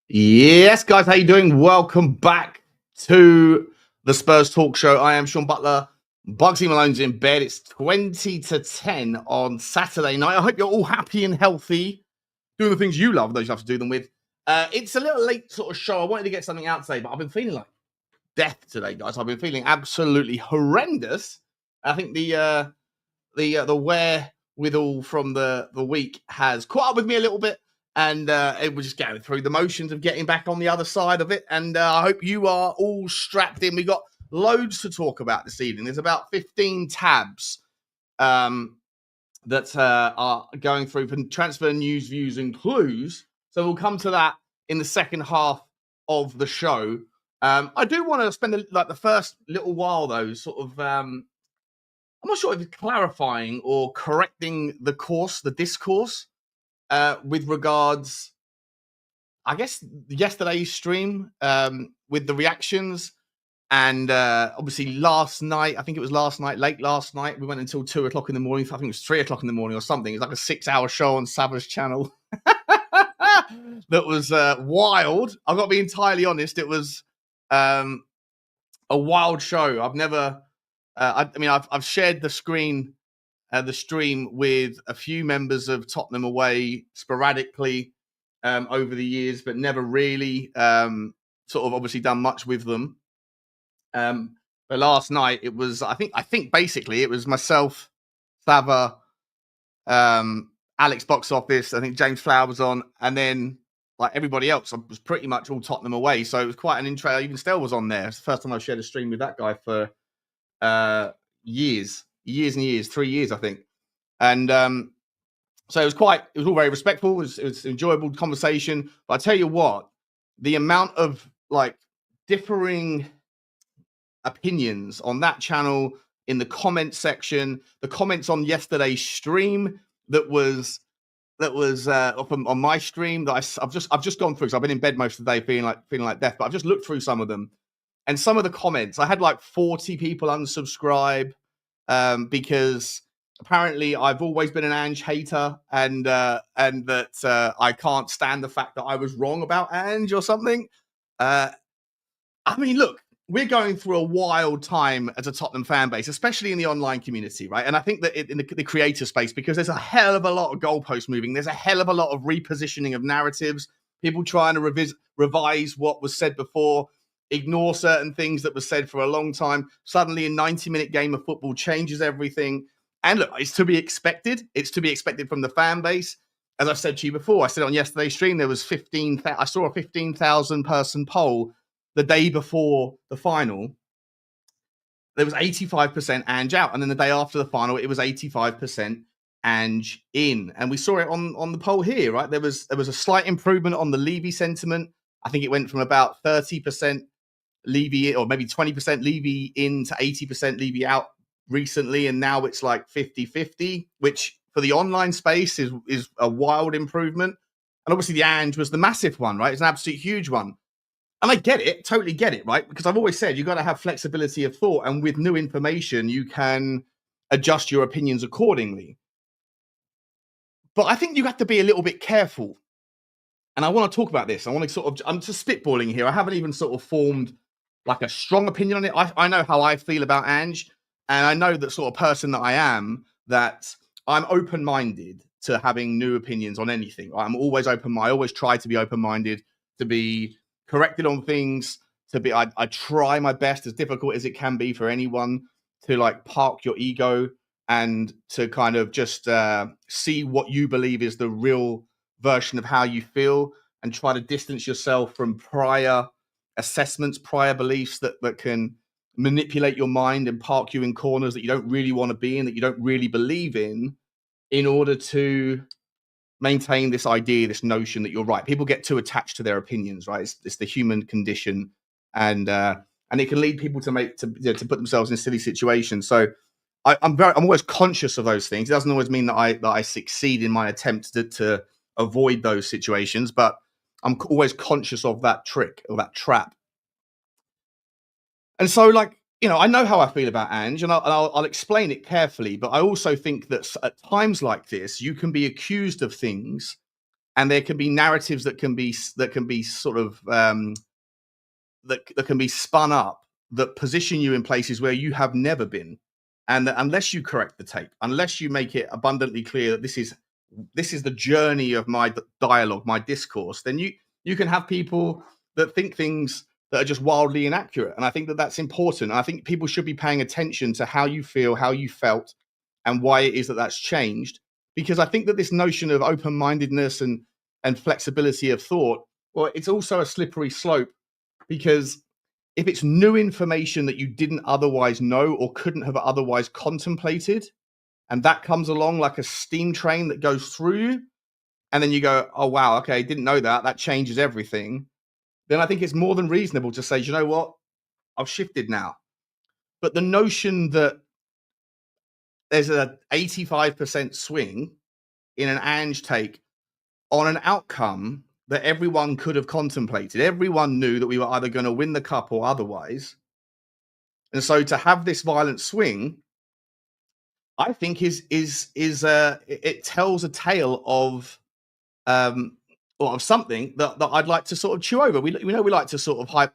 Yes, guys, how you doing? Welcome back to the Spurs Talk Show. I am Sean Butler. Bugsy Malone's in bed. It's 20 to 10 on Saturday night. I hope you're all happy and healthy, doing the things you love, those you have to do them with. It's a little late sort of show. I wanted to get something out today, but I've been feeling like death today, guys. I've been feeling absolutely horrendous. I think the wherewithal from the week has caught up with me a little bit, and it was just going through the motions of getting back on the other side of it. And I hope you are all strapped in. We got loads to talk about this evening. There's about 15 tabs that are going through from transfer news, views, and clues. So we'll come to that in the second half of the show. I do want to spend the first little while though, sort of. I'm not sure if it's clarifying or correcting the discourse with regards, I guess, yesterday's stream with the reactions. And obviously last night, I think it was late last night, we went until 2 o'clock in the morning. I think it was 3 o'clock in the morning or something. It's like a 6-hour show on Sava's channel. That was wild. I've got to be entirely honest. It was a wild show. I've never... I've shared the stream with a few members of Tottenham away sporadically over the years, but never really sort of obviously done much with them. But last night it was, I think basically it was myself, Sava, Alex Box Office. I think James Flower was on, and then like everybody else was pretty much all Tottenham away. So it was quite an intro. Even Stell was on there. It's the first time I shared a stream with that guy for years and years, 3 years, I think. And so it was all very respectful. It was an enjoyable conversation. But I tell you what, the amount of like differing opinions on that channel, in the comment section, the comments on yesterday's stream that was up on my stream that I've just gone through. So I've been in bed most of the day feeling like death, but I've just looked through some of them. And some of the comments, I had like 40 people unsubscribe because apparently I've always been an Ange hater, and that I can't stand the fact that I was wrong about Ange or something. I mean, look, we're going through a wild time as a Tottenham fan base, especially in the online community, right? And I think that in the creator space, because there's a hell of a lot of goalposts moving, there's a hell of a lot of repositioning of narratives, people trying to revise what was said before, ignore certain things that were said for a long time. Suddenly a 90-minute game of football changes everything. And look, it's to be expected. It's to be expected from the fan base. As I said to you before, I said on yesterday's stream, there was I saw a 15,000 person poll the day before the final. There was 85% Ange out. And then the day after the final, it was 85% Ange in. And we saw it on the poll here, right? There was a slight improvement on the Levy sentiment. I think it went from about 30% Levy, or maybe 20% Levy in, to 80% Levy out recently. And now it's like 50-50, which for the online space is a wild improvement. And obviously the Ange was the massive one, right? It's an absolute huge one. And I get it, totally get it, right? Because I've always said you've got to have flexibility of thought. And with new information, you can adjust your opinions accordingly. But I think you have to be a little bit careful. And I want to talk about this. I'm just spitballing here. I haven't even sort of formed like a strong opinion on it. I know how I feel about Ange, and I know the sort of person that I am, that I'm open-minded to having new opinions on anything. I'm always open-minded. I always try to be open-minded, to be corrected on things, I try my best, as difficult as it can be for anyone, to like park your ego and to kind of just see what you believe is the real version of how you feel, and try to distance yourself from prior assessments, prior beliefs that can manipulate your mind and park you in corners that you don't really want to be in, that you don't really believe in order to maintain this idea, this notion that you're right. People get too attached to their opinions, right? It's the human condition, and it can lead people to put themselves in silly situations. So I'm always conscious of those things. It doesn't always mean that I succeed in my attempts to avoid those situations, but I'm always conscious of that trick, or that trap. And so, like, you know, I know how I feel about Ange, and I'll explain it carefully. But I also think that at times like this, you can be accused of things and there can be narratives that can be sort of that can be spun up that position you in places where you have never been, and that unless you correct the tape, unless you make it abundantly clear that this is the journey of my dialogue, my discourse, then you can have people that think things that are just wildly inaccurate. And I think that that's important. I think people should be paying attention to how you feel, how you felt, and why it is that that's changed. Because I think that this notion of open-mindedness and flexibility of thought, well, it's also a slippery slope, because if it's new information that you didn't otherwise know or couldn't have otherwise contemplated, and that comes along like a steam train that goes through you, and then you go, oh, wow, okay, didn't know that. That changes everything. Then I think it's more than reasonable to say, you know what? I've shifted now. But the notion that there's an 85% swing in an Ange take on an outcome that everyone could have contemplated. Everyone knew that we were either going to win the cup or otherwise. And so to have this violent swing, I think it tells a tale of or of something that I'd like to sort of chew over. We know we like to sort of play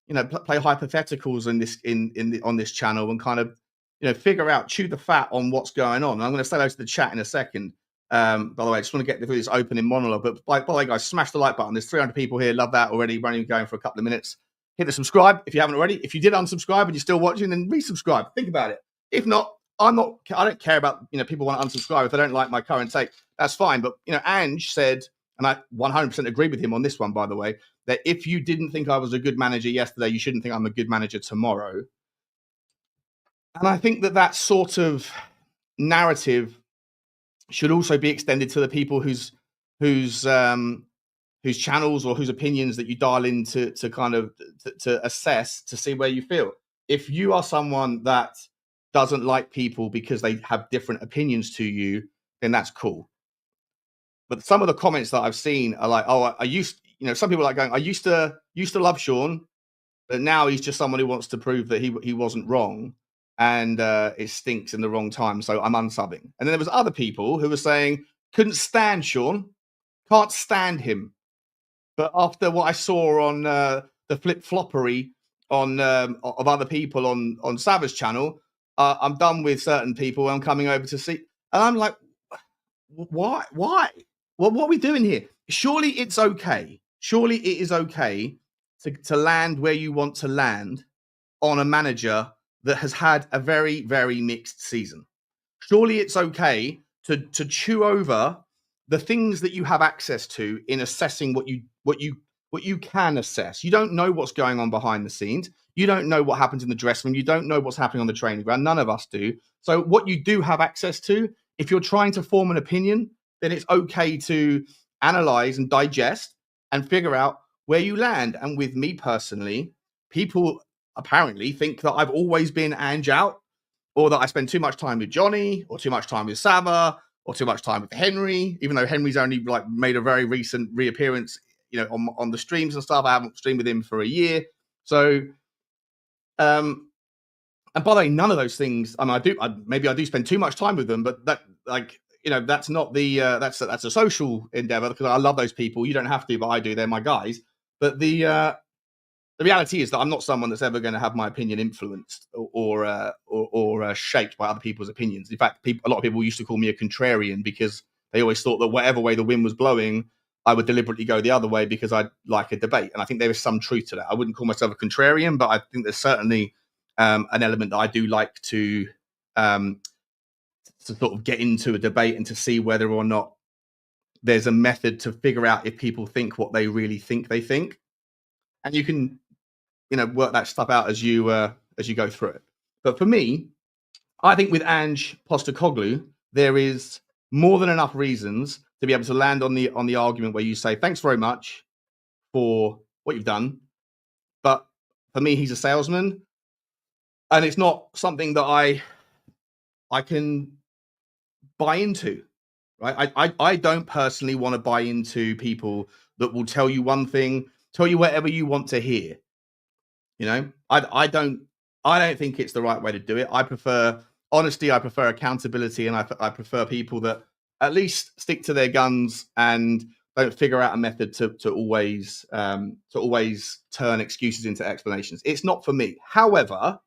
hypotheticals on this channel and kind of figure out, chew the fat on what's going on. And I'm going to say those to the chat in a second. By the way, I just want to get through this opening monologue. But by the way, guys, smash the like button. There's 300 people here. Love that already. We're only going for a couple of minutes. Hit the subscribe if you haven't already. If you did unsubscribe and you're still watching, then resubscribe. Think about it. If not, I don't care about people want to unsubscribe if they don't like my current take. That's fine. But Ange said, and I 100% agree with him on this one, by the way, that if you didn't think I was a good manager yesterday, you shouldn't think I'm a good manager tomorrow. And I think that sort of narrative should also be extended to the people whose channels or whose opinions that you dial in to assess, to see where you feel. If you are someone that doesn't like people because they have different opinions to you, then that's cool. But some of the comments that I've seen are like, oh, some people are like going, I used to love Sean, but now he's just someone who wants to prove that he wasn't wrong, and it stinks in the wrong time, so I'm unsubbing. And then there was other people who were saying, couldn't stand Sean, can't stand him. But after what I saw on the flip-floppery of other people on Savage channel, I'm done with certain people. I'm coming over to see, and I'm like, why? What are we doing here? Surely it's okay. Surely it is okay to land where you want to land on a manager that has had a very, very mixed season. Surely it's okay to chew over the things that you have access to in assessing what you can assess. You don't know what's going on behind the scenes. You don't know what happens in the dressing room. You don't know what's happening on the training ground. None of us do. So what you do have access to, if you're trying to form an opinion, then it's okay to analyze and digest and figure out where you land. And with me personally, people apparently think that I've always been Ange out, or that I spend too much time with Johnny, or too much time with Sava, or too much time with Henry, even though Henry's only made a very recent reappearance, on the streams and stuff. I haven't streamed with him for a year. So, and by the way, none of those things, I mean, maybe I do spend too much time with them, but that's not the, that's a social endeavor, because I love those people. You don't have to, but I do. They're my guys. But the reality is that I'm not someone that's ever going to have my opinion influenced or shaped by other people's opinions. In fact, a lot of people used to call me a contrarian, because they always thought that whatever way the wind was blowing, I would deliberately go the other way because I'd like a debate. And I think there is some truth to that. I wouldn't call myself a contrarian, but I think there's certainly an element that I do like to sort of get into a debate and to see whether or not there's a method to figure out if people think what they really think they think. And you can, work that stuff out as you go through it. But for me, I think with Ange Postecoglou, there is more than enough reasons to be able to land on the argument where you say, thanks very much for what you've done. But for me, he's a salesman, and it's not something that I can buy into, right? I don't personally want to buy into people that will tell you one thing, tell you whatever you want to hear. I don't think it's the right way to do it. I prefer honesty. I prefer accountability, and I prefer people that at least stick to their guns and don't figure out a method to always turn excuses into explanations. It's not for me. However,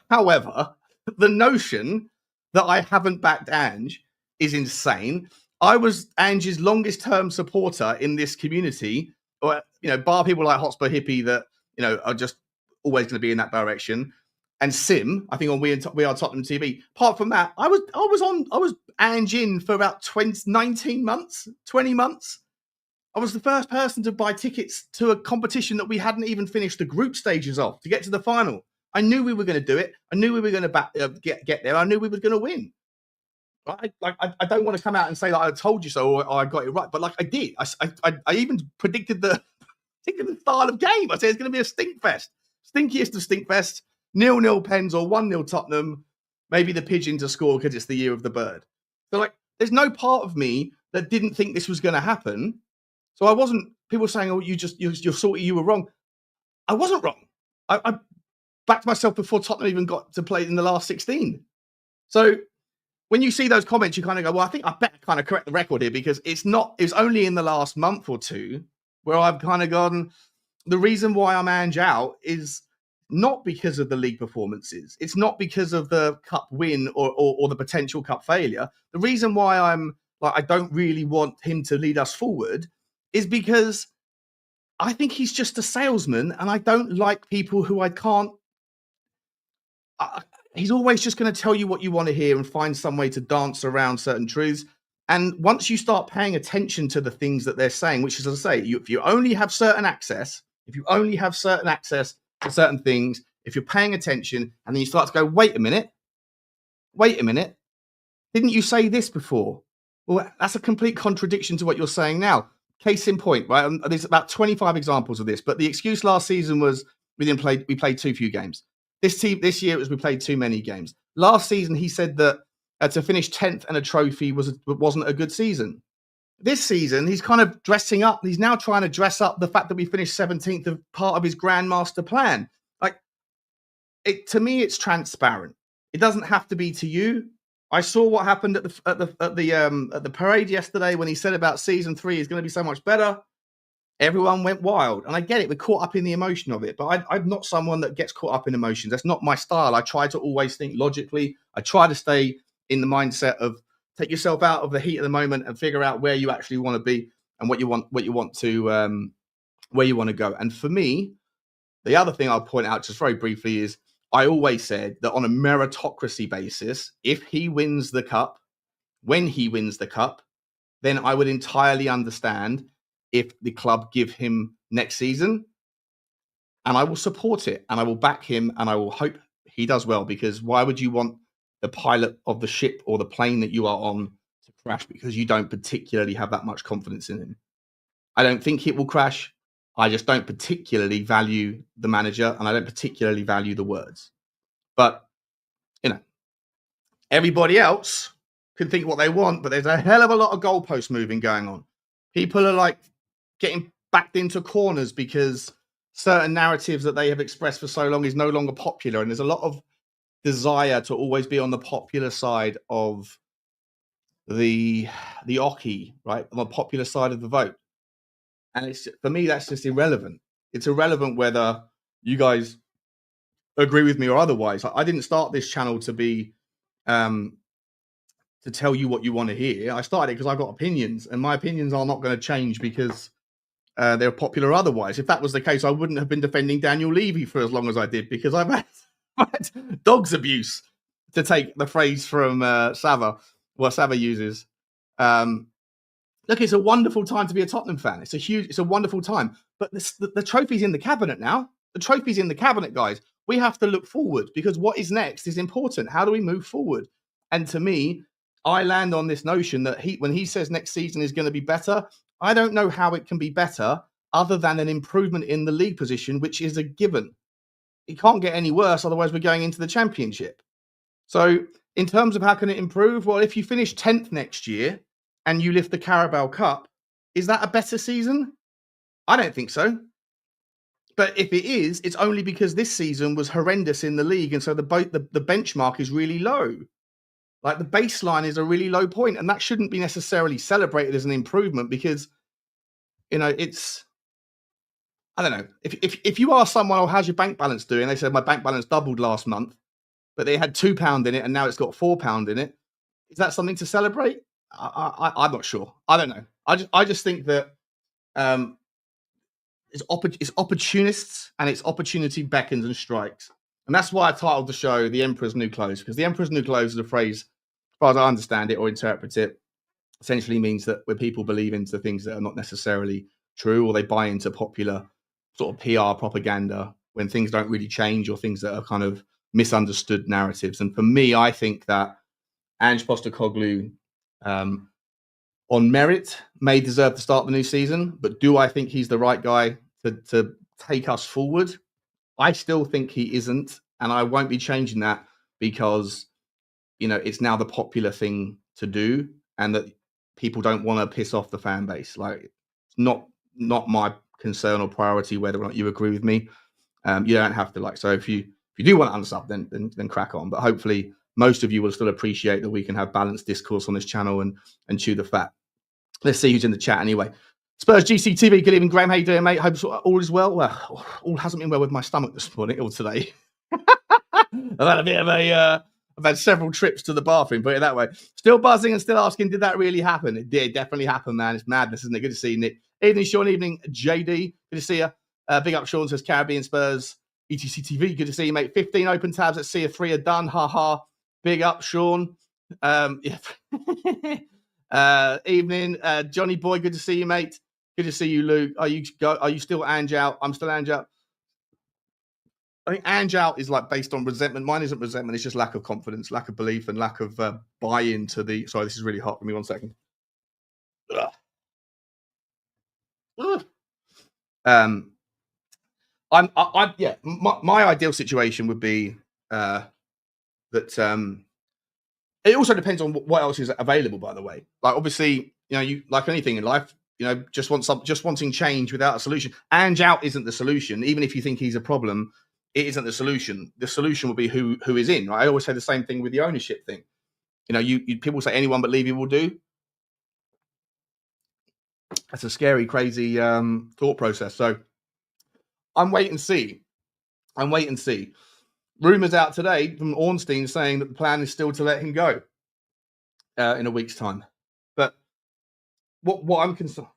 the notion that I haven't backed Ange is insane. I was Ange's longest term supporter in this community, or bar people like Hotspur Hippie that are just always going to be in that direction. And Sim, I think on We Are Tottenham TV. Apart from that, I was Ange in for about 19 months, 20 months. I was the first person to buy tickets to a competition that we hadn't even finished the group stages of to get to the final. I knew we were going to do it. I knew we were going to get there. I knew we were going to win. I don't want to come out and say that I told you so or I got it right, but I did. I even predicted the style of game. I said it's going to be a stink fest, stinkiest of stink fests. 0-0 Pens or 1-0 Tottenham. Maybe the pigeon to score because it's the year of the bird. So there's no part of me that didn't think this was going to happen. So I wasn't. People saying, "Oh, you're salty. You were wrong." I wasn't wrong. I backed myself before Tottenham even got to play in the last 16. So when you see those comments, you kind of go, "Well, I think I better kind of correct the record here because it's not. It's only in the last month or two where I've kind of gone. The reason why I'm Ange out is not because of the league performances. It's not because of the cup win or the potential cup failure. The reason why I don't really want him to lead us forward is because I think he's just a salesman and I don't like people who I can't. He's always just going to tell you what you want to hear and find some way to dance around certain truths. And once you start paying attention to the things that they're saying, which is, as I say, if you only have certain access to certain things, if you're paying attention and then you start to go, wait a minute, didn't you say this before? Well, that's a complete contradiction to what you're saying now. Case in point, right? There's about 25 examples of this, but the excuse last season was we played too few games. This year it was we played too many games. Last season he said that to finish 10th and a trophy wasn't a good season. This season he's kind of dressing up. He's now trying to dress up the fact that we finished 17th of part of his grandmaster plan. To me, it's transparent. It doesn't have to be to you. I saw what happened at the parade yesterday when he said about season 3 is going to be so much better. Everyone went wild, and I get it. We're caught up in the emotion of it, but I'm not someone that gets caught up in emotions. That's not my style. I try to always think logically. I try to stay in the mindset of take yourself out of the heat of the moment and figure out where you actually want to be and where you want to go. And for me, the other thing I'll point out just very briefly is I always said that on a meritocracy basis, if he wins the cup, when he wins the cup, then I would entirely understand if the club give him next season, and I will support it and I will back him and I will hope he does well, because why would you want the pilot of the ship or the plane that you are on to crash because you don't particularly have that much confidence in him? I don't think it will crash. I just don't particularly value the manager and I don't particularly value the words. But, everybody else can think what they want, but there's a hell of a lot of goalpost moving going on. People are getting backed into corners because certain narratives that they have expressed for so long is no longer popular. And there's a lot of desire to always be on the popular side of the Oki, right? On the popular side of the vote. And for me, that's just irrelevant. It's irrelevant whether you guys agree with me or otherwise. I didn't start this channel to be to tell you what you want to hear. I started it because I've got opinions, and my opinions are not going to change because they're popular otherwise. If that was the case, I wouldn't have been defending Daniel Levy for as long as I did, because I've had dog's abuse, to take the phrase from Sava, what Sava uses. Look, it's a wonderful time to be a Tottenham fan. It's a wonderful time. But the trophy's in the cabinet now. The trophy's in the cabinet, guys. We have to look forward, because what is next is important. How do we move forward? And to me, I land on this notion that when he says next season is going to be better, I don't know how it can be better other than an improvement in the league position, which is a given. It can't get any worse, otherwise we're going into the Championship. So in terms of how can it improve? Well, if you finish 10th next year and you lift the Carabao Cup, is that a better season? I don't think so. But if it is, it's only because this season was horrendous in the league, and so the benchmark is really low. The baseline is a really low point, and that shouldn't be necessarily celebrated as an improvement, because it's, I don't know. If you ask someone, oh, how's your bank balance doing? They said my bank balance doubled last month, but they had £2 in it and now it's got £4 in it. Is that something to celebrate? I'm not sure. I don't know. I just think that it's opportunists and it's opportunity beckons and strikes. And that's why I titled the show The Emperor's New Clothes, because the Emperor's New Clothes is a phrase, as far as I understand it or interpret it, essentially means that when people believe into things that are not necessarily true, or they buy into popular sort of PR propaganda when things don't really change, or things that are kind of misunderstood narratives. And for me, I think that Ange Postecoglou, on merit, may deserve to start the new season. But do I think he's the right guy to take us forward? I still think he isn't. And I won't be changing that because, it's now the popular thing to do, and that people don't want to piss off the fan base. Like, it's not my concern or priority whether or not you agree with me. You don't have to So if you do want to unsub, then crack on. But hopefully most of you will still appreciate that we can have balanced discourse on this channel and chew the fat. Let's see who's in the chat anyway. Spurs GCTV, good evening, Graham. How you doing, mate? Hope all is well. Well, all hasn't been well with my stomach this morning or today. I've had a bit of I've had several trips to the bathroom, put it that way. Still buzzing and still asking, did that really happen? It did definitely happen, man. It's madness, isn't it? Good to see you, Nick. Evening, Sean. Evening, JD. Good to see you. Big up, Sean, says Caribbean Spurs. ETC TV, good to see you, mate. 15 open tabs. Let's see if 3 are done. Ha ha. Big up, Sean. Yeah. Evening, Johnny Boy. Good to see you, mate. Good to see you, Luke. Are you still Ange out? I'm still Ange out. I think Ange out is based on resentment. Mine isn't resentment. It's just lack of confidence, lack of belief, and lack of buy-in to the. Sorry, this is really hot. Give me 1 second. Ugh. Ugh. My ideal situation would be that. It also depends on what else is available, by the way. Obviously, you like anything in life, just wanting change without a solution. Ange out isn't the solution. Even if you think he's a problem, it isn't the solution. The solution will be who is in. Right? I always say the same thing with the ownership thing. People say anyone but Levy will do. That's a scary, crazy thought process. So I'm wait and see. Rumors out today from Ornstein saying that the plan is still to let him go in a week's time. But what I'm concerned,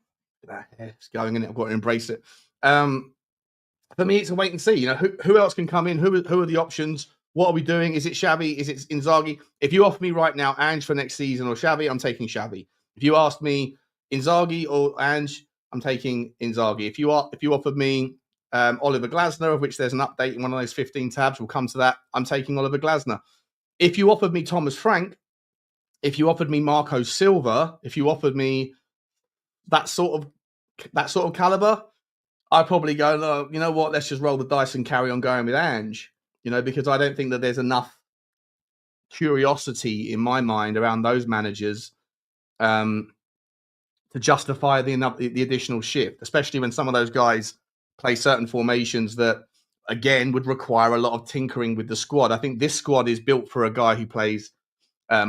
it's going in it. I've got to embrace it. For me, it's a wait and see. Who else can come in? Who are the options? What are we doing? Is it Xavi? Is it Inzaghi? If you offer me right now Ange for next season or Xavi, I'm taking Xavi. If you ask me Inzaghi or Ange, I'm taking Inzaghi. If you offered me Oliver Glasner, of which there's an update in one of those 15 tabs, we'll come to that. I'm taking Oliver Glasner. If you offered me Thomas Frank, if you offered me Marco Silva, if you offered me that sort of caliber, I'd probably go, oh, you know what? Let's just roll the dice and carry on going with Ange. Because I don't think that there's enough curiosity in my mind around those managers to justify the additional shift, especially when some of those guys play certain formations that, again, would require a lot of tinkering with the squad. I think this squad is built for a guy who plays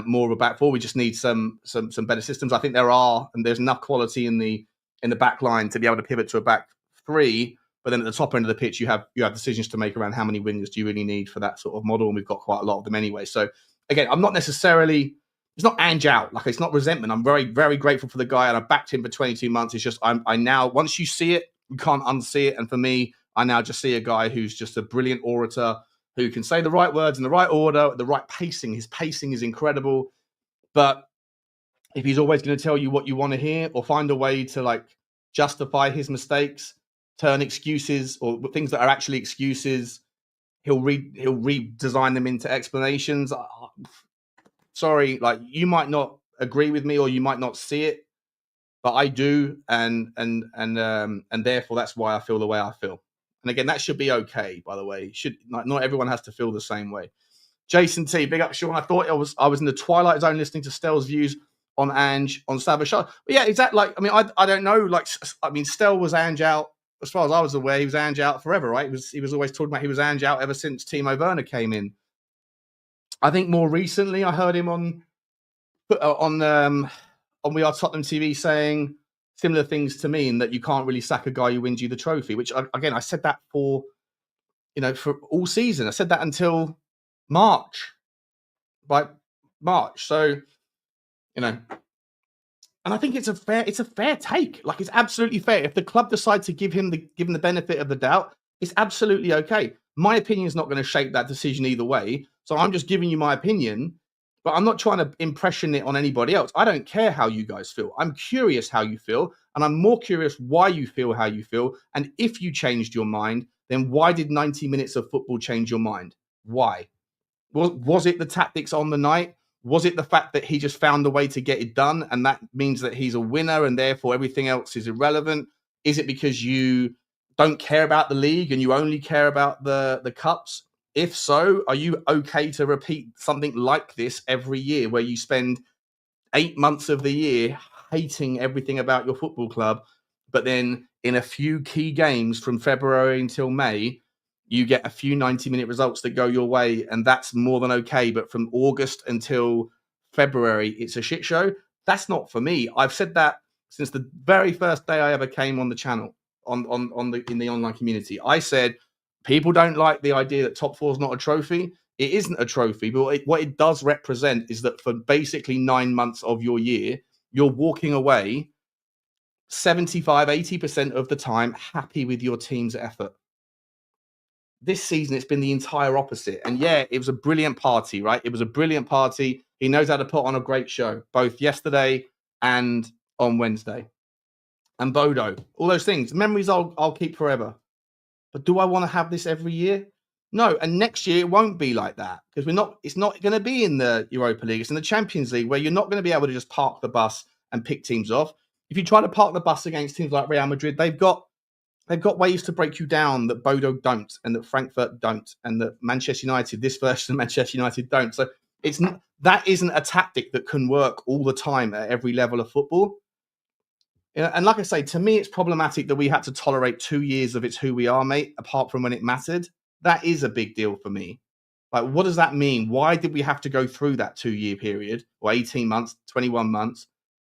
more of a back four. We just need some better systems. I think there's enough quality in the back line to be able to pivot to a back three. But then at the top end of the pitch, you have decisions to make around how many wingers do you really need for that sort of model, and we've got quite a lot of them anyway. So again, I'm not necessarily. It's not Ange out. It's not resentment. I'm very, very grateful for the guy, and I backed him for 22 months. It's just I now, once you see it, you can't unsee it. And for me, I now just see a guy who's just a brilliant orator, who can say the right words in the right order, the right pacing. His pacing is incredible. But if he's always going to tell you what you want to hear, or find a way to justify his mistakes, turn excuses or things that are actually excuses, he'll redesign them into explanations. Sorry, you might not agree with me or you might not see it, but I do, and therefore that's why I feel the way I feel. And again, that should be okay, by the way. Not everyone has to feel the same way. Jason T, big up, Sean. I thought I was in the twilight zone listening to Stell's views on Ange, on Savage. But yeah, exactly. I don't know. Stell was Ange out. As far as I was aware, he was Ange out forever, right? He was always talking about he was Ange out ever since Timo Werner came in. I think more recently I heard him on We Are Tottenham TV saying similar things to me in that you can't really sack a guy who wins you the trophy, which again, I said that for all season. I said that until March, by March. So, and I think it's a fair take. Like, it's absolutely fair. If the club decide to give him the benefit of the doubt, it's absolutely okay. My opinion is not going to shape that decision either way. So I'm just giving you my opinion, but I'm not trying to impression it on anybody else. I don't care how you guys feel. I'm curious how you feel, and I'm more curious why you feel how you feel. And if you changed your mind, then why did 90 minutes of football change your mind? Why? Was it the tactics on the night? Was it the fact that he just found a way to get it done, and that means that he's a winner and therefore everything else is irrelevant? Is it because you don't care about the league and you only care about the cups? If so, are you okay to repeat something like this every year where you spend 8 months of the year hating everything about your football club, but then in a few key games from February until May, you get a few 90-minute results that go your way, and that's more than okay. But from August until February, it's a shit show. That's not for me. I've said that since the very first day I ever came on the channel, in the online community. I said people don't like the idea that top four is not a trophy. It isn't a trophy, but what it does represent is that for basically 9 months of your year, you're walking away 75, 80% of the time happy with your team's effort. This season, it's been the entire opposite. And yeah, it was a brilliant party, right? It was a brilliant party. He knows how to put on a great show, both yesterday and on Wednesday. And Bodo, all those things, memories I'll keep forever. But do I want to have this every year? No. And next year, it won't be like that, because it's not going to be in the Europa League. It's in the Champions League, where you're not going to be able to just park the bus and pick teams off. If you try to park the bus against teams like Real Madrid, they've got ways to break you down that Bodo don't, and that Frankfurt don't, and that Manchester United, this version of Manchester United, don't. So that isn't a tactic that can work all the time at every level of football. And like I say, to me, it's problematic that we had to tolerate 2 years of It's Who We Are, mate, apart from when it mattered. That is a big deal for me. Like, what does that mean? Why did we have to go through that 2-year period, or 18 months, 21 months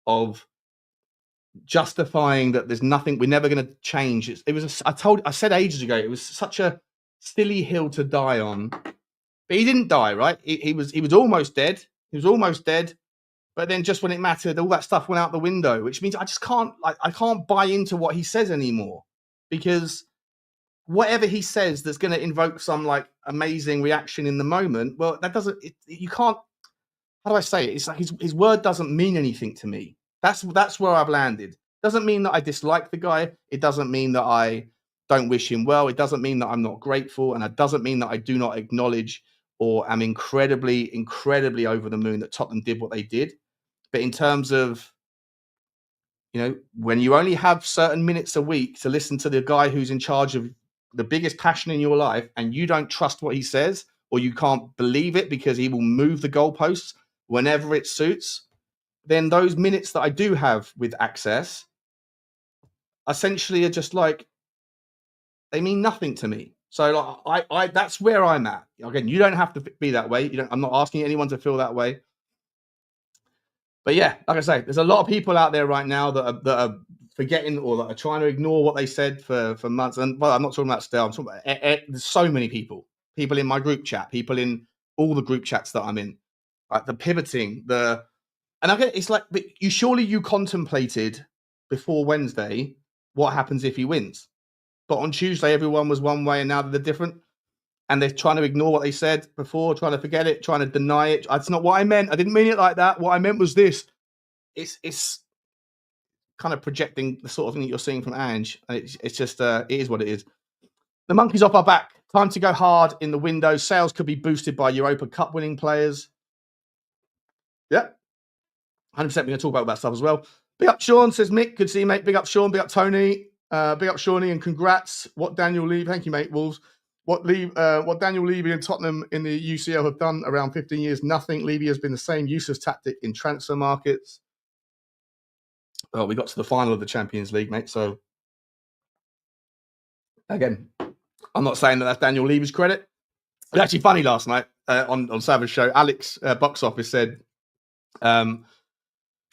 of justifying that there's nothing, we're never going to change? I said ages ago, it was such a silly hill to die on, but he didn't die, right? He was almost dead. He was almost dead. But then just when it mattered, all that stuff went out the window, which means I just can't buy into what he says anymore, because whatever he says that's going to invoke some like amazing reaction in the moment, well, that doesn't, you can't, how do I say it? It's like his word doesn't mean anything to me. That's where I've landed. Doesn't mean that I dislike the guy. It doesn't mean that I don't wish him well. It doesn't mean that I'm not grateful. And it doesn't mean that I do not acknowledge or am incredibly, incredibly over the moon that Tottenham did what they did. But in terms of, when you only have certain minutes a week to listen to the guy who's in charge of the biggest passion in your life, and you don't trust what he says, or you can't believe it because he will move the goalposts whenever it suits, then those minutes that I do have with access essentially are just like, they mean nothing to me. So like, that's where I'm at. Again, you don't have to be that way. I'm not asking anyone to feel that way. But yeah, like I say, there's a lot of people out there right now that are forgetting, or that are trying to ignore what they said for months. And well, I'm not talking about Stell. I'm talking about there's so many people in my group chat, people in all the group chats that I'm in, like the pivoting, and I get, it's like, but you contemplated before Wednesday what happens if he wins, but on Tuesday everyone was one way and now they're different. And they're trying to ignore what they said before, trying to forget it, trying to deny it. That's not what I meant. I didn't mean it like that. What I meant was this. It's kind of projecting the sort of thing that you're seeing from Ange. It's just, it is what it is. The monkey's off our back. Time to go hard in the window. Sales could be boosted by Europa Cup winning players. Yep. 100% we're going to talk about that stuff as well. Big up Sean, says Mick. Good to see you, mate. Big up Sean. Big up Tony. Big up Shawnee, and congrats. What Daniel Levy, thank you, mate, Wolves. What Daniel Levy and Tottenham in the UCL have done around 15 years, nothing. Levy has been the same useless tactic in transfer markets. Well, we got to the final of the Champions League, mate. So, again, I'm not saying that that's Daniel Levy's credit. It's actually funny last night on Savage Show. Alex Box Office said, Sean,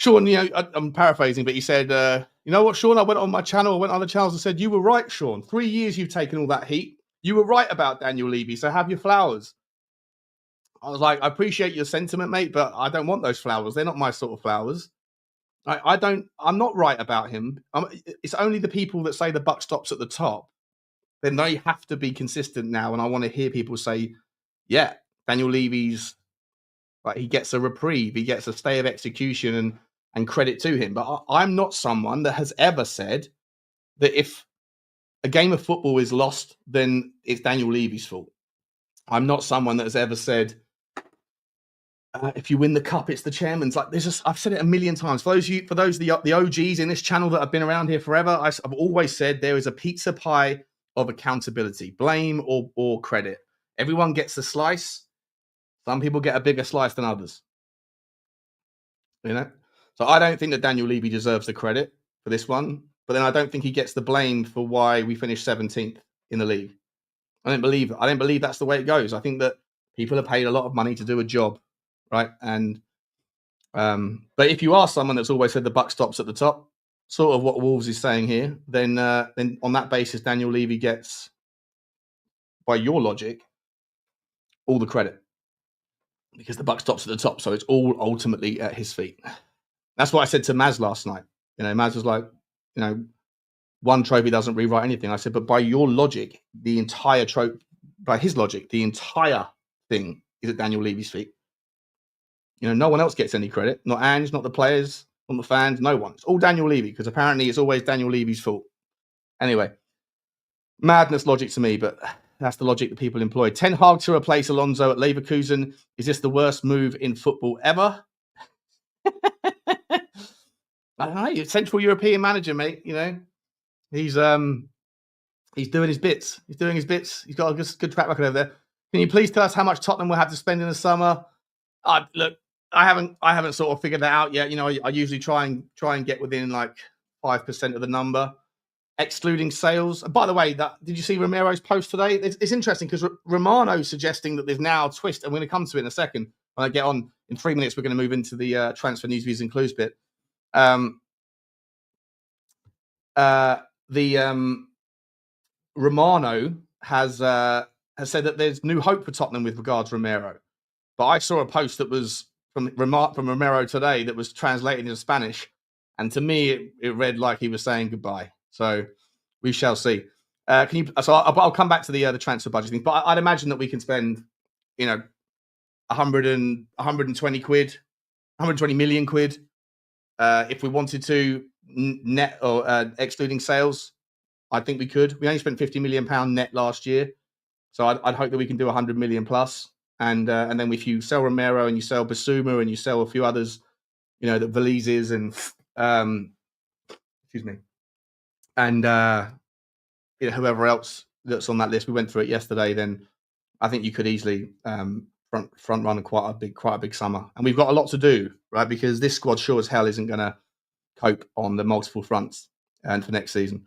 I'm paraphrasing, but he said, You know what, Sean? I went on my channel, I went on other channels and said, you were right, Sean. 3 years you've taken all that heat. You were right about Daniel Levy, so have your flowers. I was like, I appreciate your sentiment, mate, but I don't want those flowers. They're not my sort of flowers. I'm not right about him. It's only the people that say the buck stops at the top. Then they have to be consistent now. And I want to hear people say, yeah, Daniel Levy's, like, he gets a reprieve. He gets a stay of execution and credit to him. But I'm not someone that has ever said that if a game of football is lost, then it's Daniel Levy's fault. I'm not someone that has ever said, if you win the cup, it's the chairman's. Like, I've said it a million times. For those the OGs in this channel that have been around here forever, I've always said there is a pizza pie of accountability, blame or credit. Everyone gets a slice. Some people get a bigger slice than others. You know? So I don't think that Daniel Levy deserves the credit for this one, but then I don't think he gets the blame for why we finished 17th in the league. I don't believe that's the way it goes. I think that people are paid a lot of money to do a job, right? And but if you are someone that's always said the buck stops at the top, sort of what Wolves is saying here, then on that basis, Daniel Levy gets, by your logic, all the credit because the buck stops at the top. So it's all ultimately at his feet. That's what I said to Maz last night. You know, Maz was like, you know, one trophy doesn't rewrite anything. I said, but by your logic, the entire trophy, by his logic, the entire thing is at Daniel Levy's feet. You know, no one else gets any credit. Not Ange, not the players, not the fans, no one. It's all Daniel Levy because apparently it's always Daniel Levy's fault. Anyway, madness logic to me, but that's the logic that people employ. Ten Hag to replace Alonso at Leverkusen. Is this the worst move in football ever? I don't know. Central European manager, mate. You know, he's doing his bits. He's doing his bits. He's got a good track record over there. Can you please tell us how much Tottenham will have to spend in the summer? Look, I haven't sort of figured that out yet. You know, I usually try and get within like 5% of the number, excluding sales. And by the way, did you see Romero's post today? It's interesting because Romero suggesting that there's now a twist, and we're going to come to it in a second. When I get on in 3 minutes, we're going to move into the transfer news, views, and clues bit. Romano has said that there's new hope for Tottenham with regards to Romero. But I saw a post that was from Romero today that was translated into Spanish, and to me it read like he was saying goodbye. So we shall see. I'll come back to the transfer budget thing, but I'd imagine that we can spend, you know, 120 quid, 120 million quid, if we wanted to, net or excluding sales. I think we could. We only spent £50 million net last year, so I'd hope that we can do 100 million plus. And then if you sell Romero and you sell Bissouma and you sell a few others, you know, the Valises and excuse me, and you know, whoever else that's on that list, we went through it yesterday. Then I think you could easily front run quite a big summer. And we've got a lot to do, right? Because this squad sure as hell isn't going to cope on the multiple fronts and for next season.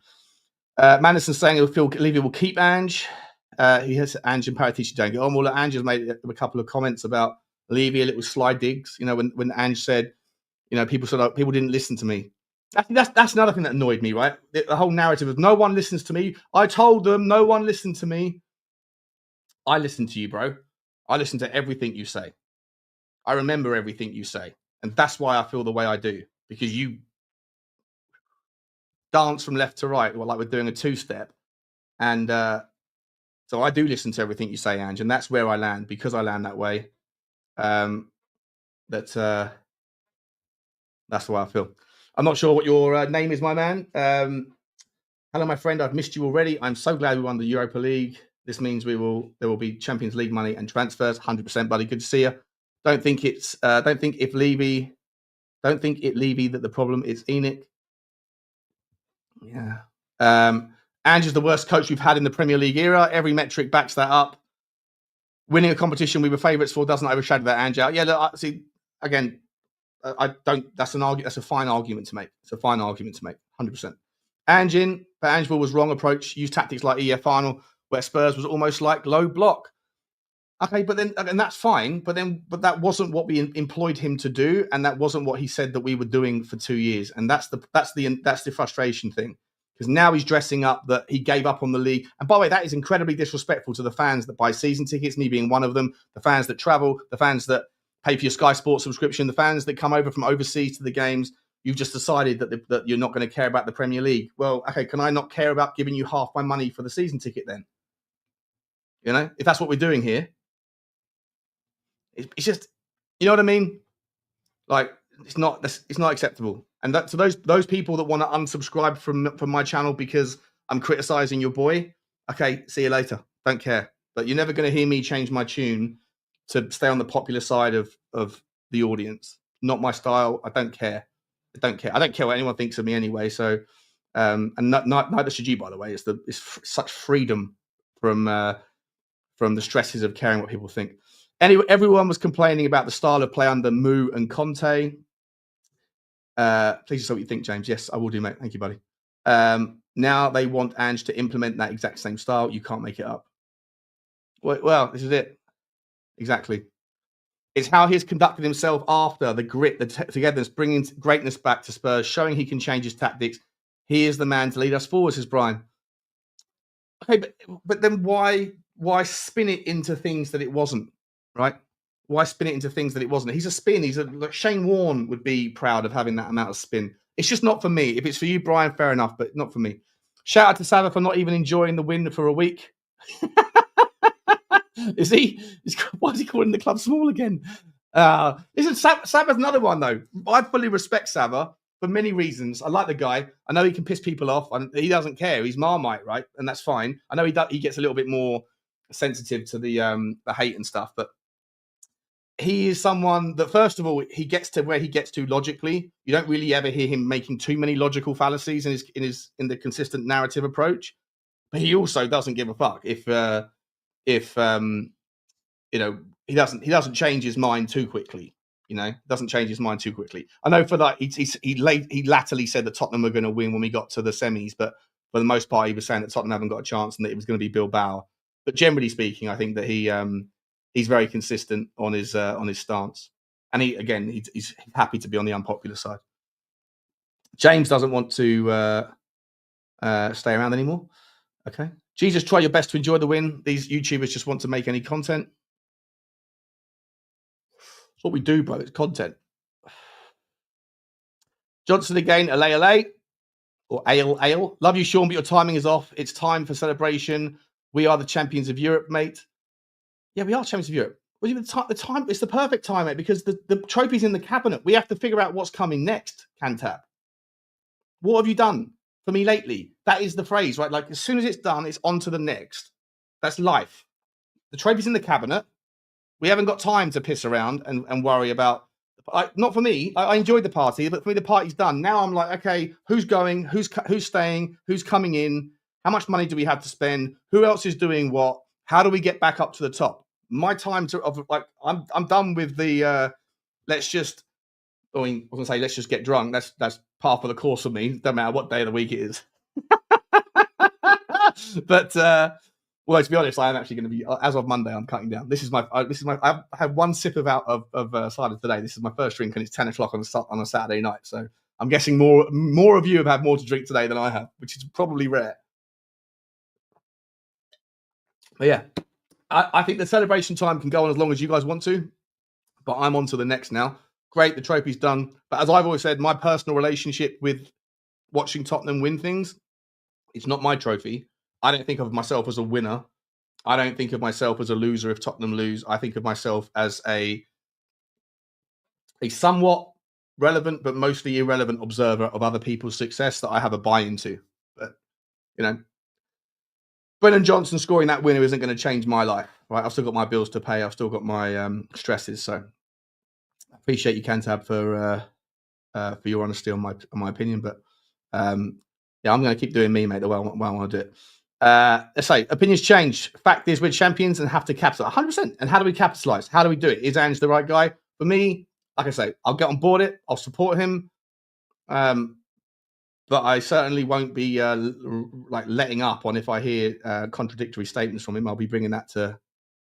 Maddison saying Levy will keep Ange. He has Ange and Paratici don't get on. Well, Ange has made a couple of comments about Levy, a little slide digs. You know, when Ange said, you know, people said people didn't listen to me. That's another thing that annoyed me, right? The whole narrative of no one listens to me. I told them no one listened to me. I listen to you, bro. I listen to everything you say. I remember everything you say, and that's why I feel the way I do, because you dance from left to right, like we're doing a two-step, and so I do listen to everything you say, Ange, and that's where I land, because I land that way. That's the way I feel. I'm not sure what your name is, my man. Hello, my friend. I've missed you already. I'm so glad we won the Europa League. This means there will be Champions League money and transfers. 100%, buddy. Good to see you. Don't think it Levy that the problem is Enoch. Yeah. Ange is the worst coach we've had in the Premier League era. Every metric backs that up. Winning a competition we were favourites for doesn't overshadow that Ange out. Yeah, look, see, again, I don't. That's a fine argument to make. It's a fine argument to make. 100%. Ange in, but Angeville was wrong approach. Use tactics like EF final, where Spurs was almost like low block. Okay, but then, and that's fine. But that wasn't what we employed him to do, and that wasn't what he said that we were doing for 2 years. And that's the frustration thing, because now he's dressing up that he gave up on the league. And by the way, that is incredibly disrespectful to the fans that buy season tickets, me being one of them, the fans that travel, the fans that pay for your Sky Sports subscription, the fans that come over from overseas to the games. You've just decided that you're not going to care about the Premier League. Well, okay, can I not care about giving you half my money for the season ticket then? You know, if that's what we're doing here. It's just, you know what I mean? Like, it's not acceptable. And that, to those people that want to unsubscribe from my channel because I'm criticizing your boy, okay, see you later. Don't care. But you're never going to hear me change my tune to stay on the popular side of the audience. Not my style. I don't care. I don't care what anyone thinks of me anyway. So, and neither should you, by the way. It's such freedom from the stresses of caring what people think. Anyway, everyone was complaining about the style of play under Mu and Conte. Please say what you think, James. Yes, I will do, mate. Thank you, buddy. Now they want Ange to implement that exact same style. You can't make it up. Well, this is it. Exactly. It's how he's conducted himself after the grit, the togetherness, bringing greatness back to Spurs, showing he can change his tactics. He is the man to lead us forward, says Brian. Okay, but then why spin it into things that it wasn't? Right? Why spin it into things that it wasn't? He's a spin. Like Shane Warne would be proud of having that amount of spin. It's just not for me. If it's for you, Brian, fair enough, but not for me. Shout out to Sava for not even enjoying the win for a week. Is he? Why is he calling the club small again? Listen, Sava's another one though. I fully respect Sava for many reasons. I like the guy. I know he can piss people off, and he doesn't care. He's Marmite, right? And that's fine. I know he gets a little bit more sensitive to the hate and stuff, but he is someone that, first of all, he gets to where he gets to logically. You don't really ever hear him making too many logical fallacies in the consistent narrative approach. But he also doesn't give a fuck if you know, he doesn't change his mind too quickly. You know, doesn't change his mind too quickly. I know for that he latterly said that Tottenham were going to win when we got to the semis, but for the most part he was saying that Tottenham haven't got a chance and that it was going to be Bilbao. But generally speaking, I think that he's very consistent on his stance, and he's happy to be on the unpopular side. James doesn't want to stay around anymore. Okay, Jesus, try your best to enjoy the win. These YouTubers just want to make any content. It's what we do, bro. It's content. Johnson again, ale, or ale. Love you, Sean, but your timing is off. It's time for celebration. We are the champions of Europe, mate. Yeah, we are champions of Europe. The time, it's the perfect time, mate, because the trophy's in the cabinet. We have to figure out what's coming next, Cantab. What have you done for me lately? That is the phrase, right? Like, as soon as it's done, it's on to the next. That's life. The trophy's in the cabinet. We haven't got time to piss around and worry about. Not for me. I enjoyed the party, but for me, the party's done. Now I'm like, okay, who's going? Who's staying? Who's coming in? How much money do we have to spend? Who else is doing what? How do we get back up to the top? My time I'm done with the let's just. I was gonna say let's just get drunk. That's par for the course for me. Doesn't matter what day of the week it is. But well, to be honest, I am actually going to be, as of Monday, I'm cutting down. This is my. I've had one sip of cider today. This is my first drink, and it's 10 o'clock on a Saturday night. So I'm guessing more of you have had more to drink today than I have, which is probably rare. But yeah, I think the celebration time can go on as long as you guys want to, but I'm on to the next now. Great, the trophy's done. But as I've always said, my personal relationship with watching Tottenham win things, it's not my trophy. I don't think of myself as a winner. I don't think of myself as a loser if Tottenham lose. I think of myself as a somewhat relevant but mostly irrelevant observer of other people's success that I have a buy-in to. But, you know, Brennan Johnson scoring that winner isn't going to change my life. Right? I've still got my bills to pay. I've still got my stresses. So I appreciate you, Cantab, for your honesty on my opinion. But yeah, I'm going to keep doing me, mate, the way I want to do it. Let's say opinions change. Fact is, we're champions and have to capitalize 100%. And how do we capitalize? How do we do it? Is Ange the right guy? For me, like I say, I'll get on board it. I'll support him. But I certainly won't be letting up on if I hear contradictory statements from him. I'll be bringing that to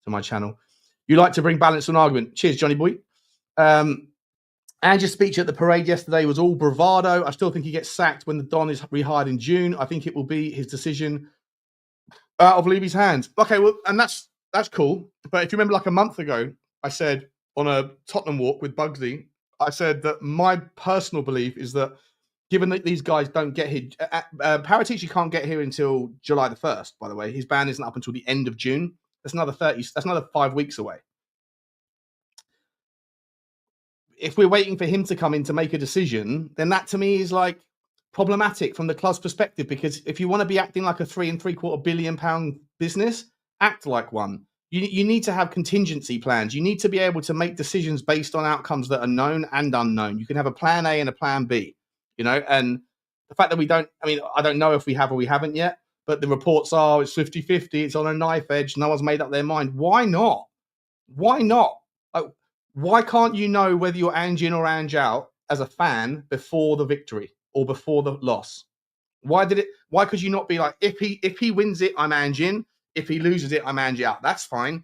my channel. You like to bring balance to an argument. Cheers, Johnny boy. Ange's speech at the parade yesterday was all bravado. I still think he gets sacked when the Don is rehired in June. I think it will be his decision out of Levy's hands. Okay, well, and that's cool. But if you remember, like a month ago, I said on a Tottenham walk with Bugsy, I said that my personal belief is that given that these guys don't get here, Paratici can't get here until July the 1st, by the way. His ban isn't up until the end of June. That's another 5 weeks away. If we're waiting for him to come in to make a decision, then that to me is like problematic from the club's perspective, because if you want to be acting like a £3.75 billion business, act like one. You need to have contingency plans. You need to be able to make decisions based on outcomes that are known and unknown. You can have a plan A and a plan B, and the fact that we don't, I don't know if we have or we haven't yet, but the reports are it's 50-50, it's on a knife edge, no one's made up their mind. Why not? Why not? Why can't you know whether you're Ange in or Ange out as a fan before the victory or before the loss? Why could you not be like, if he wins it, I'm Ange in. If he loses it, I'm Ange out. That's fine.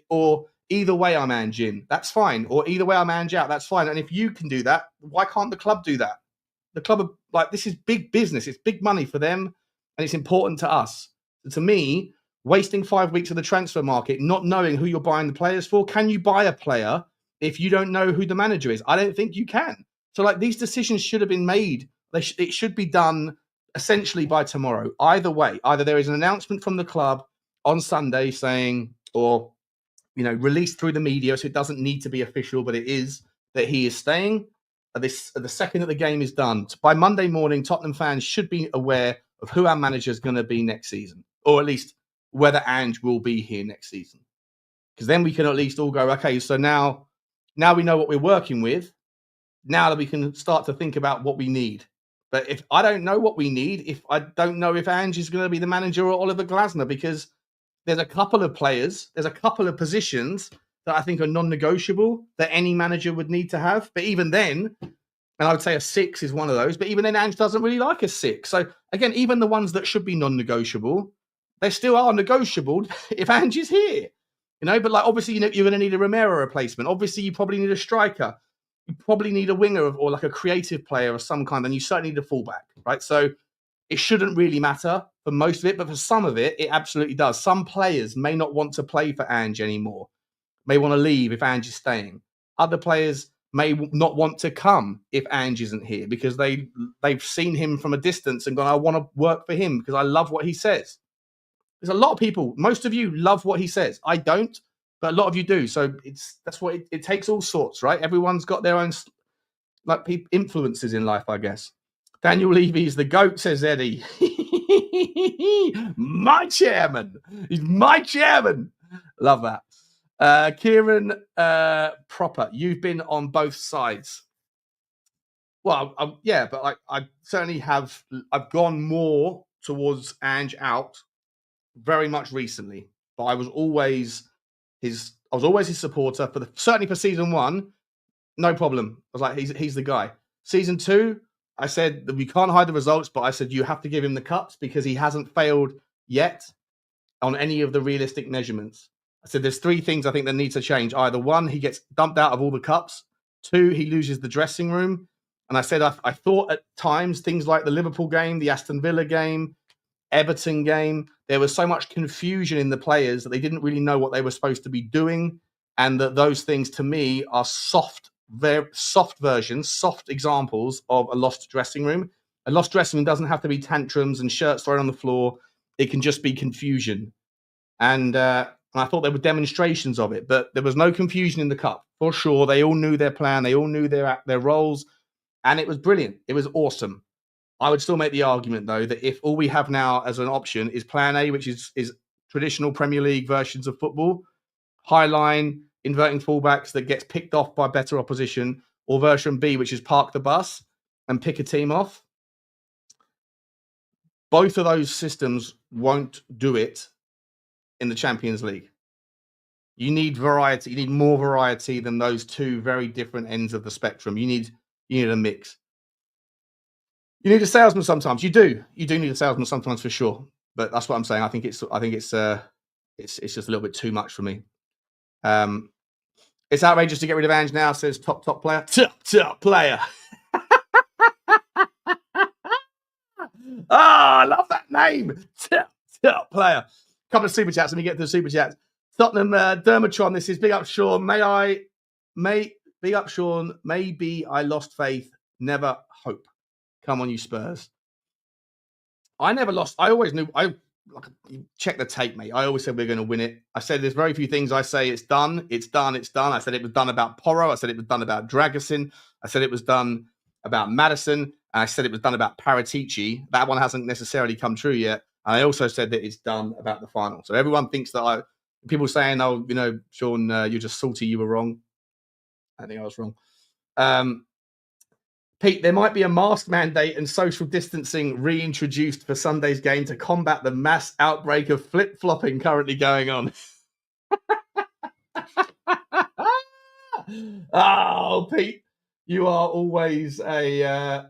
Or either way, I'm Ange in. That's fine. Or either way, I'm Ange out. That's fine. And if you can do that, why can't the club do that? The club this is big business. It's big money for them, and it's important to us. So to me, wasting 5 weeks of the transfer market, not knowing who you're buying the players for. Can you buy a player if you don't know who the manager is? I don't think you can. So these decisions should have been made. It should be done essentially by tomorrow. Either way, either there is an announcement from the club on Sunday saying, or released through the media, so it doesn't need to be official, but it is, that he is staying. The second that the game is done, by Monday morning, Tottenham fans should be aware of who our manager is going to be next season, or at least whether Ange will be here next season. Because then we can at least all go, okay, so now we know what we're working with. Now that we can start to think about what we need. But if I don't know what we need, if I don't know if Ange is going to be the manager or Oliver Glasner, because there's a couple of players, there's a couple of positions that I think are non-negotiable that any manager would need to have. But even then, and I would say a 6 is one of those, but even then Ange doesn't really like a 6. So again, even the ones that should be non-negotiable, they still are negotiable if Ange is here. But obviously, you're going to need a Romero replacement. Obviously, you probably need a striker. You probably need a winger or like a creative player of some kind, and you certainly need a fullback, right? So it shouldn't really matter for most of it, but for some of it, it absolutely does. Some players may not want to play for Ange anymore, may want to leave if Ange is staying. Other players may not want to come if Ange isn't here because they've seen him from a distance and gone, I want to work for him because I love what he says. There's a lot of people, most of you love what he says. I don't, but a lot of you do. So that's what it takes, all sorts, right? Everyone's got their own influences in life, I guess. Daniel Levy is the GOAT, says Eddie. My chairman. He's my chairman. Love that. Kieran Proper, you've been on both sides. Well, yeah, but I certainly have. I've gone more towards Ange out very much recently, but I was always his supporter certainly for season 1. No problem. I was like, he's the guy. Season 2, I said that we can't hide the results, but I said you have to give him the cups because he hasn't failed yet on any of the realistic measurements. I said there's 3 things I think that need to change. Either 1, he gets dumped out of all the cups. 2, he loses the dressing room. And I said I thought at times things like the Liverpool game, the Aston Villa game, Everton game, there was so much confusion in the players that they didn't really know what they were supposed to be doing, and that those things to me are very soft versions, soft examples of a lost dressing room. A lost dressing room doesn't have to be tantrums and shirts thrown on the floor. It can just be confusion. And I thought there were demonstrations of it, but there was no confusion in the cup for sure. They all knew their plan. They all knew their roles, and it was brilliant. It was awesome. I would still make the argument, though, that if all we have now as an option is plan A, which is traditional Premier League versions of football, high line, inverting fullbacks that gets picked off by better opposition, or version B, which is park the bus and pick a team off, both of those systems won't do it in the Champions League. You need variety. You need more variety than those 2 very different ends of the spectrum. You need a mix. You need a salesman sometimes. You do need a salesman sometimes for sure. But that's what I'm saying. I think it's just a little bit too much for me. It's outrageous to get rid of Ange now, says top player. Top player. I love that name. Top player. Couple of super chats. Let me get to the super chats. Tottenham Dermatron. This is big up Sean. Big up Sean. Maybe I lost faith. Never hope. Come on, you Spurs. I never lost. I always knew. Check the tape, mate. I always said we're going to win it. I said there's very few things I say it's done. It's done. It's done. I said it was done about Porro. I said it was done about Dragusin. I said it was done about Maddison. And I said it was done about Paratici. That one hasn't necessarily come true yet. And I also said that it's done about the final. So everyone thinks that people saying, oh, you know, Sean, you're just salty. You were wrong. I think I was wrong. Pete, there might be a mask mandate and social distancing reintroduced for Sunday's game to combat the mass outbreak of flip-flopping currently going on. Oh, Pete, you are always a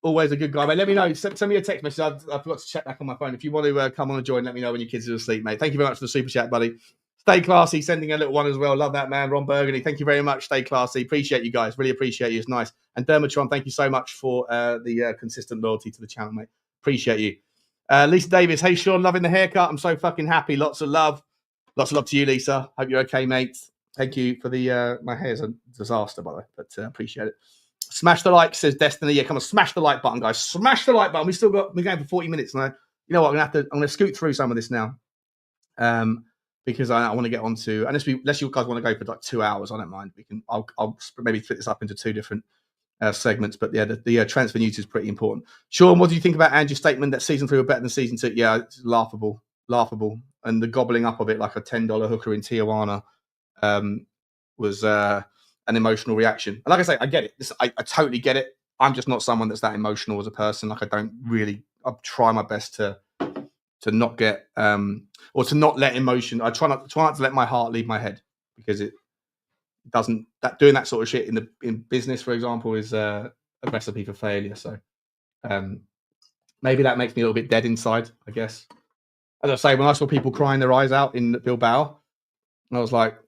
good guy, mate. Let me know. Send me a text message. I forgot to check back on my phone. If you want to come on and join, let me know when your kids are asleep, mate. Thank you very much for the super chat, buddy. Stay classy, sending a little one as well. Love that, man. Ron Burgundy, thank you very much. Stay classy. Appreciate you guys. Really appreciate you. It's nice. And Dermatron, thank you so much for the consistent loyalty to the channel, mate. Appreciate you. Lisa Davis, hey, Sean, loving the haircut. I'm so fucking happy. Lots of love. Lots of love to you, Lisa. Hope you're okay, mate. Thank you for the... my hair's a disaster, by the way, but appreciate it. Smash the like, says Destiny. Yeah, come on, smash the like button, guys. Smash the like button. We're going for 40 minutes now. You know what? I'm going to scoot through some of this now. Because I want to get on to, unless you guys want to go for like 2 hours, I don't mind. I'll maybe split this up into two different segments. But yeah, the transfer news is pretty important. Sean, what do you think about Andrew's statement that season 3 were better than season 2? Yeah, it's laughable, and the gobbling up of it like a $10 hooker in Tijuana was an emotional reaction. And like I say, I get it. I totally get it. I'm just not someone that's that emotional as a person. Like I try my best to not get or to not let emotion. I try not to let my heart leave my head, because it doesn't. That doing that sort of shit in business, for example, is a recipe for failure. So maybe that makes me a little bit dead inside, I guess. As I say, when I saw people crying their eyes out in Bilbao, I was like,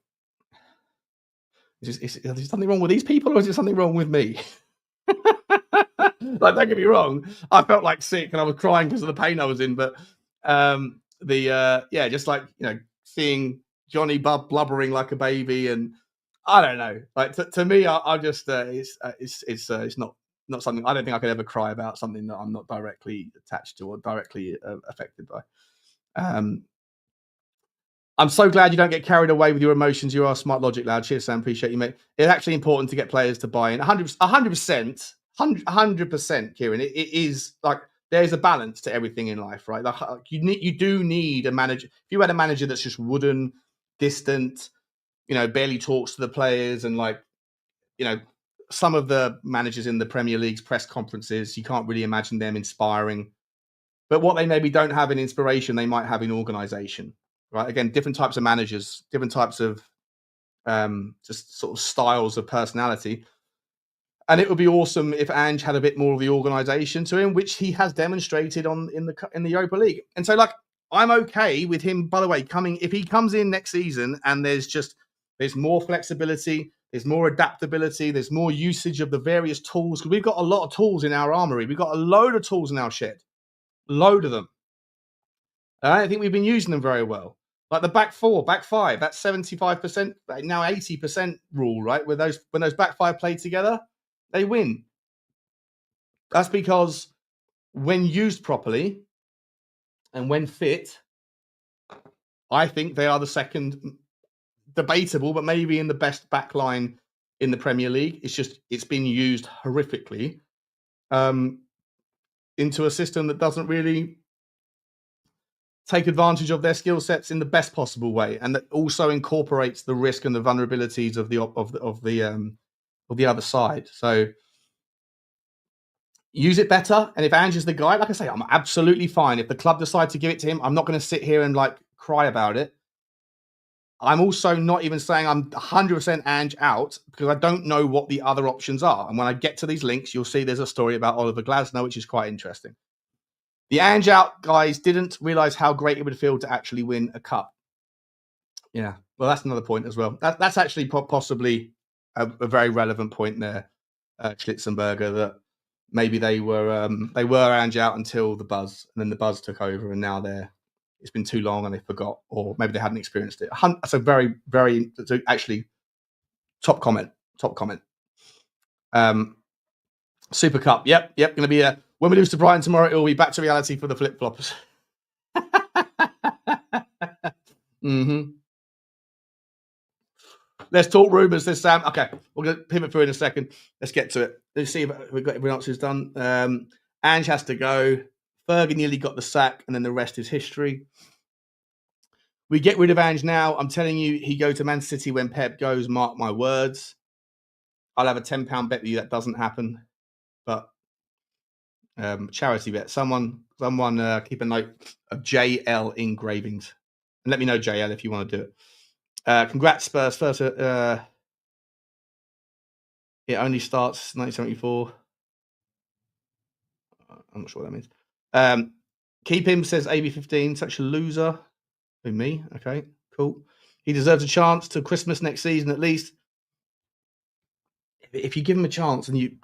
is there something wrong with these people, or is there something wrong with me? Like, don't get me wrong, I felt like sick and I was crying because of the pain I was in, but just like, you know, seeing Johnny blubbering like a baby, and I don't know, like to me, I just it's not something. I don't think I could ever cry about something that I'm not directly attached to or directly affected by. I'm so glad you don't get carried away with your emotions. You are a smart logic, lad. Cheers, Sam. Appreciate you, mate. It's actually important to get players to buy in. 100%, Kieran. It is like, there's a balance to everything in life, right? Like you do need a manager. If you had a manager that's just wooden, distant, you know, barely talks to the players, and like, you know, some of the managers in the Premier League's press conferences, you can't really imagine them inspiring. But what they maybe don't have in inspiration, they might have in organisation, right? Again, different types of managers, different types of just sort of styles of personality. And it would be awesome if Ange had a bit more of the organisation to him, which he has demonstrated in the Europa League. And so, like, I'm okay with him, by the way, if he comes in next season and there's more flexibility, there's more adaptability, there's more usage of the various tools, because we've got a lot of tools in our armory. We've got a load of tools in our shed, load of them. And I don't think we've been using them very well. Like the back 4, back 5, that's 75%, now 80% rule, right? When those back 5 play together, they win. That's because when used properly and when fit, I think they are the second, debatable, but maybe in the best back line in the Premier League. It's been used horrifically into a system that doesn't really take advantage of their skill sets in the best possible way, and that also incorporates the risk and the vulnerabilities of the other side. So use it better. And if Ange is the guy, like I say, I'm absolutely fine. If the club decide to give it to him, I'm not going to sit here and like cry about it. I'm also not even saying I'm 100% Ange out, because I don't know what the other options are. And when I get to these links, you'll see there's a story about Oliver Glasner, which is quite interesting. The Ange out guys didn't realize how great it would feel to actually win a cup. Yeah, Well, that's another point as well. That's actually possibly a very relevant point there, Schlitzenberger, that maybe they were Ange out until the buzz, and then the buzz took over, and now it's been too long and they forgot, or maybe they hadn't experienced it. That's a very, very actually top comment. Super Cup. Yep. Going to be when we lose to Brighton tomorrow, it will be back to reality for the flip floppers. Mm-hmm. Let's talk rumours this Sam. Okay, we're going to pivot through in a second. Let's get to it. Let's see if we've got everyone else who's done. Ange has to go. Fergie nearly got the sack, and then the rest is history. We get rid of Ange now. I'm telling you, he go to Man City when Pep goes. Mark my words. I'll have a £10 bet with you that doesn't happen. But charity bet. Someone keep a note of JL engravings. And let me know, JL, if you want to do it. Congrats, Spurs. First, it only starts 1974. I'm not sure what that means. Keep him, says AB15. Such a loser. Who, me? Okay, cool. He deserves a chance till Christmas next season at least. If you give him a chance and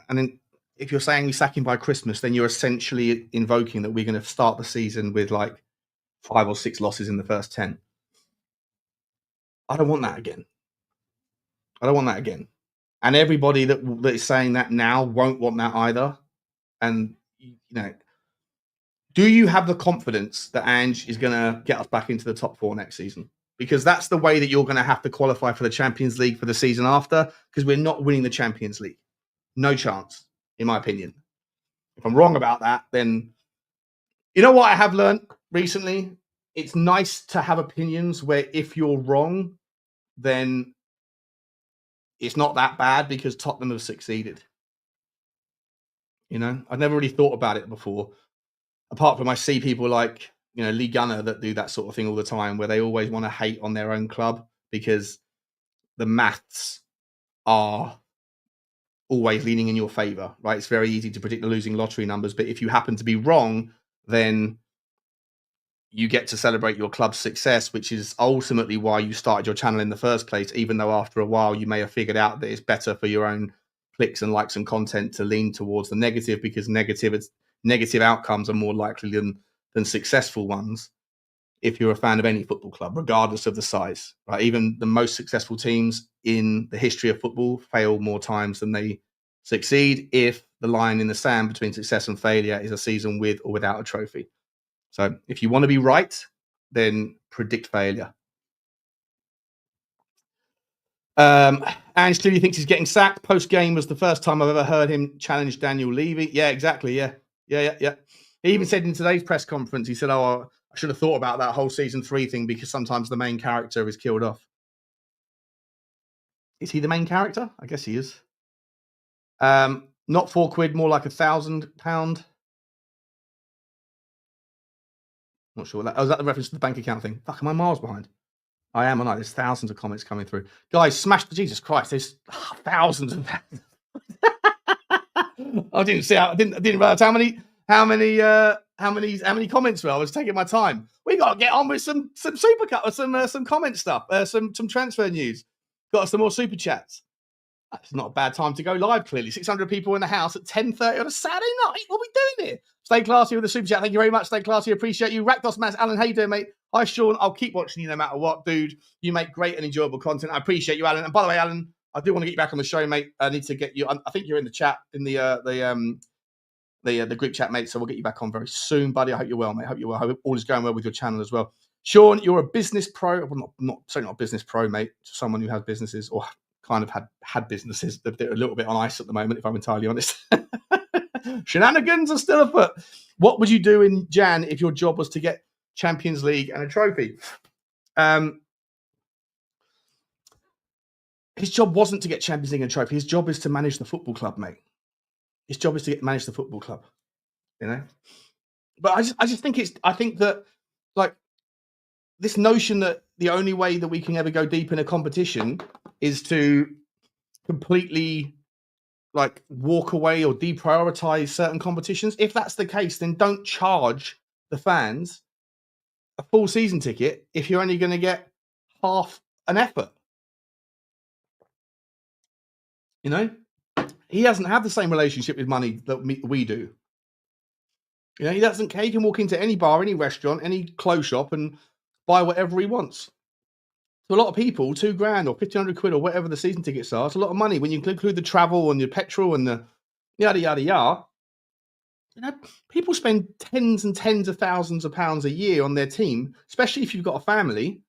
then if you're saying we sack him by Christmas, then you're essentially invoking that we're going to start the season with like 5 or 6 losses in the first 10. I don't want that again. And everybody that is saying that now won't want that either. And, do you have the confidence that Ange is going to get us back into the top 4 next season? Because that's the way that you're going to have to qualify for the Champions League for the season after, because we're not winning the Champions League. No chance, in my opinion. If I'm wrong about that, then you know what I have learned recently? It's nice to have opinions where if you're wrong, then it's not that bad because Tottenham have succeeded. I've never really thought about it before. Apart from I see people like, Lee Gunner that do that sort of thing all the time, where they always want to hate on their own club because the maths are always leaning in your favor, right? It's very easy to predict the losing lottery numbers, but if you happen to be wrong, then you get to celebrate your club's success, which is ultimately why you started your channel in the first place, even though after a while you may have figured out that it's better for your own clicks and likes and content to lean towards the negative, because negative outcomes are more likely than successful ones if you're a fan of any football club, regardless of the size, right? Even the most successful teams in the history of football fail more times than they succeed if the line in the sand between success and failure is a season with or without a trophy. So if you want to be right, then predict failure. Ange clearly thinks he's getting sacked. Post-game was the first time I've ever heard him challenge Daniel Levy. Yeah, exactly. Yeah. He even said in today's press conference, he said, I should have thought about that whole season 3 thing because sometimes the main character is killed off. Is he the main character? I guess he is. Not £4, more like £1,000. Not sure what that. Oh, is that the reference to the bank account thing? Fuck, am I miles behind? I am, aren't I? There's thousands of comments coming through. Guys, smash the Jesus Christ. There's thousands of thousands. I didn't see I didn't realize how many comments were. I was taking my time. We got to get on with some super cut or some comment stuff, some transfer news. Got some more super chats. It's not a bad time to go live, clearly. 600 people in the house at 10:30 on a Saturday night. What are we doing here? Stay classy with the super chat. Thank you very much. Stay classy. Appreciate you. Rakdos Mass, Alan, how you doing, mate? Hi, Sean. I'll keep watching you no matter what, dude. You make great and enjoyable content. I appreciate you, Alan. And by the way, Alan, I do want to get you back on the show, mate. I need to get you. I think you're in the chat, in the group chat, mate. So we'll get you back on very soon, buddy. I hope you're well, mate. I hope you're well. I hope all is going well with your channel as well. Sean, you're a business pro. Well, certainly not a business pro, mate. Someone who has businesses or kind of had businesses that are a little bit on ice at the moment, if I'm entirely honest. Shenanigans are still afoot. What would you do in Jan if your job was to get Champions League and a trophy? His job wasn't to get Champions League and a trophy. His job is to manage the football club, mate. His job is to manage the football club, But I think that, like, this notion that the only way that we can ever go deep in a competition is to completely, like, walk away or deprioritize certain competitions. If that's the case, then don't charge the fans a full season ticket if you're only going to get half an effort. You know, he doesn't have the same relationship with money that we do. You know, he doesn't care. He can walk into any bar, any restaurant, any clothes shop and buy whatever he wants. To a lot of people, £2,000 or 1,500 quid or whatever the season tickets are, it's a lot of money when you include the travel and your petrol and the yada, yada, yada. You know, people spend tens and tens of thousands of pounds a year on their team, especially if you've got a family,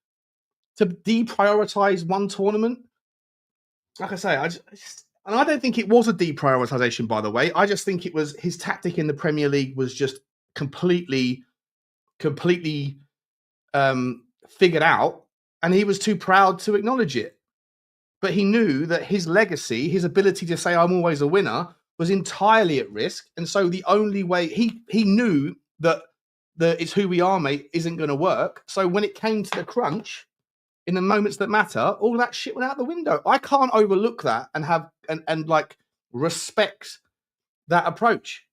to deprioritize one tournament. Like I say, and I don't think it was a deprioritization, by the way. I just think it was his tactic in the Premier League was just completely figured out, and he was too proud to acknowledge it. But he knew that his legacy, his ability to say I'm always a winner, was entirely at risk. And so the only way he knew that the it's who we are, mate, isn't going to work. So when it came to the crunch, in the moments that matter, all that shit went out the window. I can't overlook that and have and like respect that approach.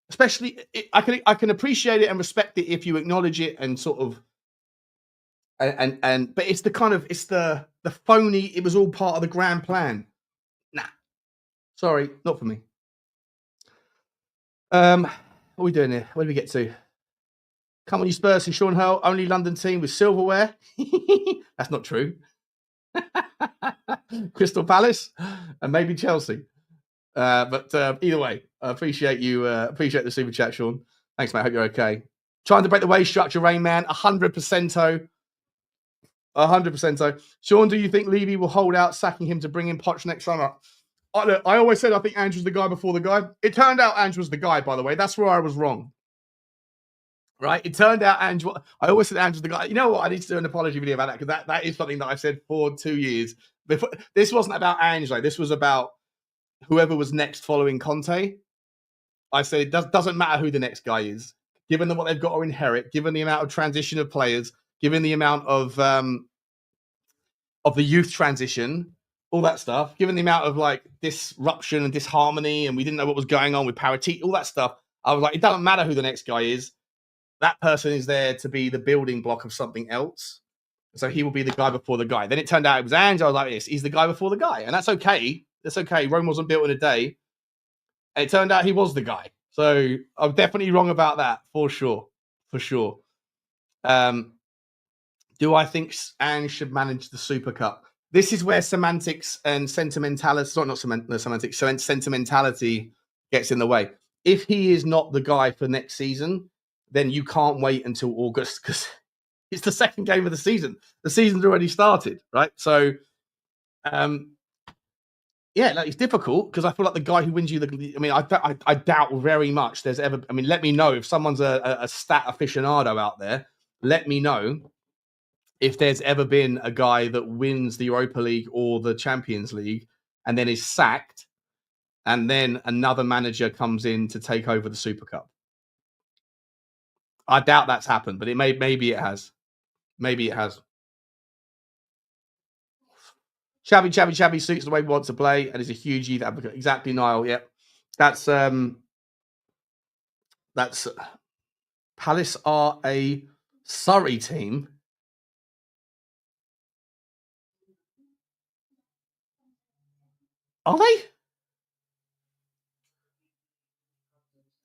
Especially, I can appreciate it and respect it if you acknowledge it and sort of but it's the phony. It was all part of the grand plan. Nah, sorry, not for me. What are we doing here? Where do we get to? Come on, you Spurs and Sean Hurl, only London team with silverware. That's not true. Crystal Palace and maybe Chelsea. But either way, I appreciate you. Appreciate the super chat, Sean. Thanks, mate. I hope you're okay. Trying to break the wage structure, Rain Man. 100%. 100%. Sean, do you think Levy will hold out sacking him to bring in Poch next summer? I always said I think Andrew's the guy before the guy. It turned out Andrew was the guy, by the way. That's where I was wrong. Right? It turned out Andrew. I always said Andrew's the guy. You know what? I need to do an apology video about that because that is something that I've said for 2 years. Before, this wasn't about Angelo. This was about whoever was next following Conte. I said it doesn't matter who the next guy is, given what they've got to inherit, given the amount of transition of players, given the amount of the youth transition, all that stuff, given the amount of like disruption and disharmony, and we didn't know what was going on with Paratici, all that stuff. I was like, it doesn't matter who the next guy is. That person is there to be the building block of something else. So he will be the guy before the guy. Then it turned out it was Ange. I was like, yes, he's the guy before the guy. And that's okay. That's okay. Rome wasn't built in a day. And it turned out he was the guy. So I'm definitely wrong about that, for sure. For sure. Do I think Ange should manage the Super Cup? This is where semantics and sentimentality, sentimentality gets in the way. If he is not the guy for next season, then you can't wait until August because it's the second game of the season. The season's already started, right? So, yeah, like, it's difficult because I feel like the guy who wins you I doubt very much there's ever. I mean, let me know if someone's a stat aficionado out there. Let me know if there's ever been a guy that wins the Europa League or the Champions League and then is sacked, and then another manager comes in to take over the Super Cup. I doubt that's happened, but maybe it has. Maybe it has. Shabby suits the way we want to play and is a huge youth advocate. Exactly, Niall. Yep. That's Palace are a Surrey team. Are they?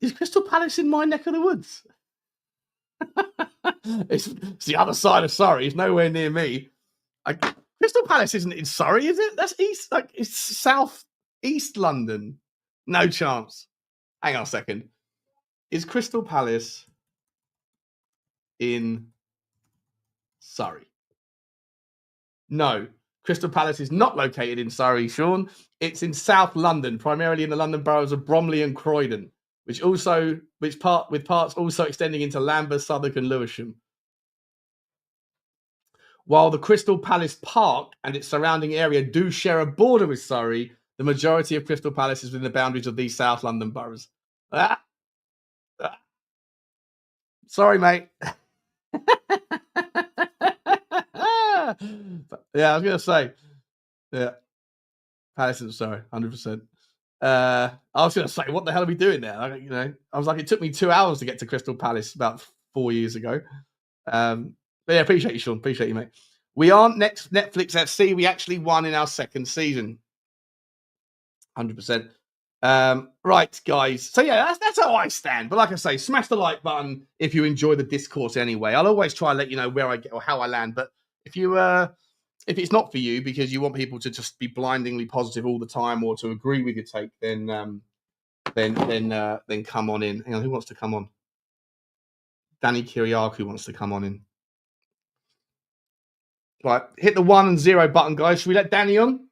Is Crystal Palace in my neck of the woods? It's the other side of Surrey. It's nowhere near me. Crystal Palace isn't in Surrey, is it? That's east, like it's south east London. No chance. Hang on a second. Is Crystal Palace in Surrey? No. Crystal Palace is not located in Surrey, Sean. It's in South London, primarily in the London boroughs of Bromley and Croydon, with parts also extending into Lambeth, Southwark, and Lewisham. While the Crystal Palace Park and its surrounding area do share a border with Surrey, the majority of Crystal Palace is within the boundaries of these South London boroughs. Sorry, mate. Yeah, I was going to say, yeah, Palace isn't Surrey, 100%. I was going to say, what the hell are we doing there? I was like, it took me 2 hours to get to Crystal Palace about 4 years ago. But yeah, appreciate you, Sean. Appreciate you, mate. We aren't next Netflix FC. We actually won in our second season. 100%. Right, guys. So yeah, that's how I stand. But like I say, smash the like button if you enjoy the discourse anyway. I'll always try and let you know where I get or how I land. But if it's not for you because you want people to just be blindingly positive all the time or to agree with your take, then come on in. Hang on, who wants to come on? Danny Kiriakou wants to come on in. Right, hit the 1 and 0 button, guys. Should we let Danny on?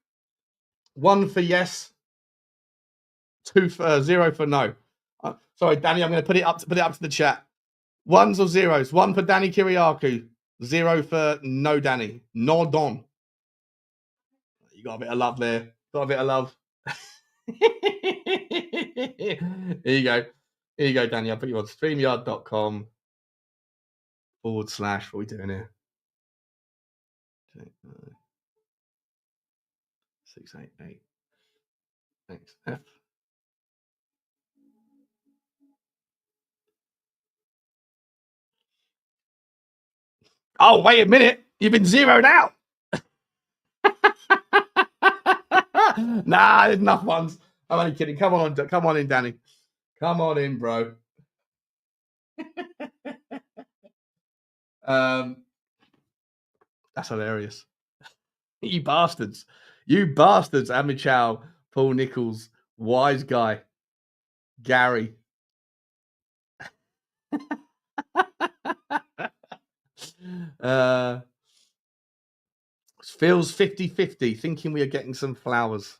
1 for yes, 2 for 0 for no. Sorry, Danny, I'm going to put it up to the chat. 1s or 0s? 1 for Danny Kiriakou, 0 for no Danny. No Don. You got a bit of love there. Got a bit of love. Here you go. Here you go, Danny. I'll put you on StreamYard.com / what are we doing here? 688. Thanks. F. Oh, wait a minute. You've been zeroed out. Nah, there's enough ones. I'm only kidding. Come on in, Danny. Come on in, bro. That's hilarious. You bastards. Ahmed Chow, Paul Nichols, Wise Guy, Gary. Feels 50-50, thinking we are getting some flowers.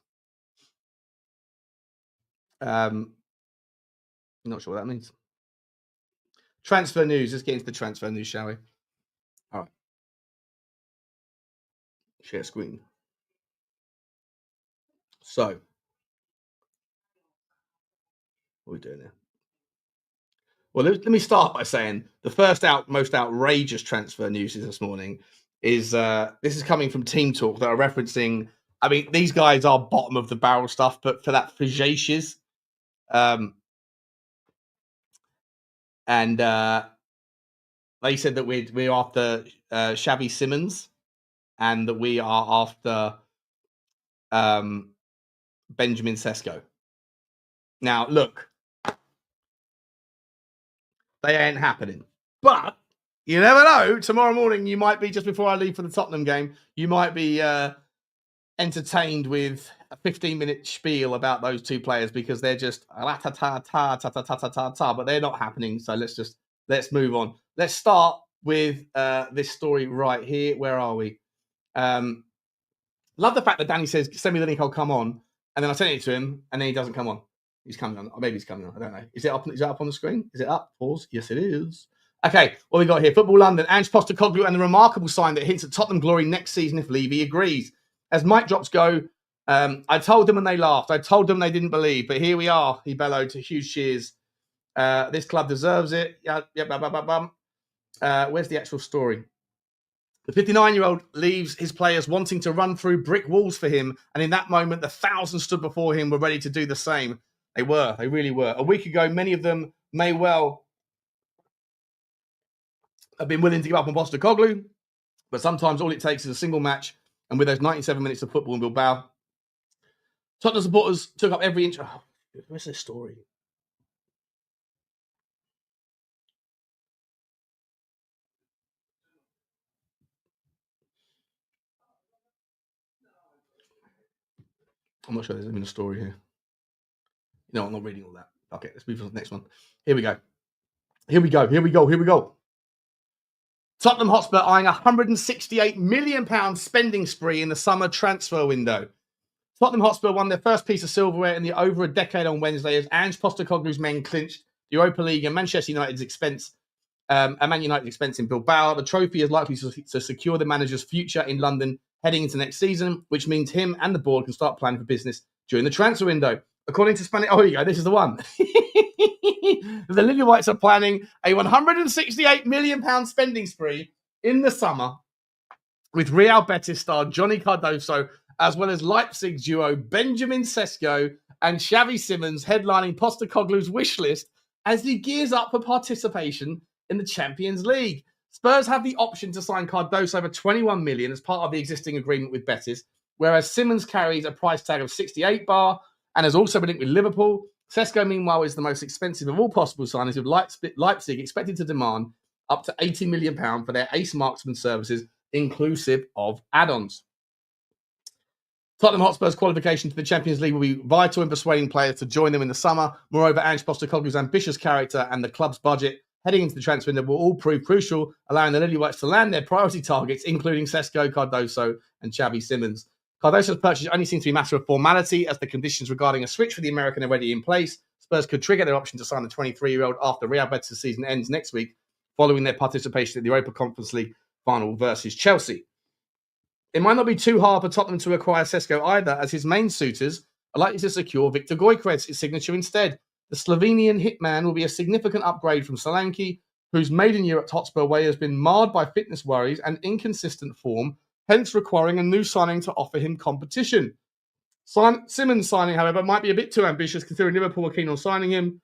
Not sure what that means. Transfer news. Let's get into the transfer news, shall we? All right. Share screen. So, what are we doing here? Well, let me start by saying the first most outrageous transfer news this morning is this is coming from Team Talk that are referencing. I mean, these guys are bottom of the barrel stuff, but for that Fijacious, and they said that we're after Xavi Simons, and that we are after Benjamin Sesko. Now, look, they ain't happening, but you never know. Tomorrow morning, you might be, just before I leave for the Tottenham game, you might be entertained with a 15-minute spiel about those two players because they're just but they're not happening. So let's move on. Let's start with this story right here. Where are we? Love the fact that Danny says, "Send me the link, I'll come on," and then I send it to him, and then he doesn't come on. He's coming on. Or maybe he's coming on. I don't know. Is it up? Is it up on the screen? Is it up? Pause. Yes, it is. Okay, what we got here? Football London, Ange Postecoglou, and the remarkable sign that hints at Tottenham glory next season if Levy agrees. As mic drops go, I told them and they laughed. I told them they didn't believe, but here we are. He bellowed to huge cheers. This club deserves it. Where's the actual story? The 59-year-old leaves his players wanting to run through brick walls for him, and in that moment, the thousands stood before him were ready to do the same. They really were. A week ago, many of them may well have been willing to give up on Postecoglou, but sometimes all it takes is a single match, and with those 97 minutes of football in Bilbao, Tottenham supporters took up every inch. Oh, where's this story? I'm not sure there's even a story here. No, I'm not reading all that. Okay, let's move on to the next one. Here we go. Tottenham Hotspur eyeing £168 million spending spree in the summer transfer window. Tottenham Hotspur won their first piece of silverware in the over a decade on Wednesday as Ange Postecoglou's men clinched the Europa League and Manchester United's expense. Man United's expense in Bilbao. The trophy is likely to secure the manager's future in London heading into next season, which means him and the board can start planning for business during the transfer window. According to Spanish... Oh, here you go. This is the one. The Lily Whites are planning a £168 million spending spree in the summer with Real Betis star Johnny Cardoso, as well as Leipzig duo Benjamin Sesko and Xavi Simons headlining Postecoglou's wish list as he gears up for participation in the Champions League. Spurs have the option to sign Cardoso for 21 million as part of the existing agreement with Betis, whereas Simmons carries a price tag of 68 bar and has also been linked with Liverpool. Sesko, meanwhile, is the most expensive of all possible signings, with Leipzig expected to demand up to £80 million for their ace marksman services, inclusive of add-ons. Tottenham Hotspur's qualification to the Champions League will be vital in persuading players to join them in the summer. Moreover, Ange Postecoglou's ambitious character and the club's budget heading into the transfer window will all prove crucial, allowing the Lily Whites to land their priority targets, including Sesko, Cardoso, and Xavi Simmons. Cardoso's purchase only seems to be a matter of formality, as the conditions regarding a switch for the American are already in place. Spurs could trigger their option to sign the 23-year-old after Real Betis' season ends next week, following their participation in the Europa Conference League final versus Chelsea. It might not be too hard for Tottenham to acquire Sesko either, as his main suitors are likely to secure Viktor Gyökeres' signature instead. The Slovenian hitman will be a significant upgrade from Solanke, whose maiden year at Hotspur way has been marred by fitness worries and inconsistent form, hence requiring a new signing to offer him competition. Simmons' signing, however, might be a bit too ambitious, considering Liverpool are keen on signing him.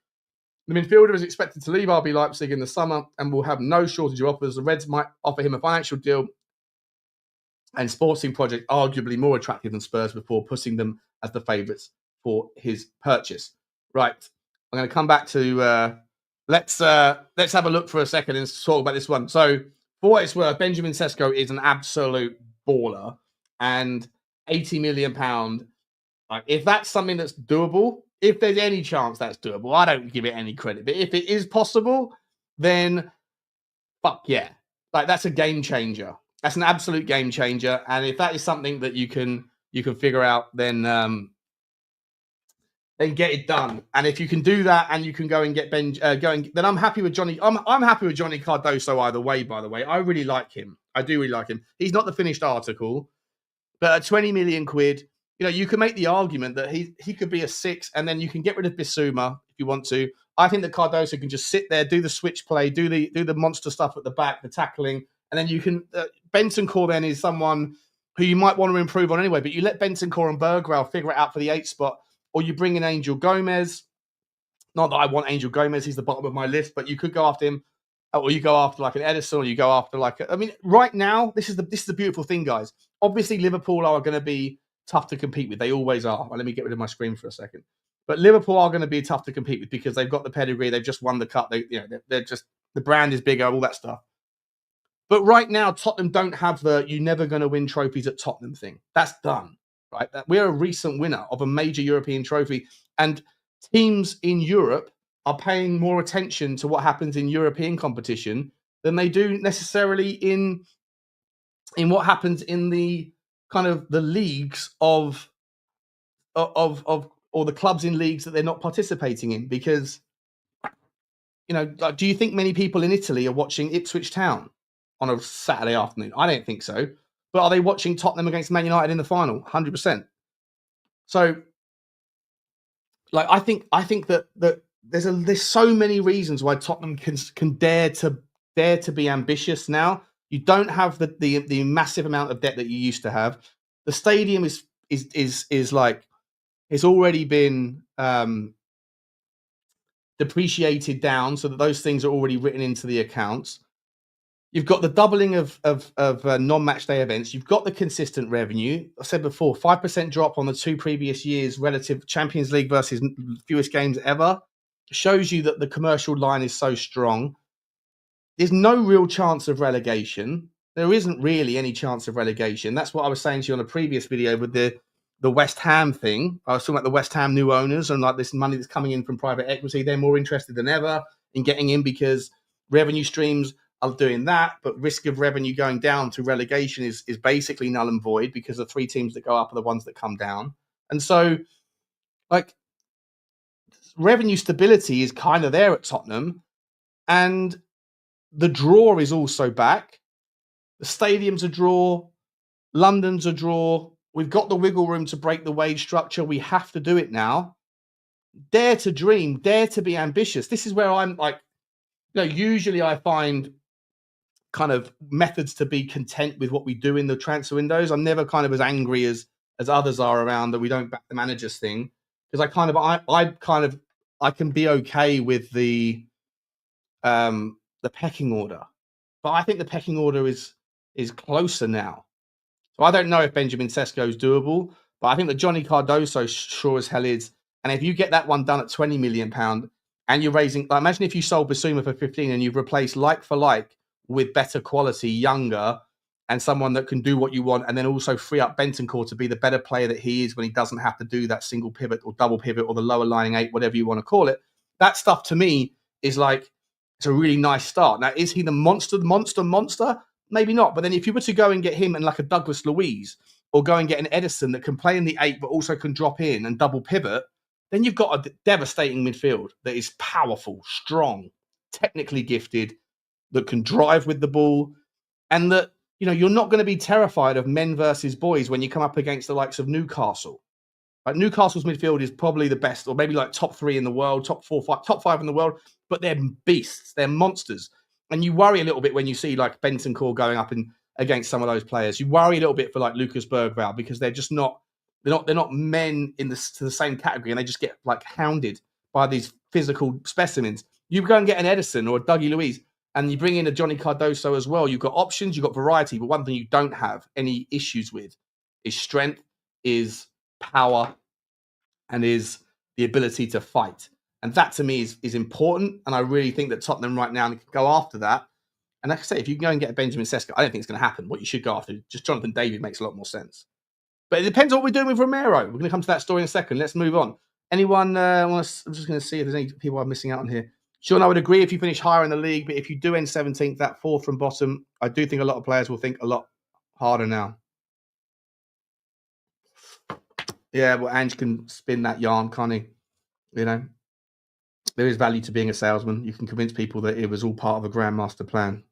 The midfielder is expected to leave RB Leipzig in the summer and will have no shortage of offers. The Reds might offer him a financial deal and Sporting project arguably more attractive than Spurs before putting them as the favourites for his purchase. Right, I'm going to come back to let's have a look for a second and talk about this one. So, for what it's worth, Benjamin Sesko is an absolute baller, and £80 million. Like, if that's something that's doable, if there's any chance that's doable, I don't give it any credit. But if it is possible, then fuck yeah, like that's a game changer. That's an absolute game changer. And if that is something that you can figure out, then get it done. And if you can do that, and you can go and get then I'm happy with Johnny. I'm happy with Johnny Cardoso either way. By the way, I really like him. I do really like him. He's not the finished article, but at 20 million quid, you can make the argument that he could be a 6, and then you can get rid of Bissouma if you want to. I think that Cardoso can just sit there, do the switch play, do the monster stuff at the back, the tackling, and then you can. Bentancur then is someone who you might want to improve on anyway, but you let Bentancur and Berghvall figure it out for the 8 spot, or you bring in Angel Gomez. Not that I want Angel Gomez; he's the bottom of my list, but you could go after him, or you go after like an Edison, or you go after right now, this is the beautiful thing, guys. Obviously, Liverpool are going to be tough to compete with. They always are. Well, let me get rid of my screen for a second. But Liverpool are going to be tough to compete with because they've got the pedigree. They've just won the cup. They're just, the brand is bigger, all that stuff. But right now, Tottenham don't have the "you're never going to win trophies at Tottenham" thing. That's done, right? We're a recent winner of a major European trophy, and teams in Europe are paying more attention to what happens in European competition than they do necessarily in what happens in the kind of the leagues of or the clubs in leagues that they're not participating in. Because, do you think many people in Italy are watching Ipswich Town on a Saturday afternoon? I don't think so. But are they watching Tottenham against Man United in the final? 100%. So, I think that there's so many reasons why Tottenham can dare to be ambitious now. You don't have the massive amount of debt that you used to have. The stadium is like, it's already been depreciated down, so that those things are already written into the accounts. You've got the doubling of non-match day events. You've got the consistent revenue. I said before, 5% drop on the 2 previous years relative Champions League versus fewest games ever. Shows you that the commercial line is so strong. There's no real chance of relegation. There isn't really any chance of relegation. That's what I was saying to you on a previous video with the West Ham thing. I was talking about the West Ham new owners and like this money that's coming in from private equity. They're more interested than ever in getting in because revenue streams are doing that, but risk of revenue going down to relegation is basically null and void because the 3 teams that go up are the ones that come down. And so, revenue stability is kind of there at Tottenham, and the draw is also back. The stadium's a draw. London's a draw. We've got the wiggle room to break the wage structure. We have to do it now. Dare to dream. Dare to be ambitious. This is where I'm usually I find kind of methods to be content with what we do in the transfer windows. I'm never kind of as angry as others are around that we don't back the managers thing, because I can be okay with the pecking order. but I think the pecking order is closer now. So I don't know if Benjamin Sesko is doable, but I think that Johnny Cardoso sure as hell is. And if you get that one done at £20 million and you're raising, like, imagine if you sold Bissouma for 15 and you've replaced like for like with better quality, younger, and someone that can do what you want, and then also free up Bentancur to be the better player that he is when he doesn't have to do that single pivot or double pivot or the lower lining 8, whatever you want to call it. That stuff to me is like, it's a really nice start. Now, is he the monster? Maybe not. But then if you were to go and get him and like a Douglas Luiz, or go and get an Edison that can play in the 8 but also can drop in and double pivot, then you've got a devastating midfield that is powerful, strong, technically gifted, that can drive with the ball, and that, you know, you're not going to be terrified of men versus boys when you come up against the likes of Newcastle. Like, Newcastle's midfield is probably the best, or maybe like top 3 in the world, top 4, top 5 in the world, but they're beasts, they're monsters. And you worry a little bit when you see like Bentancur going up against some of those players. You worry a little bit for like Lucas Berghvall, because they're just not, they're not men to the same category, and they just get like hounded by these physical specimens. You go and get an Edison or a Dougie Luiz, and you bring in a Johnny Cardoso as well. You've got options, you've got variety, but one thing you don't have any issues with is strength, is power, and is the ability to fight. And that to me is important. And I really think that Tottenham right now can go after that. And like I say, if you can go and get a Benjamin Sesko, I don't think it's going to happen. What you should go after, just Jonathan David, makes a lot more sense. But it depends on what we're doing with Romero. We're going to come to that story in a second. Let's move on. Anyone, I'm just going to see if there's any people I'm missing out on here. Sean, I would agree if you finish higher in the league, but if you do end 17th, that 4th from bottom, I do think a lot of players will think a lot harder now. Yeah, well, Ange can spin that yarn, can't he? You know, there is value to being a salesman. You can convince people that it was all part of a grand master plan.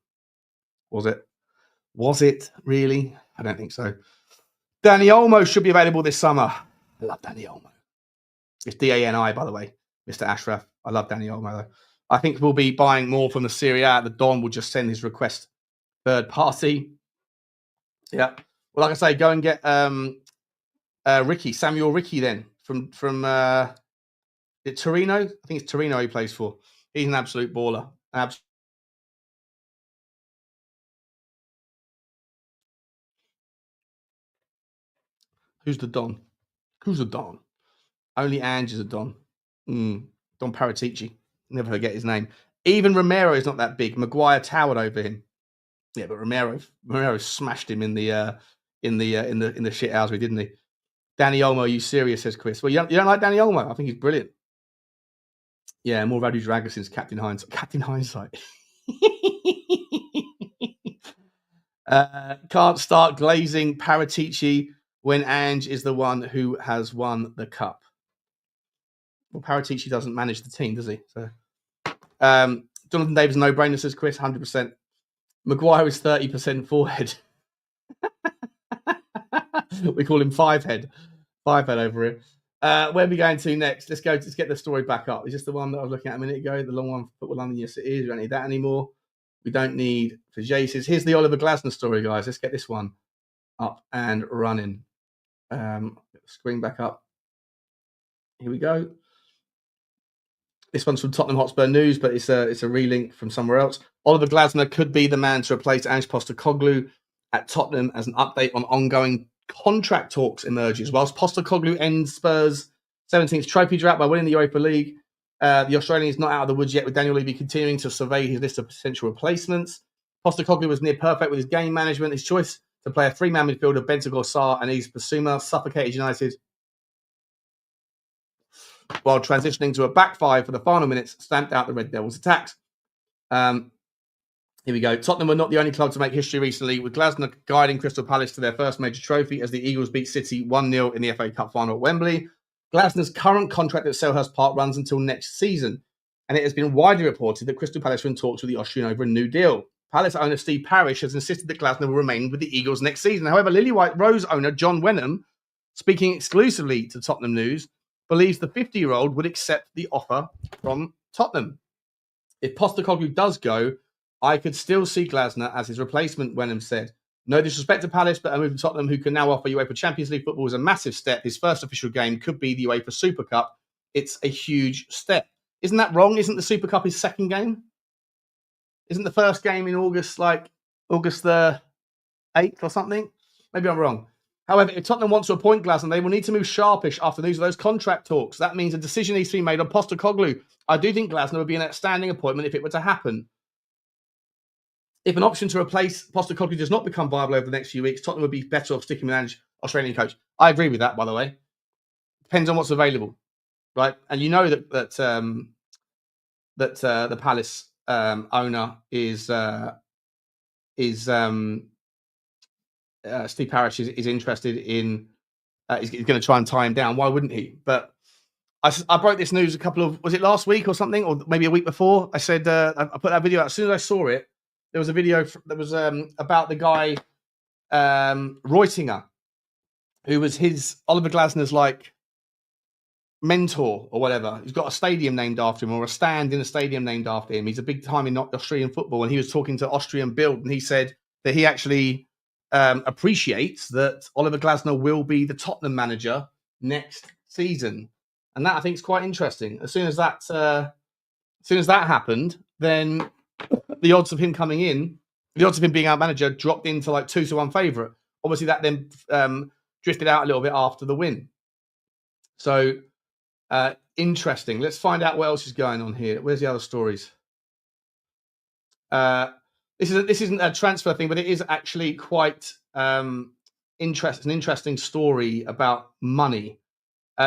Was it? Was it really? I don't think so. Danny Olmo should be available this summer. I love Danny Olmo. It's D-A-N-I, by the way, Mr. Ashraf. I love Danny Olmo, though. I think we'll be buying more from the Serie A. The Don will just send his request third party. Yeah. Well, like I say, go and get Samuel Ricky then from Torino. I think it's Torino he plays for. He's an absolute baller. Who's the Don? Who's the Don? Only Ange is a Don. Don Paratici. Never forget his name. Even Romero is not that big. Maguire towered over him. Yeah, but Romero smashed him in the shit house, didn't he? Danny Olmo, are you serious? Says Chris. Well, you don't like Danny Olmo? I think he's brilliant. Yeah, more Radu Draga since Captain Hindsight. Captain Hindsight. Can't start glazing Paratici when Ange is the one who has won the cup. Well, Paratici doesn't manage the team, does he? So, Jonathan Davis, no-brainer, says Chris, 100%. Maguire is 30% forehead. We call him five-head. Five-head over here. Where are we going to next? Let's get the story back up. Is this the one that I was looking at a minute ago? The long one for Football London? Yes, it is. We don't need that anymore. We don't need for Jaces. Here's the Oliver Glasner story, guys. Let's get this one up and running. Screen back up. Here we go. This one's from Tottenham Hotspur News, but it's a relink from somewhere else. Oliver Glasner could be the man to replace Ange Postecoglou at Tottenham as an update on ongoing contract talks emerges. Whilst Postecoglou ends Spurs' 17th trophy drought by winning the Europa League, the Australian is not out of the woods yet, with Daniel Levy continuing to survey his list of potential replacements. Postecoglou was near perfect with his game management. His choice to play a three-man midfield of Bentancur, Sarr and Yves Bissouma suffocated United, while transitioning to a back five for the final minutes, stamped out the Red Devils' attacks. Here we go. Tottenham were not the only club to make history recently, with Glasner guiding Crystal Palace to their first major trophy as the Eagles beat City 1-0 in the FA Cup final at Wembley. Glasner's current contract at Selhurst Park runs until next season, and it has been widely reported that Crystal Palace are in talks with the Austrian over a new deal. Palace owner Steve Parish has insisted that Glasner will remain with the Eagles next season. However, Lily White Rose owner John Wenham, speaking exclusively to Tottenham News, believes the 50-year-old would accept the offer from Tottenham. If Postecoglou does go, I could still see Glasner as his replacement, Wenham said. No disrespect to Palace, but a move to Tottenham, who can now offer UEFA Champions League football, is a massive step. His first official game could be the UEFA Super Cup. It's a huge step. Isn't that wrong? Isn't the Super Cup his second game? Isn't the first game in August like August the 8th or something? Maybe I'm wrong. However, if Tottenham want to appoint Glasner, they will need to move sharpish after those contract talks. That means a decision needs to be made on Postecoglou. I do think Glasner would be an outstanding appointment if it were to happen. If an option to replace Postecoglou does not become viable over the next few weeks, Tottenham would be better off sticking with an Australian coach. I agree with that, by the way. Depends on what's available, right? And you know that the Palace owner is Steve Parish is interested in. He's going to try and tie him down. Why wouldn't he? But I broke this news was it last week or something, or maybe a week before? I said I put that video out. As soon as I saw it, there was a video that was about the guy Reutinger, who was Oliver Glasner's like mentor or whatever. He's got a stadium named after him, or a stand in a stadium named after him. He's a big time in Austrian football, and he was talking to Austrian Bild, and he said that he actually appreciates that Oliver Glasner will be the Tottenham manager next season, and that I think is quite interesting. As soon as that happened, then the odds of him coming in, the odds of him being our manager, dropped into like 2-1 favourite. Obviously, that then drifted out a little bit after the win. So interesting. Let's find out what else is going on here. Where's the other stories? This isn't a transfer thing, but it is actually quite an interesting story about money.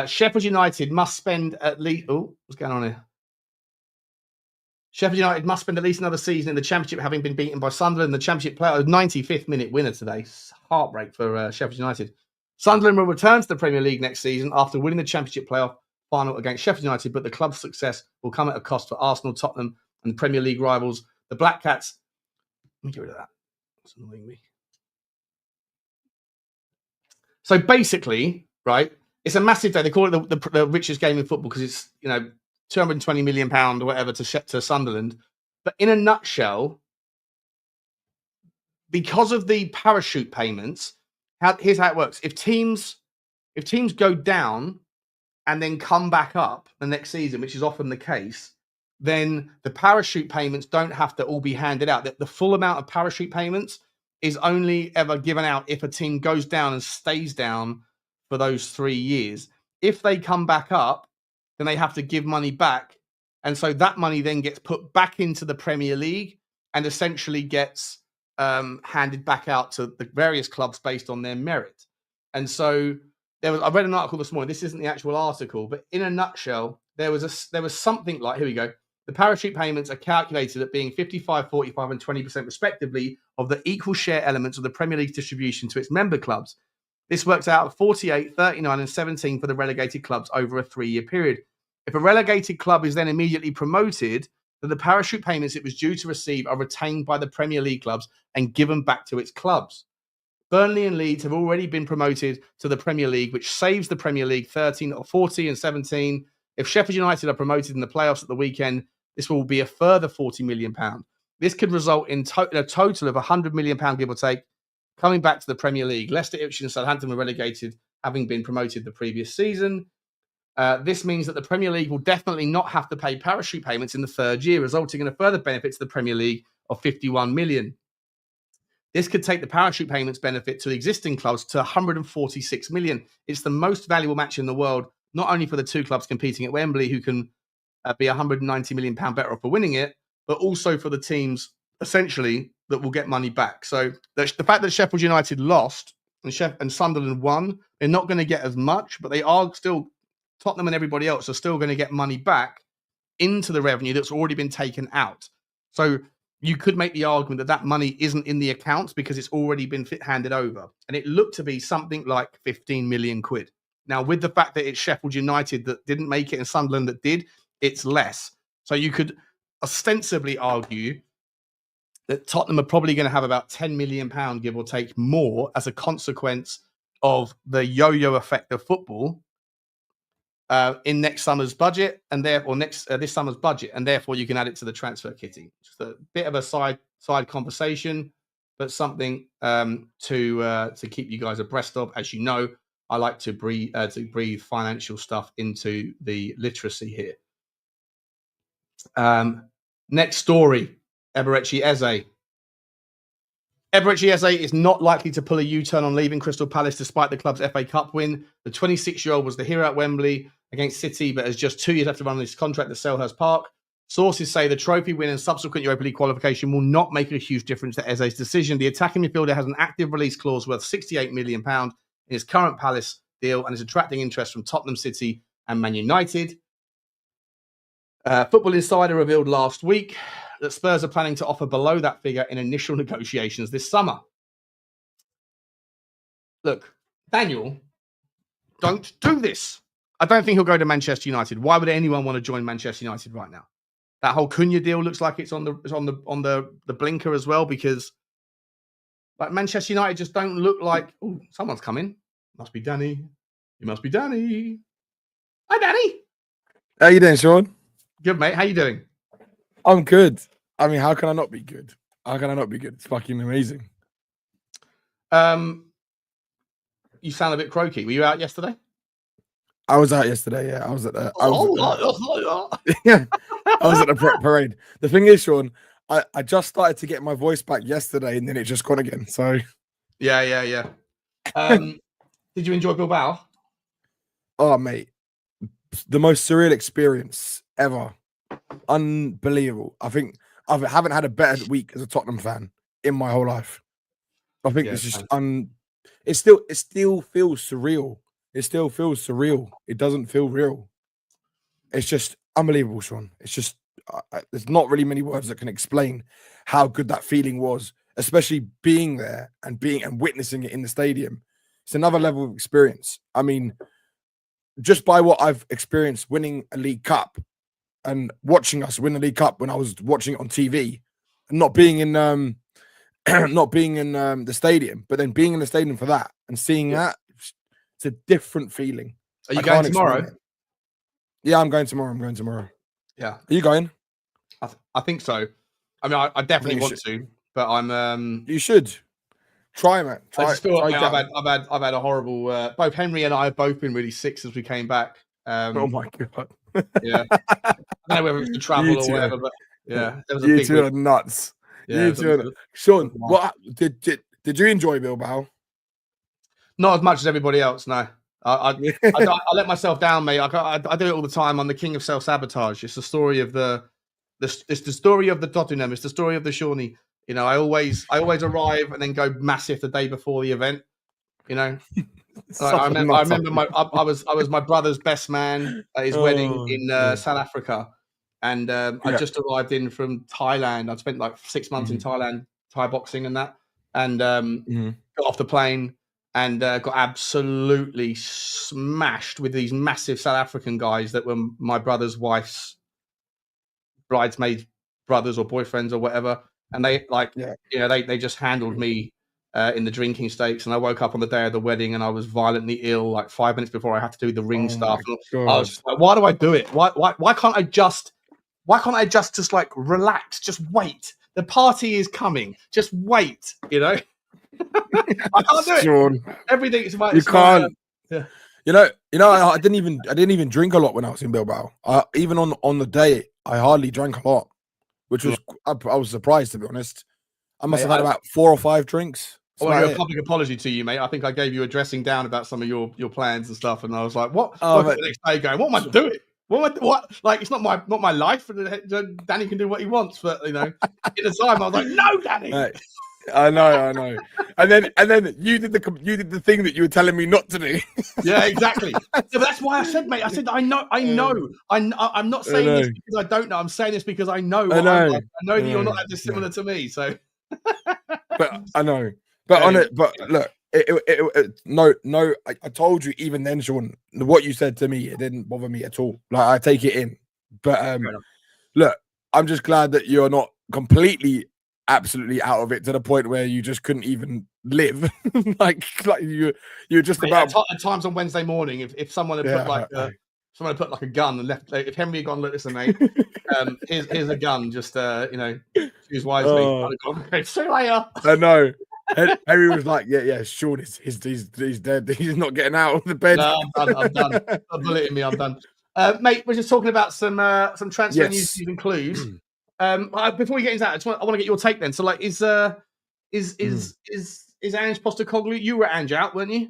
Sheffield United must spend at least. Oh, what's going on here? Sheffield United must spend at least another season in the Championship, having been beaten by Sunderland in the Championship playoff. 95th minute winner today. Heartbreak for Sheffield United. Sunderland will return to the Premier League next season after winning the Championship playoff final against Sheffield United, but the club's success will come at a cost for Arsenal, Tottenham, and the Premier League rivals. The Black Cats. Let me get rid of that. That's annoying me. So basically, right, it's a massive day. They call it the richest game in football because it's, £220 million or whatever to Sunderland. But in a nutshell, because of the parachute payments, here's how it works. If teams go down and then come back up the next season, which is often the case, then the parachute payments don't have to all be handed out. The full amount of parachute payments is only ever given out if a team goes down and stays down for those 3 years. If they come back up, then they have to give money back. And so that money then gets put back into the Premier League and essentially gets handed back out to the various clubs based on their merit. And so I read an article this morning. This isn't the actual article, but in a nutshell, there was something like, here we go. The parachute payments are calculated at being 55, 45, and 20% respectively of the equal share elements of the Premier League's distribution to its member clubs. This works out at 48, 39, and 17 for the relegated clubs over a 3-year period. If a relegated club is then immediately promoted, then the parachute payments it was due to receive are retained by the Premier League clubs and given back to its clubs. Burnley and Leeds have already been promoted to the Premier League, which saves the Premier League 13 or 40 and 17. If Sheffield United are promoted in the playoffs at the weekend, this will be a further £40 million. This could result in a total of £100 million, give or take, coming back to the Premier League. Leicester, Ipswich and Southampton were relegated, having been promoted the previous season. This means that the Premier League will definitely not have to pay parachute payments in the third year, resulting in a further benefit to the Premier League of £51 million. This could take the parachute payments benefit to the existing clubs to £146 million. It's the most valuable match in the world, not only for the two clubs competing at Wembley, who can be £190 million better off for winning it, but also for the teams, essentially, that will get money back. So the fact that Sheffield United lost and Sunderland won, they're not going to get as much, but they are still, Tottenham and everybody else are still going to get money back into the revenue that's already been taken out. So you could make the argument that that money isn't in the accounts because it's already been handed over. And it looked to be something like 15 million quid. Now, with the fact that it's Sheffield United that didn't make it and Sunderland that did, it's less. So you could ostensibly argue that Tottenham are probably going to have about £10 million, give or take, more as a consequence of the yo-yo effect of football in next summer's budget, and therefore this summer's budget, and therefore you can add it to the transfer kitty. Just a bit of a side conversation, but something to keep you guys abreast of. As you know, I like to breathe financial stuff into the literacy here. Next story. Eberechi Eze. Eberechi Eze is not likely to pull a U-turn on leaving Crystal Palace despite the club's FA Cup win. The 26-year-old was the hero at Wembley against City, but has just 2 years left to run on his contract at Selhurst Park. Sources say the trophy win and subsequent Europa League qualification will not make a huge difference to Eze's decision. The attacking midfielder has an active release clause worth £68 million in his current Palace deal and is attracting interest from Tottenham, City and Man United. Football Insider revealed last week that Spurs are planning to offer below that figure in initial negotiations this summer. Look, Daniel, don't do this. I don't think he'll go to Manchester United. Why would anyone want to join Manchester United right now? That whole Cunha deal looks like it's on the blinker as well, because like Manchester United just don't look like, oh, someone's coming. Must be Danny. It must be Danny. Hi, Danny. How you doing, Sean? Good, mate. How you doing? I'm good. I mean, how can I not be good? How can I not be good? It's fucking amazing. You sound a bit croaky. Were you out yesterday? I was out yesterday. Yeah, I was at the. Yeah, I was at the parade. The thing is, Sean, I just started to get my voice back yesterday, and then it just gone again. So. Yeah. Did you enjoy Bilbao? Oh, mate, the most surreal experience ever. Unbelievable. I think I haven't had a better week as a Tottenham fan in my whole life. I think it's just it still feels surreal. It still feels surreal. It doesn't feel real. It's just unbelievable, Sean. It's just there's not really many words that can explain how good that feeling was, especially being there and witnessing it in the stadium. It's another level of experience. I mean, just by what I've experienced winning a League Cup and watching us win the League Cup when I was watching it on TV, and not being in the stadium, but then being in the stadium for that and seeing that, it's a different feeling. Are you going tomorrow? Yeah, I'm going tomorrow. Yeah. Are you going? I think so. I mean, I definitely want to, but I'm. You should try, man. I just feel like I've had a horrible. Both Henry and I have both been really sick since we came back. Oh my god. Yeah. I don't know whether it's the travel or whatever, but yeah, there was a you big two are nuts. Yeah, you two are Sean, what did you enjoy Bilbao? Not as much as everybody else, no. I let myself down, mate. I do it all the time. I'm the king of self-sabotage. It's the story of it's the story of the Tottenham. It's the story of the Shawnee. You know, I always arrive and then go massive the day before the event. You know, I remember I was my brother's best man at his wedding in South Africa, and I just arrived in from Thailand. I'd spent like 6 months in Thailand, Thai boxing and that, and got off the plane and got absolutely smashed with these massive South African guys that were my brother's wife's bridesmaid brothers or boyfriends or whatever, and they they just handled me in the drinking stakes, and I woke up on the day of the wedding and I was violently ill like 5 minutes before I had to do the ring stuff. I was just like, why do I do it? Why can't I just like relax, just wait? The party is coming, just wait, you know. I can't do it. Sean, everything is about you can't. You know, I didn't even drink a lot when I was in Bilbao. Even on the day, I hardly drank a lot, which was I was surprised, to be honest. I must have had about 4 or 5 drinks. I want to give a public apology to you, mate. I think I gave you a dressing down about some of your plans and stuff, and I was like, "What?" The next day, going, "What am I doing? What? Like, it's not my life. Danny can do what he wants." But you know, at the time, I was like, "No, Danny." Right. I know. And then you did the thing that you were telling me not to do. Yeah, exactly. So that's why I said, mate. I said, I know. I'm not saying this because I don't know. I'm saying this because I know. I know that you're not that similar to me. So, but I know. But on it. But look, I told you even then, Sean. What you said to me, it didn't bother me at all. Like, I take it in. But look, I'm just glad that you're not completely, absolutely out of it to the point where you just couldn't even live. like you're just about. At times on Wednesday morning, if someone had put like a gun and left, if Henry had gone, look, listen, mate, here's a gun, just choose wisely. Okay, see you later. I know. Henry was like, yeah, Sean, he's dead. He's not getting out of the bed. No, I'm done. A bullet in me, I'm done. Mate, we're just talking about some transfer news and clues. Before we get into that, I want to get your take then. So, like, is Ange Postecoglou? You were Ange out, weren't you?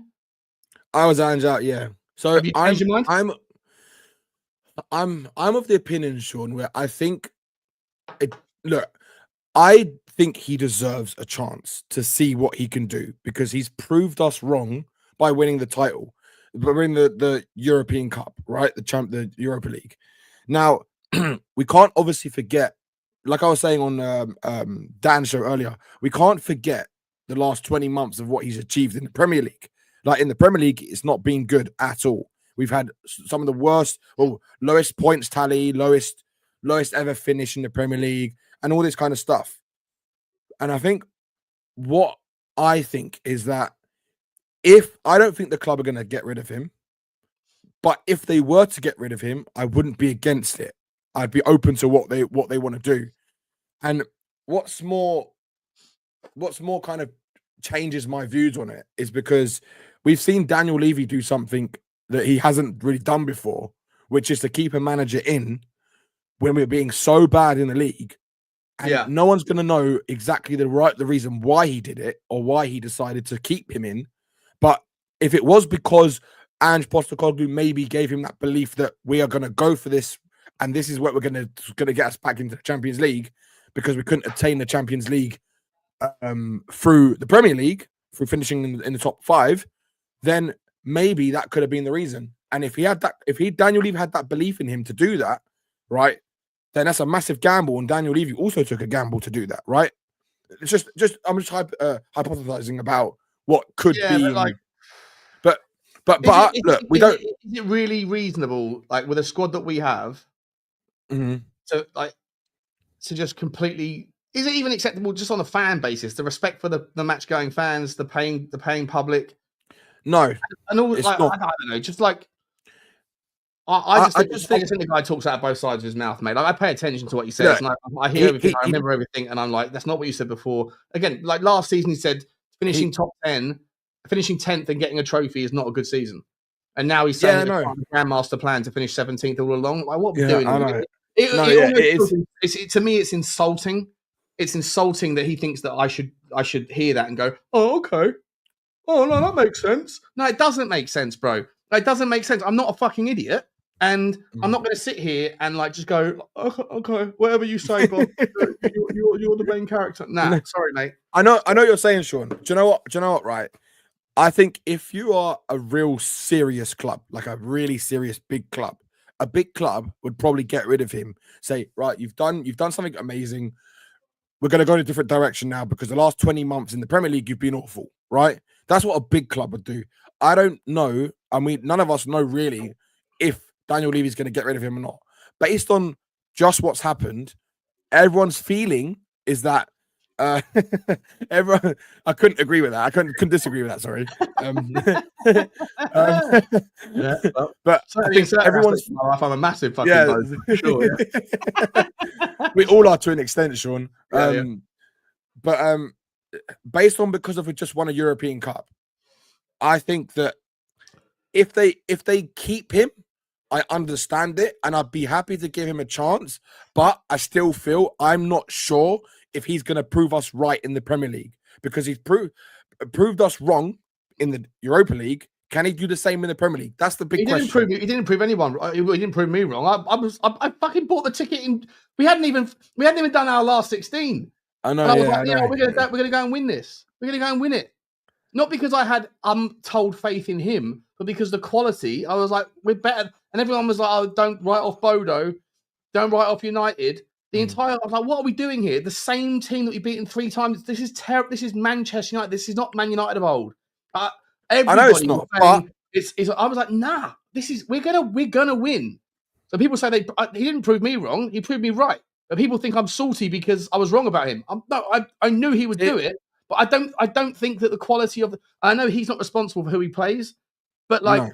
I was Ange out, yeah. So have you changed your mind? I'm of the opinion, Sean, where I think I think he deserves a chance to see what he can do because he's proved us wrong by winning the title, by winning the European Cup, right? The Europa League. Now, we can't obviously forget, like I was saying on Dan's show earlier, we can't forget the last 20 months of what he's achieved in the Premier League. Like in the Premier League, it's not been good at all. We've had some of the worst, lowest points tally, lowest ever finish in the Premier League, and all this kind of stuff. And I think what I think is that I don't think the club are going to get rid of him, but if they were to get rid of him, I wouldn't be against it. I'd be open to what they want to do. And what's more kind of changes my views on it is because we've seen Daniel Levy do something that he hasn't really done before, which is to keep a manager in when we're being so bad in the league. And no one's going to know exactly the reason why he did it or why he decided to keep him in. But if it was because Ange Postecoglou maybe gave him that belief that we are going to go for this and this is what we're going to get us back into the Champions League because we couldn't attain the Champions League through the Premier League, through finishing in the top 5, then maybe that could have been the reason. And if Daniel Levy had that belief in him to do that, right, then that's a massive gamble. And Daniel Levy also took a gamble to do that, right? It's just I'm just hypothesizing about what could be. But look, we don't. Is it really reasonable, like with a squad that we have, to just completely? Is it even acceptable just on a fan basis? The respect for the match-going fans, the paying public. No, and all. Like, I don't know. Just like I just think the guy talks out of both sides of his mouth, mate. Like, I pay attention to what he says, and I hear everything. I remember everything, and I'm like, that's not what you said before. Again, like last season, he said finishing top 10. Finishing 10th and getting a trophy is not a good season. And now he's saying the grandmaster plan to finish 17th all along. Like, what are we doing? To me, it's insulting. It's insulting that he thinks that I should hear that and go, oh, okay. Oh, no, that makes sense. No, it doesn't make sense, bro. It doesn't make sense. I'm not a fucking idiot. And I'm not going to sit here and like just go, okay, whatever you say, Bob. you're the main character. Nah, sorry, mate. I know what you're saying, Sean. Do you know what, right? I think if you are a real serious club, like a really serious big club, a big club would probably get rid of him. Say, right, you've done something amazing. We're going to go in a different direction now because the last 20 months in the Premier League, you've been awful, right? That's what a big club would do. I don't know. I mean, none of us know really if Daniel Levy's going to get rid of him or not. Based on just what's happened, everyone's feeling is that everyone, I couldn't agree with that. I couldn't disagree with that. Sorry. But I think everyone's. I'm a massive fucking sure. Yeah. We all are to an extent, Sean. But based on because of just won a European Cup, I think that if they keep him, I understand it, and I'd be happy to give him a chance. But I still feel I'm not sure if he's going to prove us right in the Premier League because he's proved us wrong in the Europa League. Can he do the same in the Premier League? That's the big question. He didn't prove anyone. He didn't prove me wrong. I fucking bought the ticket in. We hadn't even done our last 16. I know. And I was like, we're gonna go and win this. We're gonna go and win it. Not because I had untold faith in him, but because the quality. I was like, we're better. And everyone was like, oh, don't write off Bodo, don't write off United. I was like, what are we doing here? The same team that we've beaten 3 times. This is terrible. This is Manchester United. This is not Man United of old. I know it's not. But I was like, nah. We're gonna win. So people say he didn't prove me wrong. He proved me right. But people think I'm salty because I was wrong about him. I knew he would do it, but I don't think that the quality of. I know he's not responsible for who he plays, but like. No.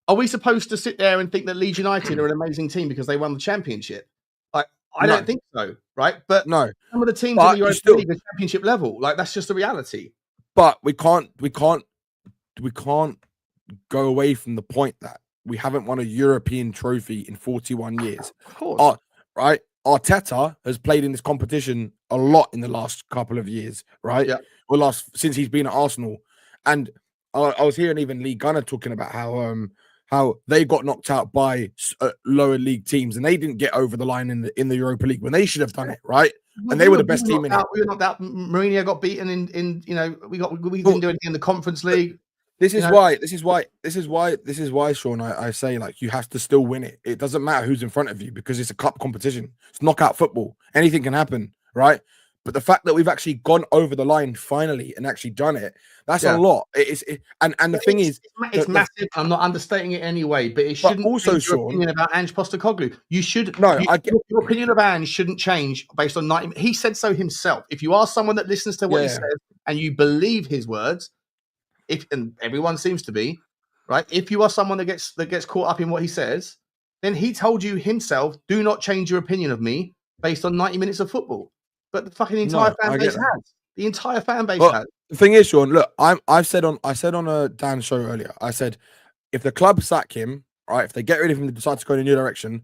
Are we supposed to sit there and think that Leeds United are an amazing team because they won the championship? Like, I don't think so, right? But no, some of the teams in the Europa League are championship level. Like, that's just the reality. But we can't go away from the point that we haven't won a European trophy in 41 years. Of course. Right? Arteta has played in this competition a lot in the last couple of years, right? Yeah. Or since he's been at Arsenal. And I was hearing even Lee Gunner talking about how they got knocked out by lower league teams and they didn't get over the line in the Europa League when they should have done it, right? And they were the best team in it. We were knocked out. Mourinho got beaten in we didn't do anything in the Conference League. This is why, Sean, I say, like, you have to still win it. It doesn't matter who's in front of you because it's a cup competition. It's knockout football. Anything can happen, right? But the fact that we've actually gone over the line finally and actually done it, that's a lot. And the thing is, it's massive. I'm not understating it anyway, but it shouldn't also, change your Sean, opinion about Ange Postecoglou. You should your opinion of Ange shouldn't change based on 90. He said so himself. If you are someone that listens to what he says and you believe his words, and everyone seems to be, right? If you are someone that gets caught up in what he says, then he told you himself, do not change your opinion of me based on 90 minutes of football. But the fucking entire fan base has. The entire fan base has. The thing is, Sean, look, I said on a Dan show earlier, I said, if the club sack him, right, if they get rid of him and decide to go in a new direction,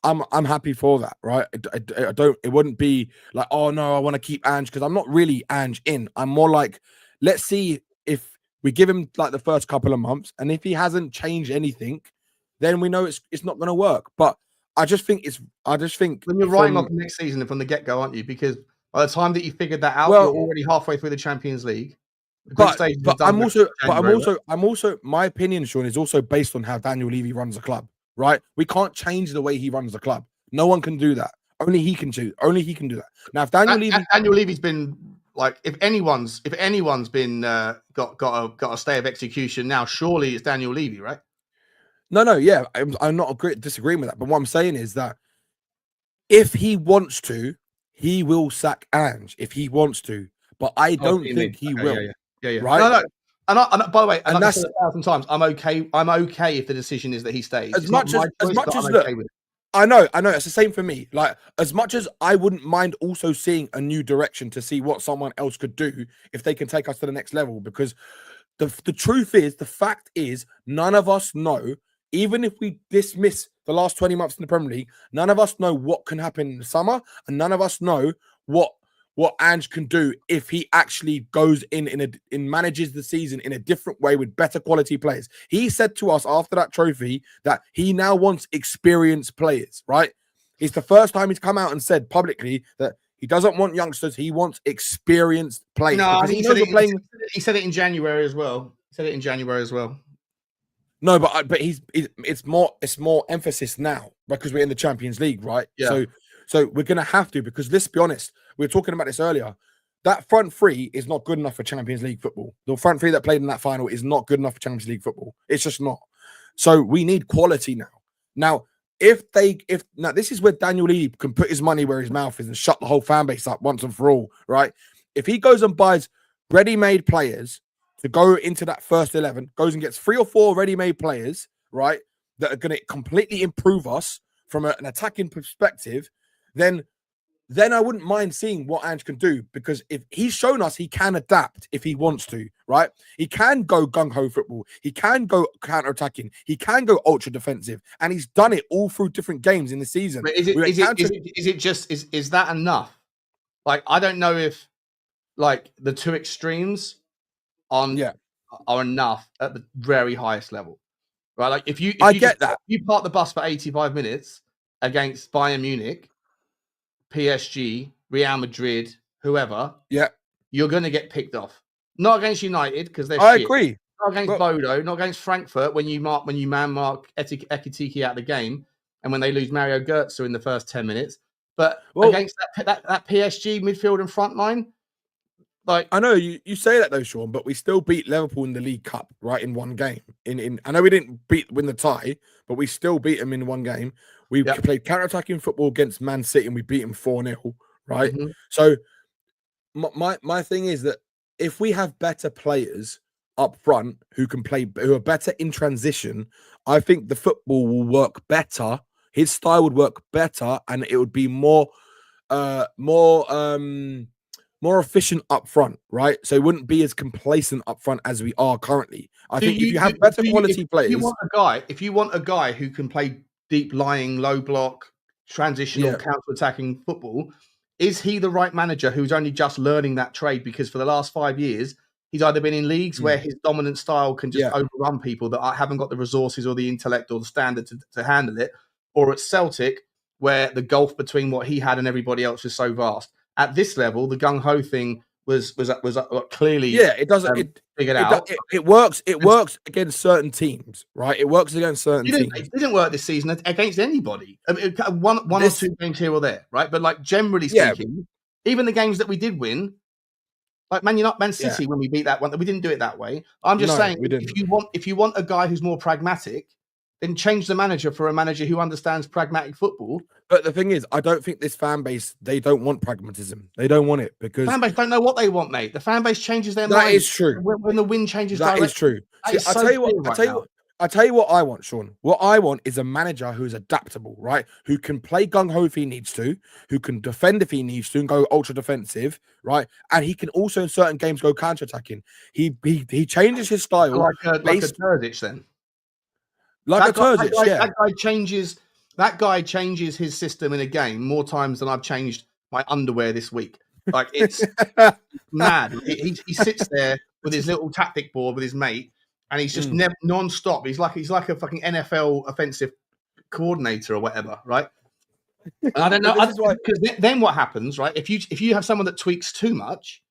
I'm happy for that, right? I don't. It wouldn't be like, oh no, I want to keep Ange, because I'm not really Ange in. I'm more like, let's see if we give him like the first couple of months, and if he hasn't changed anything, then we know it's not going to work. But I just think when you're writing off next season from the get go, aren't you? Because by the time that you figured that out, you're already halfway through the Champions League. But I'm also my opinion, Sean, is also based on how Daniel Levy runs the club, right? We can't change the way he runs the club. No one can do that. Only he can do that. Now, if Daniel Levy's been like, if anyone's been got a stay of execution now, surely it's Daniel Levy, right? No, yeah, I'm not disagreeing with that. But what I'm saying is that if he wants to, he will sack Ange if he wants to. But I don't think he will. Yeah. Right? No. And by the way, and that's 1,000 times. I'm okay if the decision is that he stays. As much as look, I know. It's the same for me. Like, as much as I wouldn't mind also seeing a new direction to see what someone else could do if they can take us to the next level. Because the fact is, none of us know. Even if we dismiss the last 20 months in the Premier League, none of us know what can happen in the summer, and none of us know what Ange can do if he actually goes in manages the season in a different way with better quality players. He said to us after that trophy that he now wants experienced players, right? It's the first time he's come out and said publicly that he doesn't want youngsters, he wants experienced players. No, he said it in January as well. No, but it's more emphasis now because we're in the Champions League, right? Yeah. So we're gonna have to, because let's be honest, we were talking about this earlier. That front three is not good enough for Champions League football. The front three that played in that final is not good enough for Champions League football. It's just not. So we need quality now. Now, if this is where Daniel Levy can put his money where his mouth is and shut the whole fan base up once and for all, right? If he goes and buys ready-made players to go into that first 11, goes and gets 3 or 4 ready-made players, right, that are going to completely improve us from an attacking perspective, then I wouldn't mind seeing what Ange can do, because if he's shown us he can adapt if he wants to, right? He can go gung-ho football. He can go counter-attacking. He can go ultra-defensive, and he's done it all through different games in the season. But is that enough? Like, I don't know if like the two extremes are enough at the very highest level, right? Like if you park the bus for 85 minutes against Bayern Munich, PSG, Real Madrid, whoever, you're going to get picked off. Not against United because they're shit. Agree. Not against Bodo, not against Frankfurt when you man mark Ekitike out of the game, and when they lose Mario Götze in the first 10 minutes. But against that PSG midfield and front line, like, I know you say that though, Sean, but we still beat Liverpool in the League Cup, right? In one game. I know we didn't win the tie, but we still beat them in one game. We played counter-attacking football against Man City and we beat them 4-0, right? Mm-hmm. So my thing is that if we have better players up front who are better in transition, I think the football will work better. His style would work better, and it would be more efficient up front, right? So it wouldn't be as complacent up front as we are currently. I think if you have better quality players, if you want a guy who can play deep lying, low block, transitional counter-attacking football. Is he the right manager who's only just learning that trade? Because for the last 5 years, he's either been in leagues where his dominant style can just overrun people that haven't got the resources or the intellect or the standard to handle it, or at Celtic, where the gulf between what he had and everybody else is so vast. At this level, the gung-ho thing was clearly it doesn't figured out. It works against certain teams, right? It works against certain teams. It didn't work this season against anybody. I mean, one or two games here or there, right? But like generally speaking, even the games that we did win, like Man City when we beat that one, we didn't do it that way. I'm just saying, if you want a guy who's more pragmatic, then change the manager for a manager who understands pragmatic football. But the thing is, I don't think this fan base, they don't want pragmatism. They don't want it because... fan base don't know what they want, mate. The fan base changes their mind. That is true. When the wind changes direction. That is true. I tell you what I want, Sean. What I want is a manager who's adaptable, right? Who can play gung-ho if he needs to, who can defend if he needs to and go ultra defensive, right? And he can also in certain games go counter-attacking. He changes his style. Like a Terzic then. That guy changes his system in a game more times than I've changed my underwear this week. Like it's mad. He sits there with his little tactic board with his mate, and he's just never non-stop. He's like a fucking NFL offensive coordinator or whatever, right? And I don't know because then what happens, right? If you have someone that tweaks too much,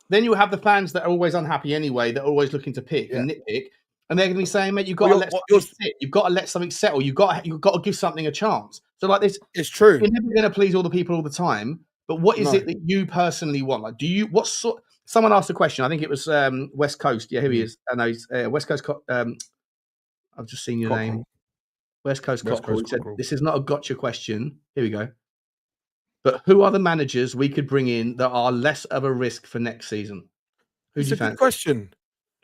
then you have the fans that are always unhappy anyway, that are always looking to pick and nitpick. And they're going to be saying, mate, you've got to let something sit. You've got to let something settle. You've got to give something a chance. So like this, it's true. You're never going to please all the people all the time. But what is it that you personally want? Like, someone asked a question. I think it was West Coast. Yeah, here he is. I know he's West Coast. I've just seen your name. West Coast Cockerel. He said, this is not a gotcha question. Here we go. But who are the managers we could bring in that are less of a risk for next season? It's a good question.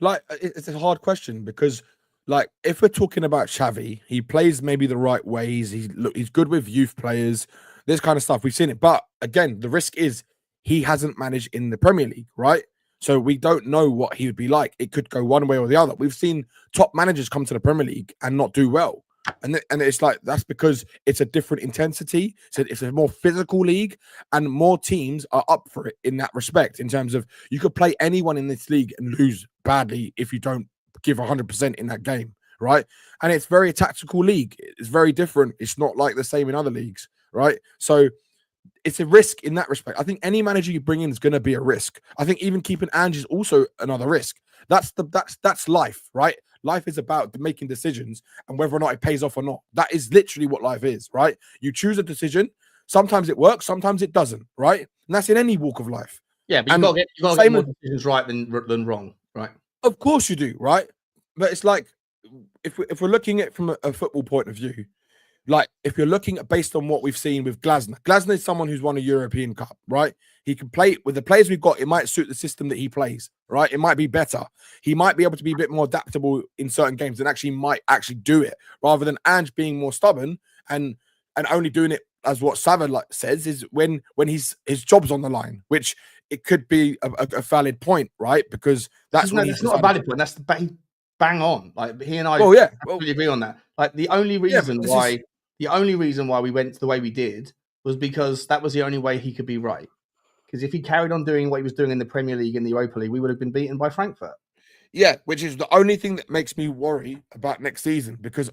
Like, it's a hard question because, like, if we're talking about Xavi, he plays maybe the right ways. He's good with youth players, this kind of stuff. We've seen it. But, again, the risk is he hasn't managed in the Premier League, right? So we don't know what he would be like. It could go one way or the other. We've seen top managers come to the Premier League and not do well. And it's like, that's because it's a different intensity. So it's a more physical league and more teams are up for it in that respect, in terms of you could play anyone in this league and lose badly if you don't give 100% in that game, right? And it's very tactical league. It's very different. It's not like the same in other leagues, right? So it's a risk in that respect. I think any manager you bring in is going to be a risk. I think even keeping Ange is also another risk. That's life, right? Life is about making decisions and whether or not it pays off or not. That is literally what life is, right? You choose a decision. Sometimes it works, sometimes it doesn't, right? And that's in any walk of life. Yeah, but you've got to get more decisions right than wrong, right? Of course you do, right? But it's like, if we're looking at it from a football point of view, like if you're looking at based on what we've seen with Glasner. Glasner is someone who's won a European Cup, right? He can play with the players we've got. It might suit the system that he plays, right? It might be better. He might be able to be a bit more adaptable in certain games and might do it rather than Ange being more stubborn and only doing it as what Sava says is when his job's on the line, which it could be a valid point, right? Because that's not a valid point. That's the bang on. Like he and I absolutely agree on that. Like the only reason why we went the way we did was because that was the only way he could be right. Because if he carried on doing what he was doing in the Premier League and the Europa League, we would have been beaten by Frankfurt. Yeah, which is the only thing that makes me worry about next season. Because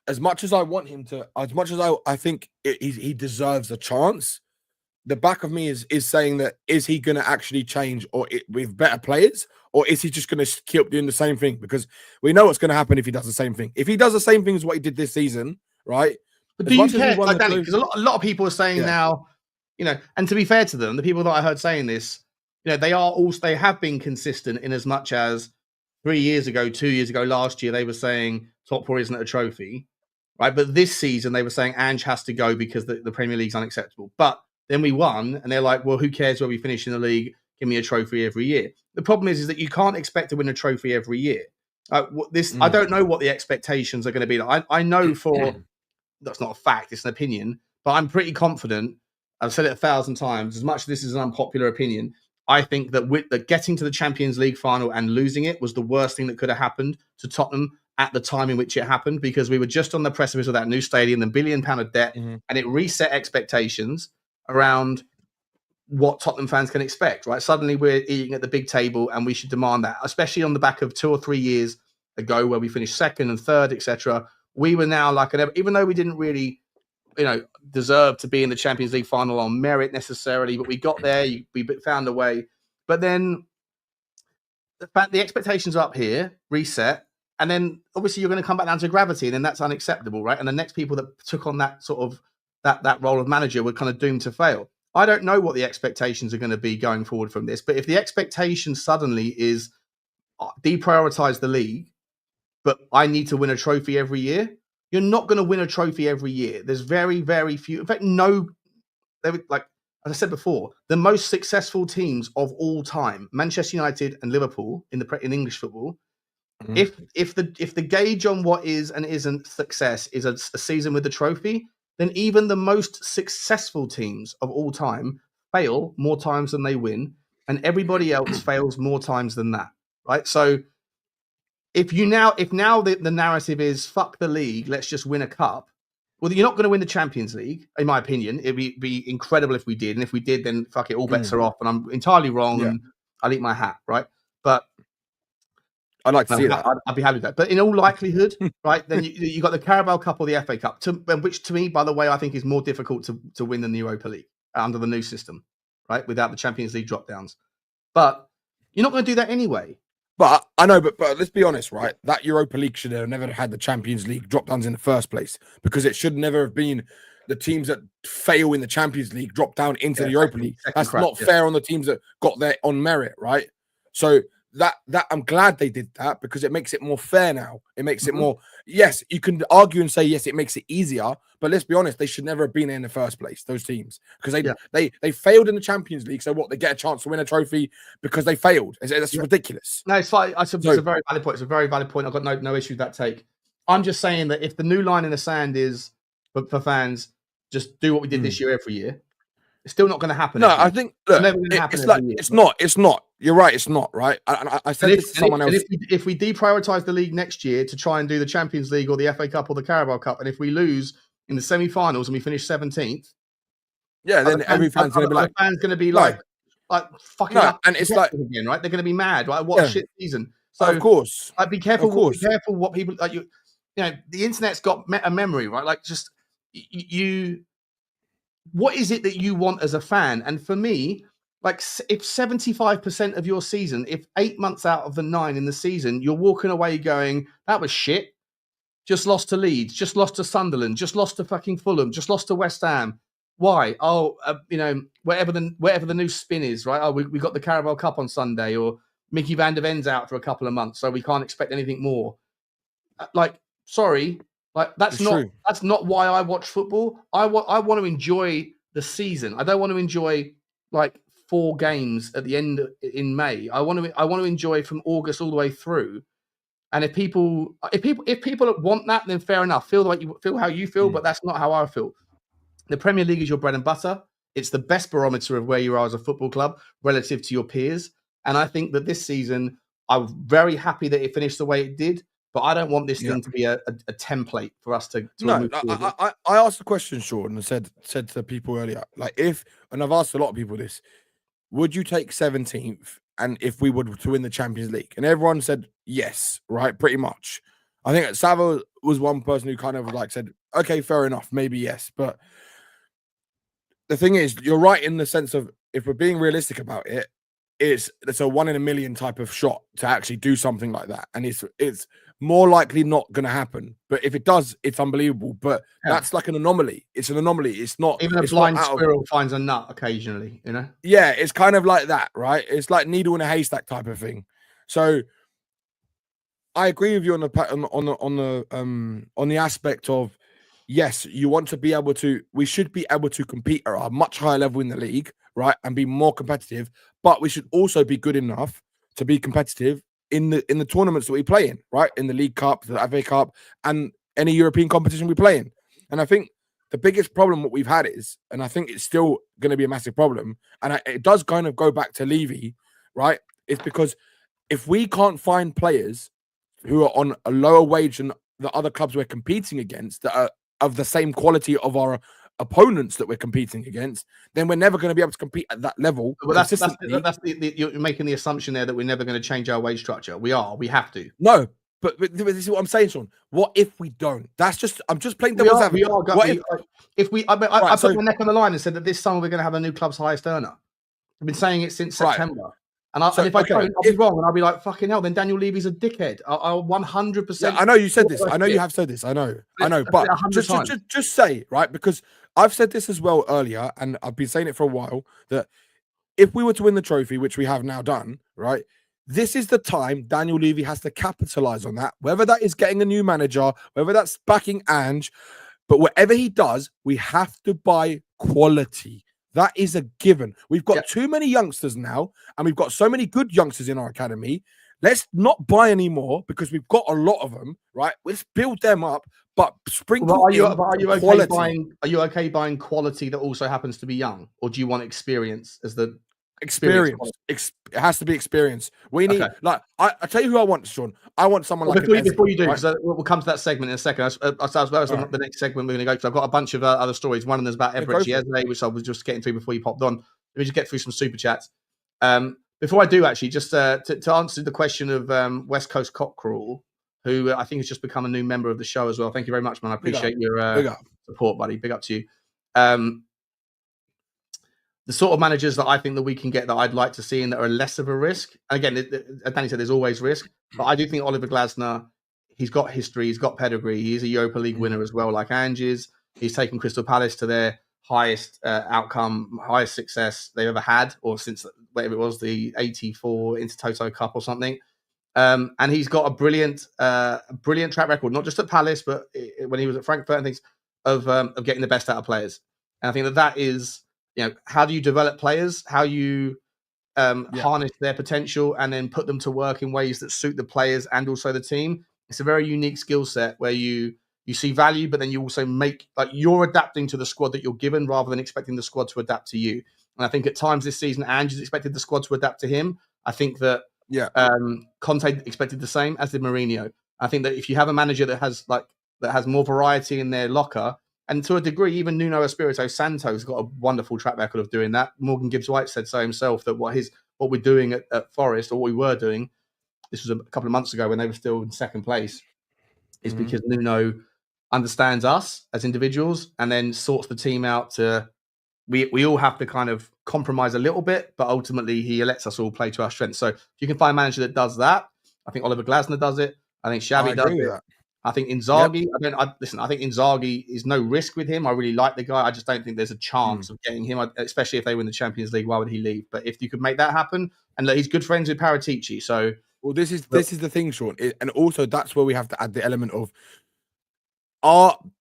as much as I want him to, as much as I think he deserves a chance, the back of me is saying that is he going to actually change with better players, or is he just going to keep doing the same thing? Because we know what's going to happen if he does the same thing. If he does the same thing as what he did this season, right? But do you care, like Danny? Because a lot of people are saying now, and to be fair to them, the people that I heard saying this, they have been consistent in as much as 3 years ago, 2 years ago, last year, they were saying top four isn't a trophy, right? But this season, they were saying Ange has to go because the Premier League's unacceptable. But then we won, and they're like, well, who cares where we finish in the league? Give me a trophy every year. The problem is that you can't expect to win a trophy every year. I don't know what the expectations are going to be. I know that's not a fact, it's an opinion, but I'm pretty confident. I've said it 1,000 times. As much as this is an unpopular opinion, I think that getting to the Champions League final and losing it was the worst thing that could have happened to Tottenham at the time in which it happened, because we were just on the precipice of that new stadium, the £1 billion of debt, and it reset expectations around what Tottenham fans can expect, right? Suddenly we're eating at the big table and we should demand that, especially on the back of 2 or 3 years ago where we finished second and third, etc. We were now like, even though we didn't really, deserve to be in the Champions League final on merit necessarily, but we got there, we found a way. But then the fact the expectations are up here, reset, and then obviously you're going to come back down to gravity, and then that's unacceptable, right? And the next people that took on that sort of that role of manager were kind of doomed to fail. I don't know what the expectations are going to be going forward from this, but if the expectation suddenly is deprioritize the league, but I need to win a trophy every year, you're not going to win a trophy every year. There's very, very few. In fact, like as I said before, the most successful teams of all time, Manchester United and Liverpool in English football. If the gauge on what is and isn't success is a season with a trophy, then even the most successful teams of all time fail more times than they win, and everybody else fails more times than that, right? So if now the narrative is fuck the league, let's just win a cup, well, you're not going to win the Champions League, in my opinion. It'd be incredible if we did, and if we did, then fuck it, all bets are off, and I'm entirely wrong, and I'll eat my hat, right? But I'd like to see that. I'd be happy with that. But in all likelihood, right, then you got the Carabao Cup or the FA Cup, which to me, by the way, I think is more difficult to win than the Europa League under the new system, right, without the Champions League drop downs. But you're not going to do that anyway. But I know, but let's be honest, right? That Europa League should have never had the Champions League drop downs in the first place, because it should never have been the teams that fail in the Champions League drop down into the Europa League. That's not fair on the teams that got there on merit, right? So that I'm glad they did that, because it makes it more fair now. It makes it more, yes, you can argue and say, yes, it makes it easier, but let's be honest, they should never have been in the first place, those teams, because they failed in the Champions League. So what, they get a chance to win a trophy because they failed? That's ridiculous. No, it's fine. It's a very valid point. It's a very valid point. I've got no issue with that take. I'm just saying that if the new line in the sand is for fans, just do what we did this year every year, it's still not going to happen. No, I think it's not. You're right. It's not right. I said this to someone else. If we deprioritize the league next year to try and do the Champions League or the FA Cup or the Carabao Cup, and if we lose in the semi-finals and we finish 17th, then every fan's going to be like fucking up, and it's like again, right? They're going to be mad, right? What a shit season. So of course, be careful. Be careful what people like. The internet's got a memory, right? Like just you. What is it that you want as a fan? And for me, like if 75% of your season, if 8 months out of the 9 in the season, you're walking away going, that was shit. Just lost to Leeds, just lost to Sunderland, just lost to fucking Fulham, just lost to West Ham. Why? Oh, whatever the new spin is, right? Oh, we got the Carabao Cup on Sunday, or Micky van der Ven's out for a couple of months, so we can't expect anything more. Sorry. Like that's not why I watch football. I want to enjoy the season. I don't want to enjoy like 4 games at the end in May. I want to enjoy from August all the way through. And if people want that, then fair enough. Feel how you feel, but that's not how I feel. The Premier League is your bread and butter. It's the best barometer of where you are as a football club relative to your peers. And I think that this season, I'm very happy that it finished the way it did. But I don't want this thing to be a template for us to no, I asked the question, Sean, and said to people earlier, like and I've asked a lot of people this, would you take 17th and if we would to win the Champions League? And everyone said yes, right? Pretty much. I think Savo was one person who kind of like said, okay, fair enough, maybe yes. But the thing is, you're right in the sense of, if we're being realistic about it, it's a 1 in a million type of shot to actually do something like that. And it's more likely not going to happen. But if it does, it's unbelievable. But that's like an anomaly. It's an anomaly. It's not. Even a blind squirrel finds a nut occasionally, you know? Yeah, it's kind of like that, right? It's like needle in a haystack type of thing. So I agree with you on the aspect of, yes, you want to be able to, we should be able to compete at a much higher level in the league, right? And be more competitive, but we should also be good enough to be competitive in the tournaments that we play in, right? In the League Cup, the FA Cup, and any European competition we play in. And I think the biggest problem what we've had is, and I think it's still going to be a massive problem, and it does kind of go back to Levy, right? It's because if we can't find players who are on a lower wage than the other clubs we're competing against that are of the same quality of our opponents that we're competing against, then we're never going to be able to compete at that level consistently. You're making the assumption there that we're never going to change our wage structure. We have to. No, but this is what I'm saying, Sean. What if we don't? I'm just playing devil's advocate. I put my neck on the line and said that this summer we're going to have a new club's highest earner. I've been saying it since September. And if I don't, I'll be wrong, and I'll be like, fucking hell, then Daniel Levy's a dickhead. I'll 100%. Yeah, I know you said this. I know you have said this. I know. But just say, right, because I've said this as well earlier, and I've been saying it for a while, that if we were to win the trophy, which we have now done, right, this is the time Daniel Levy has to capitalize on that, whether that is getting a new manager, whether that's backing Ange, but whatever he does, we have to buy quality. That is a given. We've got too many youngsters now, and we've got so many good youngsters in our academy. Let's not buy any more because we've got a lot of them, right? Let's build them up, but sprinkle are you okay buying quality that also happens to be young, or do you want experience as the experience? It has to be experience. We need I tell you who I want, Sean. I want someone before you do, because we'll come to that segment in a second. As well as the next segment we're going to go, because I've got a bunch of other stories. One of them is about Everett, which I was just getting through before you popped on. Let me just get through some super chats. Before I do, actually, just to answer the question of West Coast Cockerel, who I think has just become a new member of the show as well. Thank you very much, man. I appreciate your support, buddy. Big up to you. The sort of managers that I think that we can get that I'd like to see and that are less of a risk. And again, as Danny said, there's always risk. But I do think Oliver Glasner, he's got history, he's got pedigree. He's a Europa League winner as well, like Ange is. He's taken Crystal Palace to their highest outcome, highest success they've ever had, or since whatever it was, the 84 Intertoto Cup or something. And he's got a brilliant track record, not just at Palace, but when he was at Frankfurt and things, of getting the best out of players. And I think that is, how do you develop players? How you harness their potential and then put them to work in ways that suit the players and also the team. It's a very unique skill set where you see value, but then you also make, like, you're adapting to the squad that you're given rather than expecting the squad to adapt to you. And I think at times this season, Ange has expected the squad to adapt to him. I think that Conte expected the same, as did Mourinho. I think that if you have a manager that has more variety in their locker, and to a degree, even Nuno Espirito Santo's got a wonderful track record of doing that. Morgan Gibbs-White said so himself, that what we're doing at Forest, or what we were doing, this was a couple of months ago when they were still in second place, is because Nuno understands us as individuals and then sorts the team out to. We all have to kind of compromise a little bit, but ultimately he lets us all play to our strengths. So if you can find a manager that does that, I think Oliver Glasner does it. I think Xavi does it. I think Inzaghi. I think Inzaghi is no risk with him. I really like the guy. I just don't think there's a chance of getting him, especially if they win the Champions League. Why would he leave? But if you could make that happen, and he's good friends with Paratici, so this is the thing, Sean, and also that's where we have to add the element of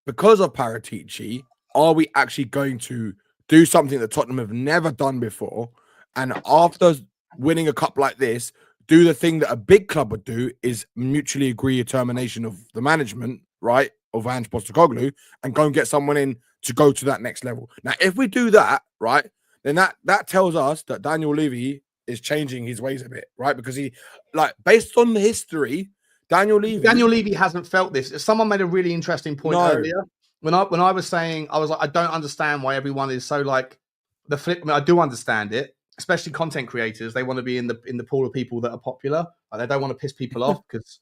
because of Paratici, are we actually going to do something that Tottenham have never done before, and after winning a cup like this, do the thing that a big club would do, is mutually agree a termination of the management, right, of Ange Postecoglou, and go and get someone in to go to that next level. Now, if we do that, right, then that tells us that Daniel Levy is changing his ways a bit, right? Because he, based on the history, Daniel Levy hasn't felt this. Someone made a really interesting point earlier. When I was saying, I was like, I don't understand why everyone is so the flip. I mean, I do understand it. Especially content creators, they want to be in the pool of people that are popular. They don't want to piss people off because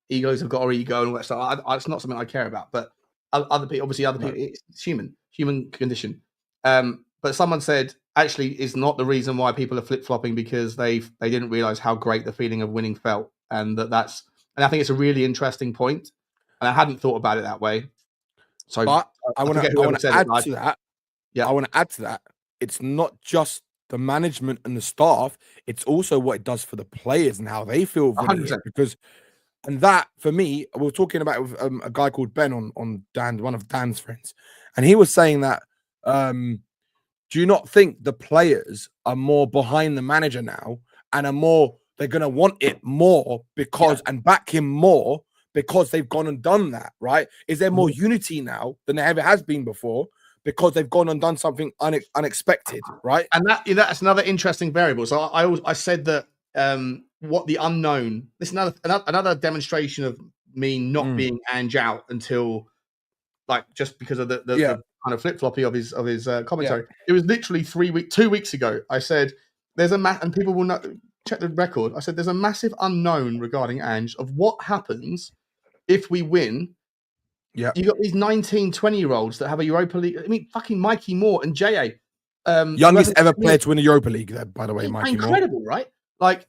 egos have got our ego and all that stuff. It's not something I care about. But other people, it's human condition. But someone said, actually, it's not the reason why people are flip flopping, because they didn't realize how great the feeling of winning felt, and I think it's a really interesting point, and I hadn't thought about it that way. So, but I want to add to that. Yeah, I want to add to that. It's not just the management and the staff, it's also what it does for the players and how they feel. And that, for me, we were talking about it with a guy called Ben on Dan, one of Dan's friends, and he was saying that do you not think the players are more behind the manager now, and they're going to want it more and back him more because they've gone and done that, right? Is there more unity now than there ever has been before? Because they've gone and done something unexpected, right? And that's another interesting variable. So I said that what the unknown. This is another demonstration of me not being Ange out until like just because of the kind of flip floppy of his commentary. It was literally 2 weeks ago. I said there's and people will not check the record. I said there's a massive unknown regarding Ange of what happens if we win. Yeah, you got these 19, 20-year-olds that have a Europa League. I mean, fucking Mikey Moore and J.A. Youngest ever player to win a Europa League, there, by the way, Mikey Moore. Incredible, right? Like,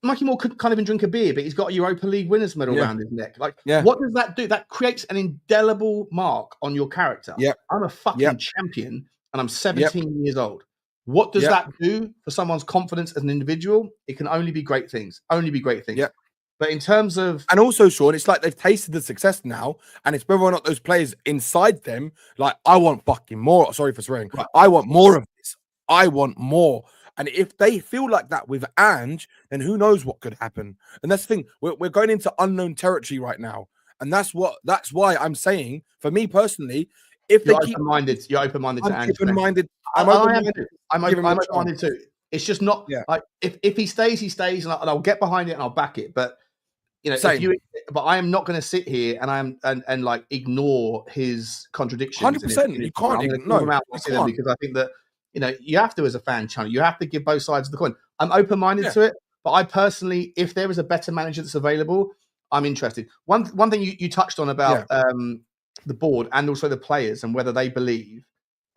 Mikey Moore can't even drink a beer, but he's got a Europa League winners medal around his neck. Like, what does that do? That creates an indelible mark on your character. I'm a fucking champion, and I'm 17 years old. What does that do for someone's confidence as an individual? It can only be great things. Only be great things. But in terms of... And also, Sean, it's like they've tasted the success now, and it's whether or not those players inside them, like, I want fucking more. Sorry for swearing. Right. I want more of this. I want more. And if they feel like that with Ange, then who knows what could happen. And that's the thing. We're going into unknown territory right now. And that's why I'm saying, for me personally, if you're they keep... You're open-minded to Ange. I'm open-minded too. It's just not... Like, if he stays, he stays, and I'll get behind it and I'll back it. But... You know, but I am not going to sit here and like ignore his contradictions. 100%. You can't ignore them because I think that you have to as a fan channel. You have to give both sides of the coin. I'm open-minded to it, but I personally, if there is a better manager that's available, I'm interested. One thing you touched on about the board and also the players and whether they believe.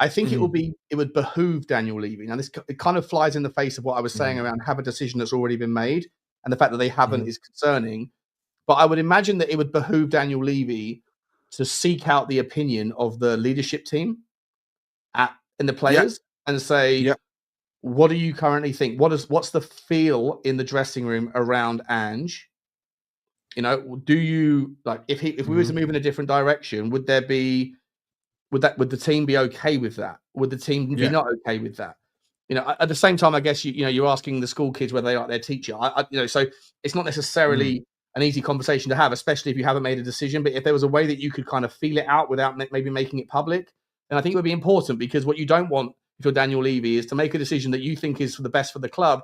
I think it would behoove Daniel Levy. Now it kind of flies in the face of what I was saying around have a decision that's already been made, and the fact that they haven't is concerning. But I would imagine that it would behoove Daniel Levy to seek out the opinion of the leadership team and the players and say, what do you currently think? What's the feel in the dressing room around Ange? Do you like if we were to move in a different direction, would the team be okay with that? Would the team be not okay with that? At the same time, I guess you're asking the school kids whether they like their teacher. So it's not necessarily an easy conversation to have, especially if you haven't made a decision. But if there was a way that you could kind of feel it out without maybe making it public, then I think it would be important, because what you don't want if you're Daniel Levy is to make a decision that you think is for the best for the club,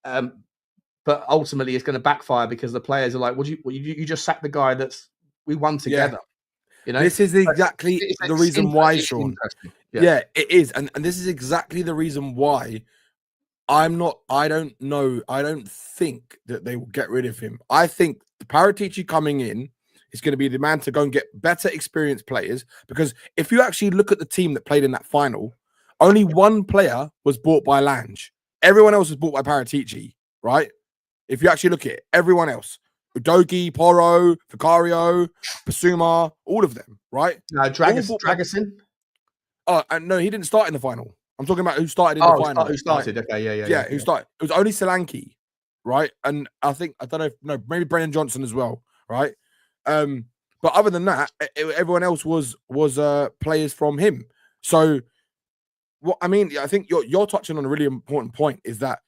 but ultimately it's going to backfire because the players are like, you just sacked the guy that's we won together. This is exactly the reason why, Sean. Yeah, it is, and this is exactly the reason why. I don't think that they will get rid of him. I think the Paratici coming in is going to be the man to go and get better experienced players, because if you actually look at the team that played in that final, only one player was bought by Lange. Everyone else was bought by Paratici, right? If you actually look at it, everyone else. Udogie, Porro, Vicario, Bissouma, all of them, right? Dragusin? Oh, and no, he didn't start in the final. I'm talking about who started in the final. Who started? Right? Okay, who started? It was only Solanke, right? And I don't know, maybe Brennan Johnson as well, right? But other than that, everyone else was players from him. So, what I mean, I think you're touching on a really important point, is that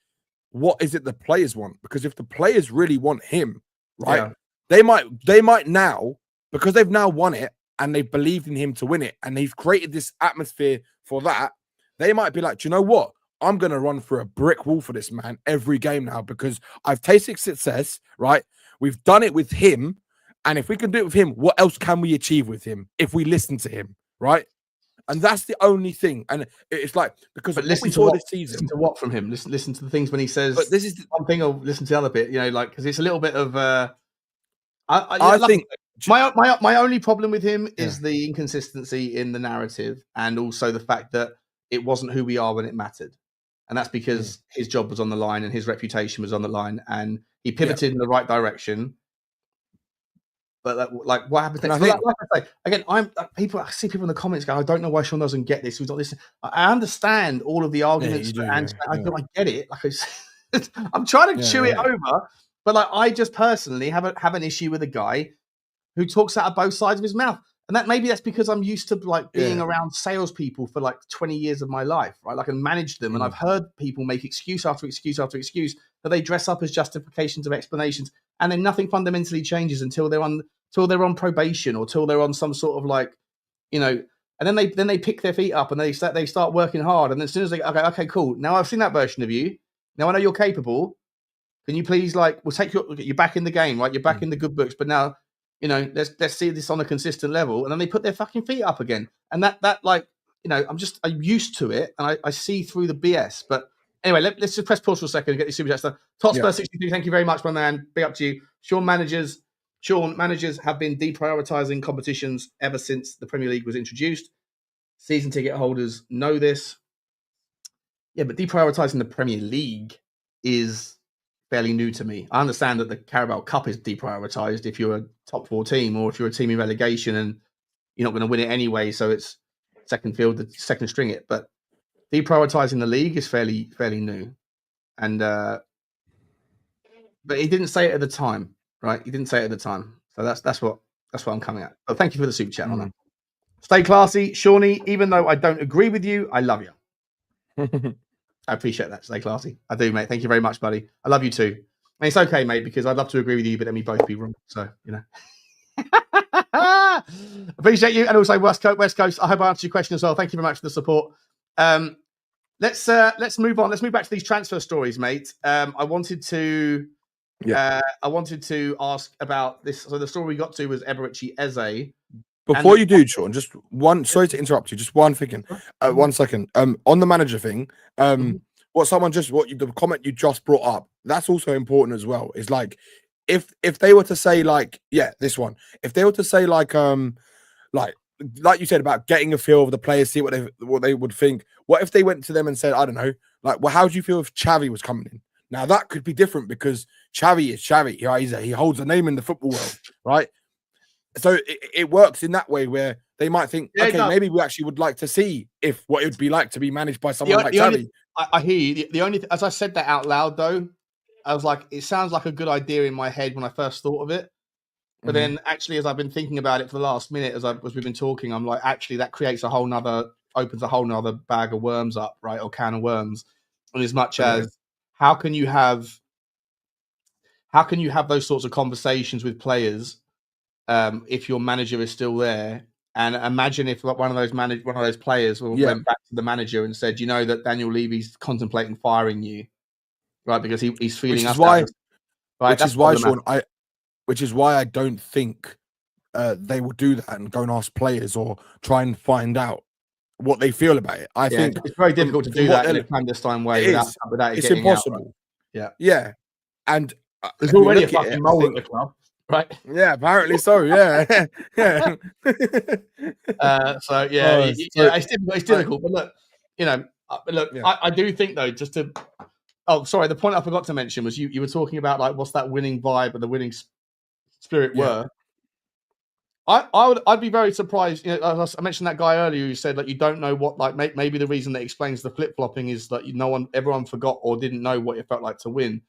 what is it the players want? Because if the players really want him, right, they might now, because they've now won it and they've believed in him to win it, and they've created this atmosphere for that. They might be like, do you know what? I'm going to run through a brick wall for this man every game now, because I've tasted success, right? We've done it with him. And if we can do it with him, what else can we achieve with him if we listen to him, right? And that's the only thing. And it's like, because listen to what from him. Listen to the things when he says but this is one thing, or listen to the other bit, because it's a little bit of... I think... My only problem with him is the inconsistency in the narrative, and also the fact that it wasn't who we are when it mattered. And that's because his job was on the line and his reputation was on the line, and he pivoted in the right direction. But what happens next? Like I say, again, I see people in the comments go, I don't know why Sean doesn't get this. Who's not listening? I understand all of the arguments, and I get it. Like I'm trying to chew it over, but I just personally have an issue with a guy who talks out of both sides of his mouth. And that's because I'm used to being around salespeople for 20 years of my life, right? And managed them. And I've heard people make excuse after excuse after excuse that they dress up as justifications of explanations. And then nothing fundamentally changes until they're on probation, or till they're on some sort of and then they pick their feet up and they start working hard. And as soon as they, okay, cool. Now I've seen that version of you. Now I know you're capable. Can you please we'll take you're back in the game, right? You're back in the good books, but now, let's see this on a consistent level. And then they put their fucking feet up again. And that I'm used to it, and I see through the BS. But anyway, let's just press pause for a second and get these super chats done. Spurs 63, thank you very much, my man. Big up to you. Sean, managers have been deprioritizing competitions ever since the Premier League was introduced. Season ticket holders know this. Yeah, but deprioritizing the Premier League is fairly new to me. I understand that the Carabao Cup is deprioritized if you're a top 4 team, or if you're a team in relegation and you're not going to win it anyway, so it's second string it. But deprioritizing the league is fairly new. And but he didn't say it at the time, right? He didn't say it at the time. So that's what I'm coming at. But thank you for the super chat on that. Stay classy, Shawnee. Even though I don't agree with you, I love you. I appreciate that. Stay classy. I do, mate. Thank you very much, buddy. I love you too. And it's okay, mate, because I'd love to agree with you, but then we both be wrong. So, appreciate you. And also West Coast. I hope I answered your question as well. Thank you very much for the support. Let's move on. Let's move back to these transfer stories, mate. I wanted to ask about this. So the story we got to was Eberechi Eze. Before you do, Sean, just one. Sorry to interrupt you. Just one thing. 1 second. On the manager thing, the comment you just brought up, that's also important as well. Is like, if they were to say this one, if they were to say like you said about getting a feel of the players, see what they would think. What if they went to them and said, I don't know, how do you feel if Xavi was coming in? Now that could be different because Xavi is Xavi. Right? He holds a name in the football world, right? So it works in that way where they might think, maybe we actually would like to see what it would be like to be managed by someone like Xavi. I hear you. As I said that out loud, though, I was like, it sounds like a good idea in my head when I first thought of it. But then actually, as I've been thinking about it for the last minute, as we've been talking, I'm like, actually, that creates opens a whole nother bag of worms up, right? Or can of worms. And as much as how can you have those sorts of conversations with players if your manager is still there? And imagine if one of those players went back to the manager and said, that Daniel Levy's contemplating firing you, right? Because he's feeling us. Which is why I don't think they will do that and go and ask players or try and find out what they feel about it. I think it's very difficult to do that in a clandestine way without it getting impossible. Out, right? Yeah. And there's already a fucking mole at the club. Right. Yeah, apparently so. Yeah. Yeah. It's difficult. But look, I do think though, just to. Oh, sorry. The point I forgot to mention was you were talking about what's that winning vibe and the winning spirit were. I'd be very surprised. I mentioned that guy earlier who said you don't know what maybe the reason that explains the flip flopping is that everyone forgot or didn't know what it felt like to win.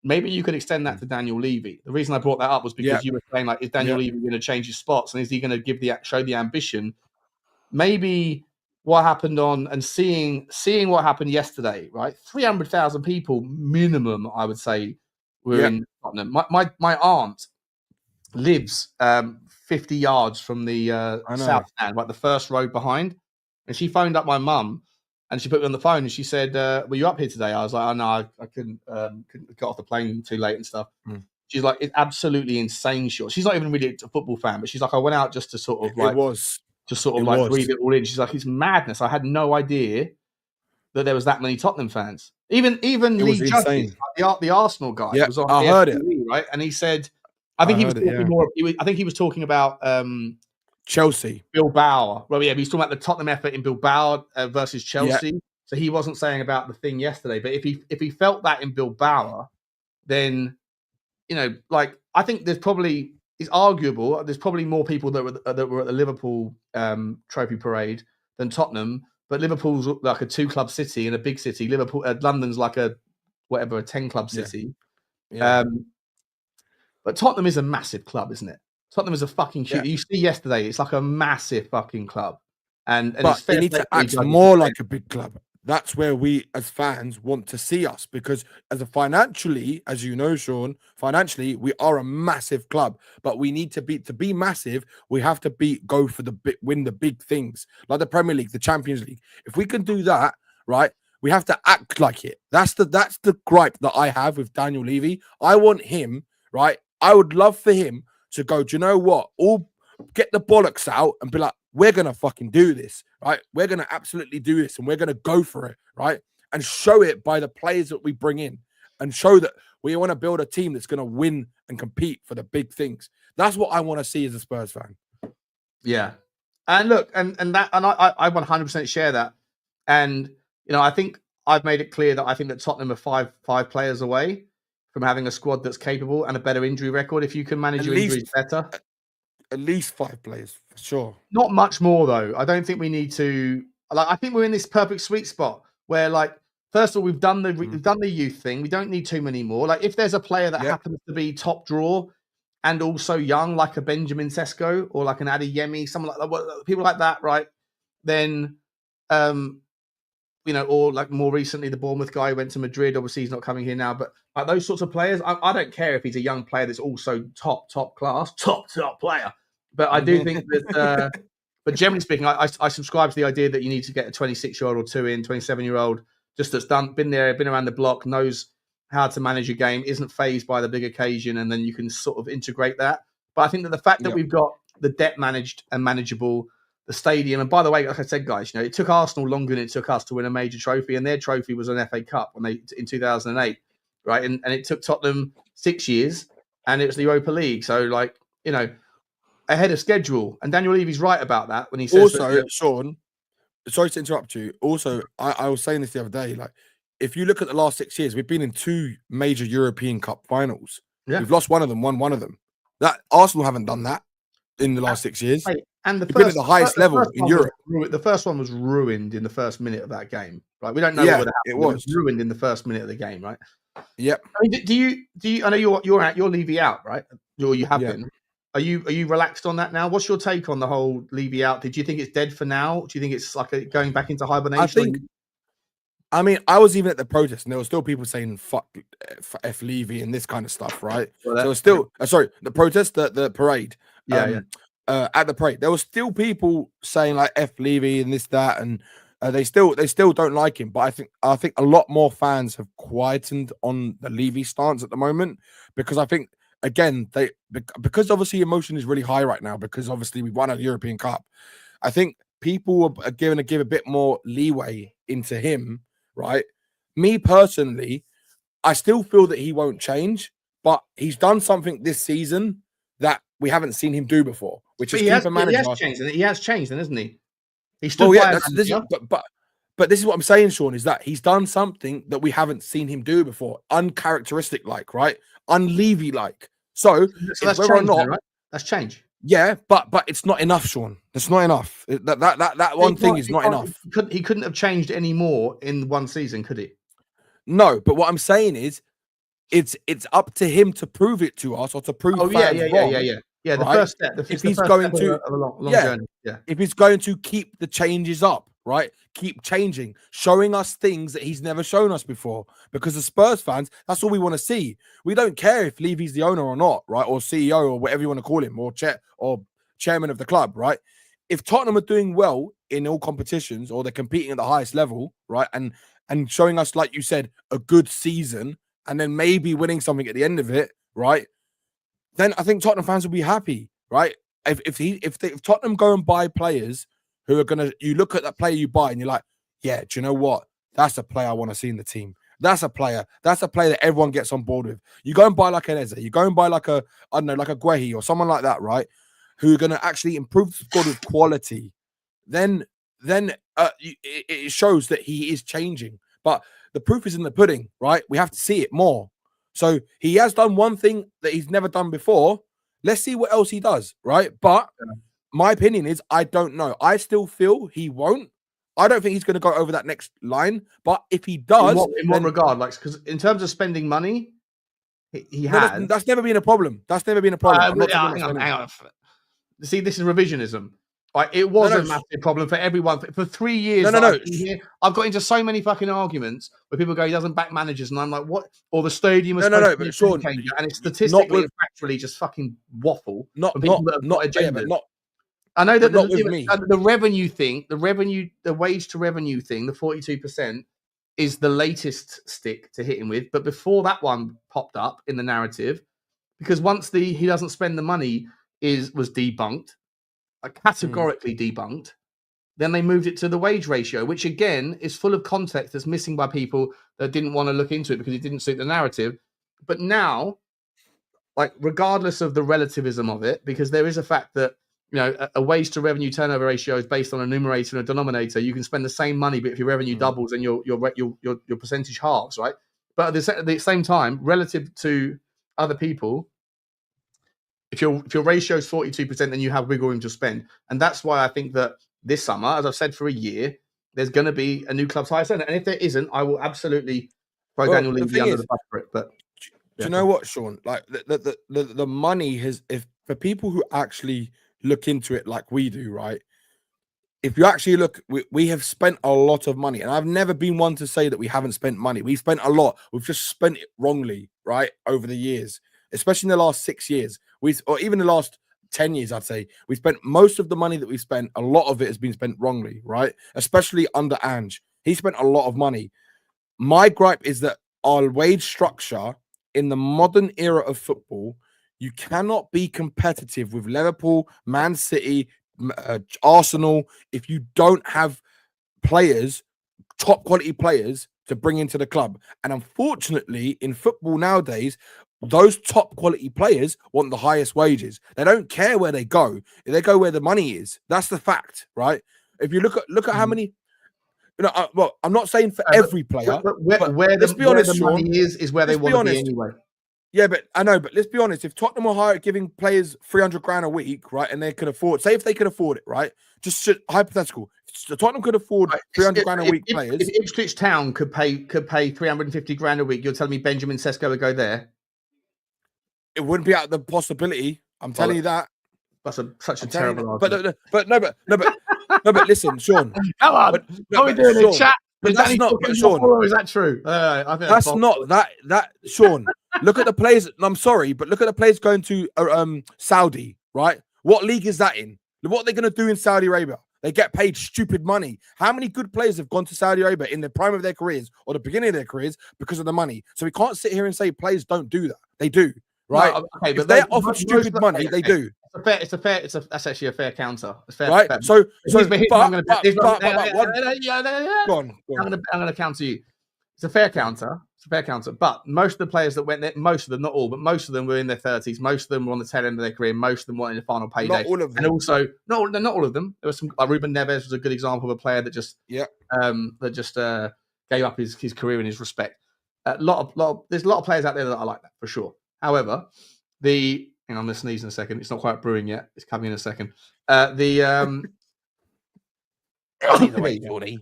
Maybe you could extend that to Daniel Levy. The reason I brought that up was because you were saying is Daniel Levy going to change his spots and is he going to show the ambition? Maybe what happened seeing what happened yesterday, right? 300,000 people minimum, I would say, were in Tottenham. My aunt lives 50 yards from the south stand, the first road behind, and she phoned up my mum. And she put me on the phone and she said, were you up here today? I was like, oh, no, I couldn't get off the plane too late and stuff. She's like, it's absolutely insane short. She's not even really a football fan, but she's like, I went out just to sort of breathe it all in. She's like, it's madness. I had no idea that there was that many Tottenham fans. Even Lee Justice, the Arsenal guy, was on I heard it, right? And he said, I think he was talking about Chelsea, Bilbao. Well, he's talking about the Tottenham effort in Bilbao versus Chelsea. Yeah. So he wasn't saying about the thing yesterday. But if he felt that in Bilbao, then I think it's arguable. There's probably more people that were at the Liverpool trophy parade than Tottenham. But Liverpool's like a 2-club city and a big city. London's like a 10-club city. Yeah. But Tottenham is a massive club, isn't it? Tottenham is a fucking huge. You see yesterday, it's like a massive fucking club, but they need to act more like a big club. That's where we, as fans, want to see us because, financially, as you know, Sean, financially, we are a massive club. But we need to be massive. We have to win the big things like the Premier League, the Champions League. If we can do that, right, We have to act like it. That's the gripe that I have with Daniel Levy. I want him, right? I would love for him to go, do you know what? All get the bollocks out and be like, we're going to fucking do this, right? We're going to absolutely do this and we're going to go for it, right? And show it by the players that we bring in and show that we want to build a team that's going to win and compete for the big things. That's what I want to see as a Spurs fan. Yeah. And look, I 100% share that. And, I think I've made it clear that I think that Tottenham are five players away from having a squad that's capable and a better injury record. If you can manage your injuries better. At least 5 players, for sure. Not much more, though. I don't think we need to. I think we're in this perfect sweet spot where, first of all, we've done the youth thing. We don't need too many more. If there's a player that happens to be top draw and also young, like a Benjamin Sesko or like an Adeyemi, someone like that, people like that, right? Then, or like more recently, the Bournemouth guy who went to Madrid. Obviously, he's not coming here now, but those sorts of players, I don't care if he's a young player that's also top class, top player. But I do think that, but generally speaking, I subscribe to the idea that you need to get a 26-year-old or 27-year-old, just that's been around the block, knows how to manage a game, isn't phased by the big occasion, and then you can sort of integrate that. But I think that the fact that we've got the debt managed and manageable, the stadium, and by the way, like I said, guys, it took Arsenal longer than it took us to win a major trophy, and their trophy was an FA Cup in 2008, right? And it took Tottenham 6 years, and it was the Europa League. So, ahead of schedule. And Daniel Levy's right about that when he says Sean, sorry to interrupt you. Also, I was saying this the other day, if you look at the last 6 years, we've been in 2 major European Cup finals. Yeah. We've lost one of them, won one of them. That Arsenal haven't done that in the last 6 years. And we've been at the highest level in Europe. The first one was ruined in the first minute of that game. Right? We don't know what would happen. It was ruined in the first minute of the game, right? Yep. I mean, do you? I know you're Levy out, right? Or you have been. Are you relaxed on that now? What's your take on the whole Levy out? Did you think it's dead for now? Do you think it's going back into hibernation? I was even at the protest, and there were still people saying "fuck F Levy" and this kind of stuff, right? Well, so still, the protest, the parade, at the parade, there were still people saying "F Levy" and this, that, and they still don't like him. But I think a lot more fans have quietened on the Levy stance at the moment, because I think, again, because obviously emotion is really high right now, because obviously we won a European Cup. I think people are going to give a bit more leeway into him, right? Me personally, I still feel that he won't change, but he's done something this season that we haven't seen him do before, which is keep a manager. He has changed, isn't he? He's still but this is what I'm saying, Sean, is that he's done something that we haven't seen him do before, uncharacteristic, right? Un-Levy-like. So that's whether or not, right? That's change. Yeah, but it's not enough, Sean. That's not enough. That one thing is not enough. He couldn't have changed any more in one season, could he? No, but what I'm saying is, it's up to him to prove it to us, or to prove. Yeah. The right? First step. If he's going to a long journey. Yeah. If he's going to keep the changes up, right? Keep changing, showing us things that he's never shown us before. Because as Spurs fans, that's all we want to see. We don't care if Levy's the owner or not, right? Or CEO or whatever you want to call him, or chairman of the club, right? If Tottenham are doing well in all competitions, or they're competing at the highest level, right? And showing us, like you said, a good season, and then maybe winning something at the end of it, right? Then I think Tottenham fans will be happy, right? If Tottenham go and buy players who are you look at that player you buy and you're like, yeah, do you know what? That's a player I want to see in the team. That's a player that everyone gets on board with. You go and buy like an Eze, you go and buy like a Guehi or someone like that, right? Who are going to actually improve the squad with quality. Then it shows that he is changing. But the proof is in the pudding, right? We have to see it more. So he has done one thing that he's never done before. Let's see what else he does, right? But my opinion is, I don't know. I still feel he won't. I don't think he's going to go over that next line. But if he does, in what regard? Because in terms of spending money, he has. That's never been a problem. Hang on. See, this is revisionism. Right? It was a massive problem for everyone for 3 years. I've got into so many fucking arguments where people go, he doesn't back managers, and I'm like, what? Or the stadium is but Sean, and it's statistically and factually just fucking waffle. I know that the revenue thing, the wage to revenue thing, the 42%. is the latest stick to hit him with. But before that one popped up in the narrative, because once he doesn't spend the money was debunked, categorically debunked, then they moved it to the wage ratio, which again is full of context that's missing by people that didn't want to look into it because it didn't suit the narrative. But now, like, regardless of the relativism of it, because there is a fact that, you know, a wage to revenue turnover ratio is based on a numerator and a denominator. You can spend the same money, but if your revenue doubles, then your percentage halves, right? But at the same time, relative to other people, if your ratio is 42%, then you have wiggle room to spend. And that's why I think that this summer, as I've said for a year, there's going to be a new club's highest earner. And if there isn't, I will absolutely throw Daniel Levy under the bus for it. But do you know what, Sean? Like the money has, if for people who actually look into it like we do, right? If you actually look, we have spent a lot of money, and I've never been one to say that we haven't spent money. We've spent a lot. We've just spent it wrongly, right, over the years, especially in the last 6 years. Or even the last 10 years, I'd say. We spent most of the money that we spent, a lot of it has been spent wrongly, right? Especially under Ange. He spent a lot of money. My gripe is that our wage structure in the modern era of football, you cannot be competitive with Liverpool, Man City, Arsenal if you don't have players, top quality players to bring into the club. And unfortunately, in football nowadays, those top quality players want the highest wages. They don't care where they go. They go where the money is. That's the fact, right? If you look at how many, you know, well, I'm not saying for every player, but where the money is where they want to be anyway. Yeah, but I know, but let's be honest. If Tottenham are giving players 300 grand a week, right, and they could afford, say if they could afford it, right, just hypothetical, if Tottenham could afford 300 grand a week players. If Ipswich Town could pay 350 grand a week, you're telling me Benjamin Sesko would go there? It wouldn't be out of the possibility. I'm telling you that. That's such a terrible argument. But listen, Sean. Come on, are we doing a chat? But that's not, Sean. Or is that true? I think that's not that Sean. Look at the players. I'm sorry, but look at the players going to Saudi, right? What league is that in? What are they going to do in Saudi Arabia? They get paid stupid money. How many good players have gone to Saudi Arabia in the prime of their careers or the beginning of their careers because of the money? So we can't sit here and say players don't do that. They do, right? No, okay, but they're offered stupid money. They do. That's actually a fair counter. Right. Fair. So I'm going to counter you. It's a fair counter. But most of the players that went there, most of them, not all, but most of them were in their 30s. Most of them were on the tail end of their career. Most of them wanted the final payday. Not all of them. And also, not all of them. There was some. Ruben Neves was a good example of a player that just gave up his career in his respect. There's a lot of players out there that I like that for sure. However, hang on, I'm going to sneeze in a second. It's not quite brewing yet. It's coming in a second. Either way, Jordy.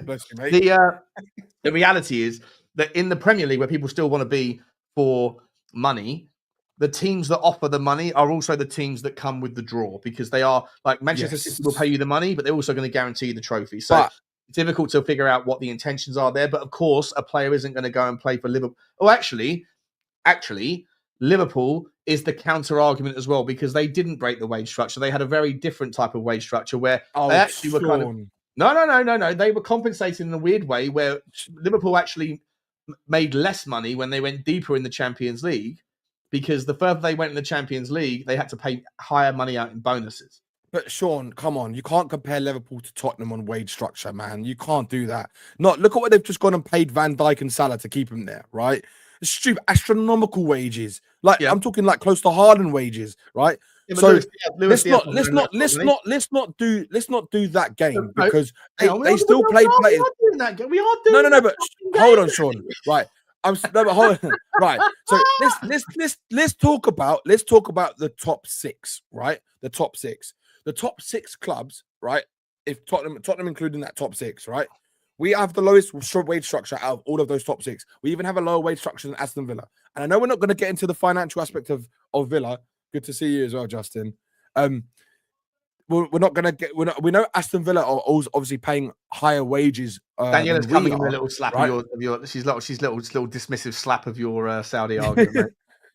Bless you, mate. The reality is that in the Premier League, where people still want to be for money, the teams that offer the money are also the teams that come with the draw, because they are like Manchester City will pay you the money, but they're also going to guarantee you the trophy. So it's difficult to figure out what the intentions are there. But of course, a player isn't going to go and play for Liverpool. Oh, actually, Liverpool is the counter argument as well, because they didn't break the wage structure. They had a very different type of wage structure where they actually were kind of no. They were compensating in a weird way where Liverpool actually made less money when they went deeper in the Champions League, because the further they went in the Champions League, they had to pay higher money out in bonuses. But Sean, come on, you can't compare Liverpool to Tottenham on wage structure, man. You can't do that. Look at what they've just gone and paid Van Dijk and Salah to keep him there, right? It's stupid, astronomical wages. I'm talking like close to Haaland wages, right? Yeah, so let's not do that game, because they still play players. We are doing no. But hold on, Sean. Right, hold on. Right. So let's talk about the top six, right? The top six clubs, right? If Tottenham including that top six, right? We have the lowest wage structure out of all of those top six. We even have a lower wage structure than Aston Villa. And I know we're not going to get into the financial aspect of Villa. Good to see you as well, Justin. We're not going to get. We know Aston Villa are obviously paying higher wages. Danielle is coming in a little slap of your. She's little dismissive slap of your Saudi argument.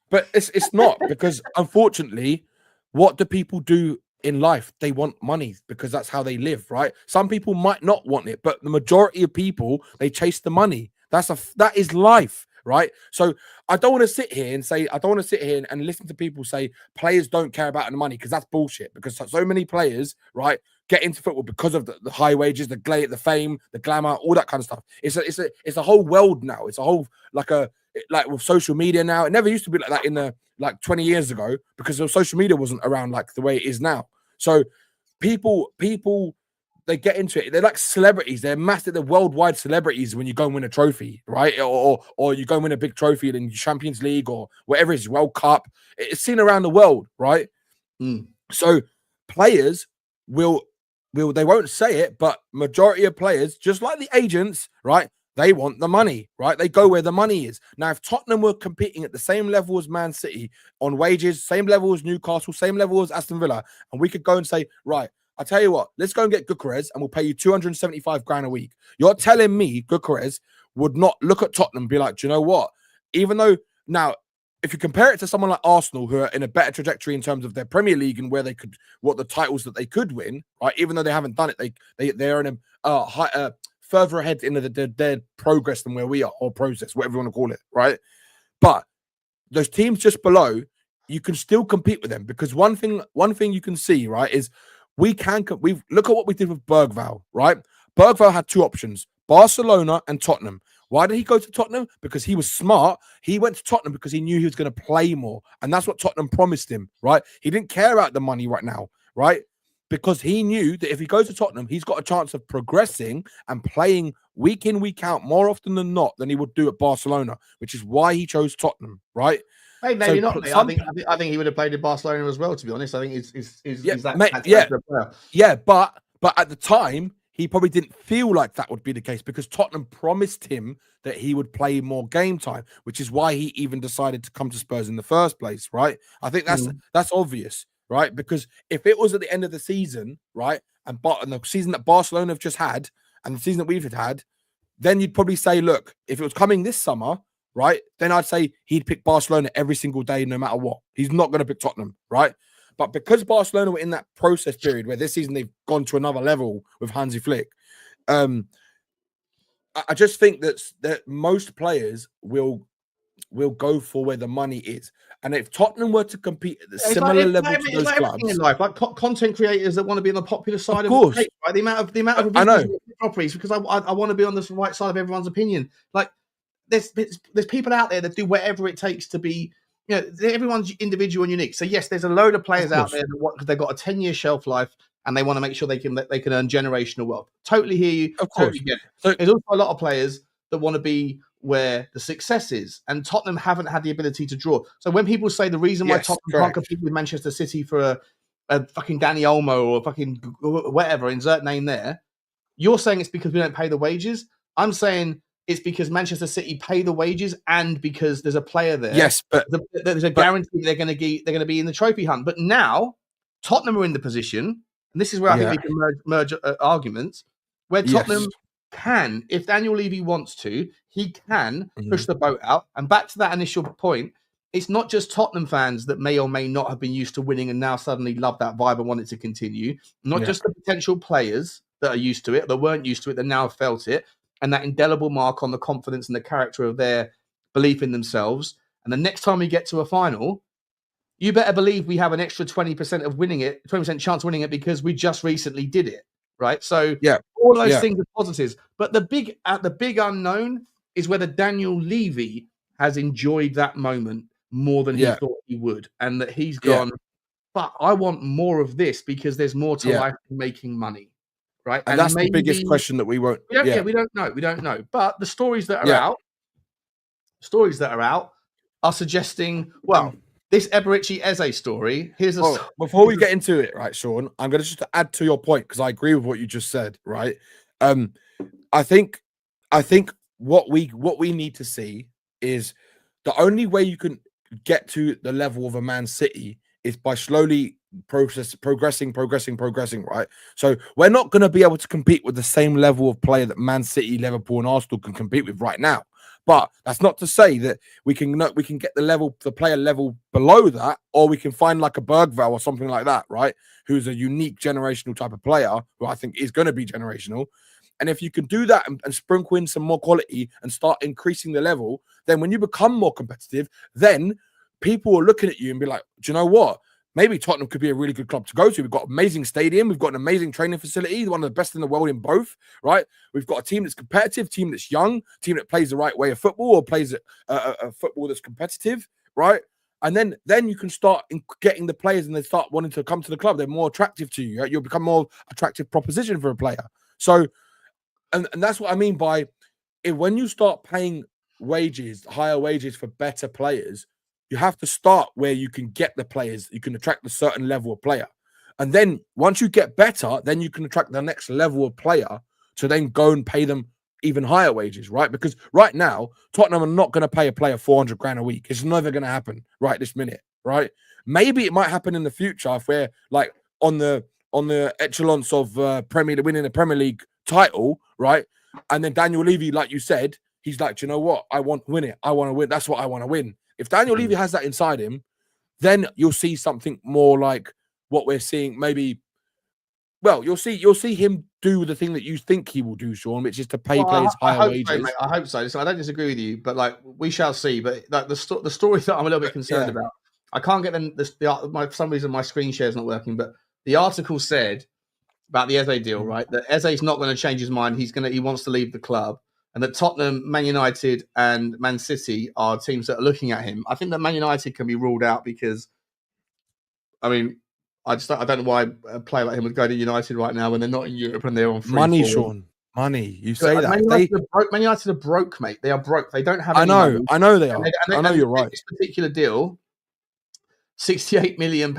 But it's not, because unfortunately, what do people do in life, they want money because that's how they live, right? Some people might not want it, but the majority of people, they chase the money. That is life, right? So I don't want to sit here and listen to people say players don't care about the money, because that's bullshit. Because so many players, right, get into football because of the high wages, the fame, the glamour, all that kind of stuff. It's a whole world now. It's a whole like with social media now. It never used to be like that in the 20 years ago, because social media wasn't around like the way it is now. So people they get into it. They're like celebrities. They're massive. They're worldwide celebrities when you go and win a trophy, right? Or you go and win a big trophy in Champions League or whatever it is, World Cup. It's seen around the world, right? So players will they won't say it, but majority of players, just like the agents, right? They want the money, right? They go where the money is. Now, if Tottenham were competing at the same level as Man City on wages, same level as Newcastle, same level as Aston Villa, and we could go and say, right, I tell you what, let's go and get Gyökeres and we'll pay you 275 grand a week. You're telling me Gyökeres would not look at Tottenham and be like, do you know what? Even though now, if you compare it to someone like Arsenal, who are in a better trajectory in terms of their Premier League and where they could, what the titles that they could win, right? Even though they haven't done it, they're in a high, further ahead in their progress than where we are, or process, whatever you want to call it, right? But those teams just below, you can still compete with them, because one thing you can see, right, is we look at what we did with Berghvall, right? Berghvall had two options, Barcelona and Tottenham. Why did he go to Tottenham? Because he was smart. He went to Tottenham because he knew he was going to play more, and that's what Tottenham promised him, right? He didn't care about the money right now, right? Because he knew that if he goes to Tottenham, he's got a chance of progressing and playing week in, week out more often than not than he would do at Barcelona, which is why he chose Tottenham, right? Hey, maybe not. I think he would have played in Barcelona as well, to be honest. I think but at the time, he probably didn't feel like that would be the case, because Tottenham promised him that he would play more game time, which is why he even decided to come to Spurs in the first place, right? I think that's obvious. Right, because if it was at the end of the season, right, and the season that Barcelona have just had, and the season that we've had, then you'd probably say, look, if it was coming this summer, right, then I'd say he'd pick Barcelona every single day, no matter what. He's not going to pick Tottenham, right? But because Barcelona were in that process period where this season they've gone to another level with Hansi Flick, I just think that most players will go for where the money is. And if Tottenham were to compete at the similar level to those clubs, in life, like content creators that want to be on the popular side of course, the right? The amount of I know properties, because I want to be on the right side of everyone's opinion. Like there's people out there that do whatever it takes to be. Everyone's individual and unique. So yes, there's a load of players out there because they've got a 10-year shelf life and they want to make sure they can earn generational wealth. Totally hear you. Of course. Totally get it. So there's also a lot of players that want to be where the success is, and Tottenham haven't had the ability to draw. So when people say the reason why Tottenham can't compete with Manchester City for a fucking Danny Olmo or fucking whatever, insert name there, you're saying it's because we don't pay the wages. I'm saying it's because Manchester City pay the wages and because there's a player there. Yes, but there's a guarantee they're going to be in the trophy hunt. But now Tottenham are in the position, and this is where I think we can merge arguments, where Tottenham can, if Daniel Levy wants to, he can push the boat out. And back to that initial point, it's not just Tottenham fans that may or may not have been used to winning and now suddenly love that vibe and want it to continue. Not just the potential players that are used to it, that weren't used to it, that now have felt it, and that indelible mark on the confidence and the character of their belief in themselves. And the next time we get to a final, you better believe we have an extra 20% of winning it, 20% chance of winning it, because we just recently did it. Right. So all those things are positives. But the big unknown is whether Daniel Levy has enjoyed that moment more than he thought he would. And that he's gone, but I want more of this because there's more to life than making money. Right. And that's the biggest question that we won't. We don't know. We don't know. But the stories that are out are suggesting, this Eberici Eze story. Before we get into it, right, Sean, I'm going to just add to your point, because I agree with what you just said, right? I think what we need to see is the only way you can get to the level of a Man City is by slowly progressing, right? So we're not going to be able to compete with the same level of player that Man City, Liverpool, and Arsenal can compete with right now. But that's not to say that we can get the player level below that, or we can find like a Berghvall or something like that, right? Who's a unique generational type of player who I think is going to be generational. And if you can do that and sprinkle in some more quality and start increasing the level, then when you become more competitive, then people are looking at you and be like, do you know what? Maybe Tottenham could be a really good club to go to. We've got an amazing stadium. We've got an amazing training facility, one of the best in the world in both, right? We've got a team that's competitive, team that's young, team that plays the right way of football or plays a football that's competitive, right? And then you can start getting the players and they start wanting to come to the club. They're more attractive to you. Right? You'll become more attractive proposition for a player. So, and that's what I mean by when you start paying higher wages for better players, you have to start where you can get the players, you can attract a certain level of player. And then once you get better, then you can attract the next level of player to then go and pay them even higher wages, right? Because right now, Tottenham are not going to pay a player 400 grand a week. It's never going to happen right this minute, right? Maybe it might happen in the future if we're like on the echelons of winning the Premier League title, right? And then Daniel Levy, like you said, he's like, do you know what? I want to win it. I want to win. That's what I want to win. If Daniel Levy has that inside him, then you'll see something more like what we're seeing. Maybe, well, you'll see him do the thing that you think he will do, Sean, which is to pay players higher wages. So, mate. I hope so. So I don't disagree with you, but like we shall see. But like the story that I'm a little bit concerned about, I can't get them. For some reason, my screen share is not working. But the article said about the Eze deal, right? That Eze's not going to change his mind. He wants to leave the club. And that Tottenham, Man United, and Man City are teams that are looking at him. I think that Man United can be ruled out because, I mean, I don't know why a player like him would go to United right now when they're not in Europe and they're on free money, fall. Sean. Money. You say that. Man United are broke, mate. They are broke. They don't have any money. I know they are. I know you're right. This particular deal, £68 million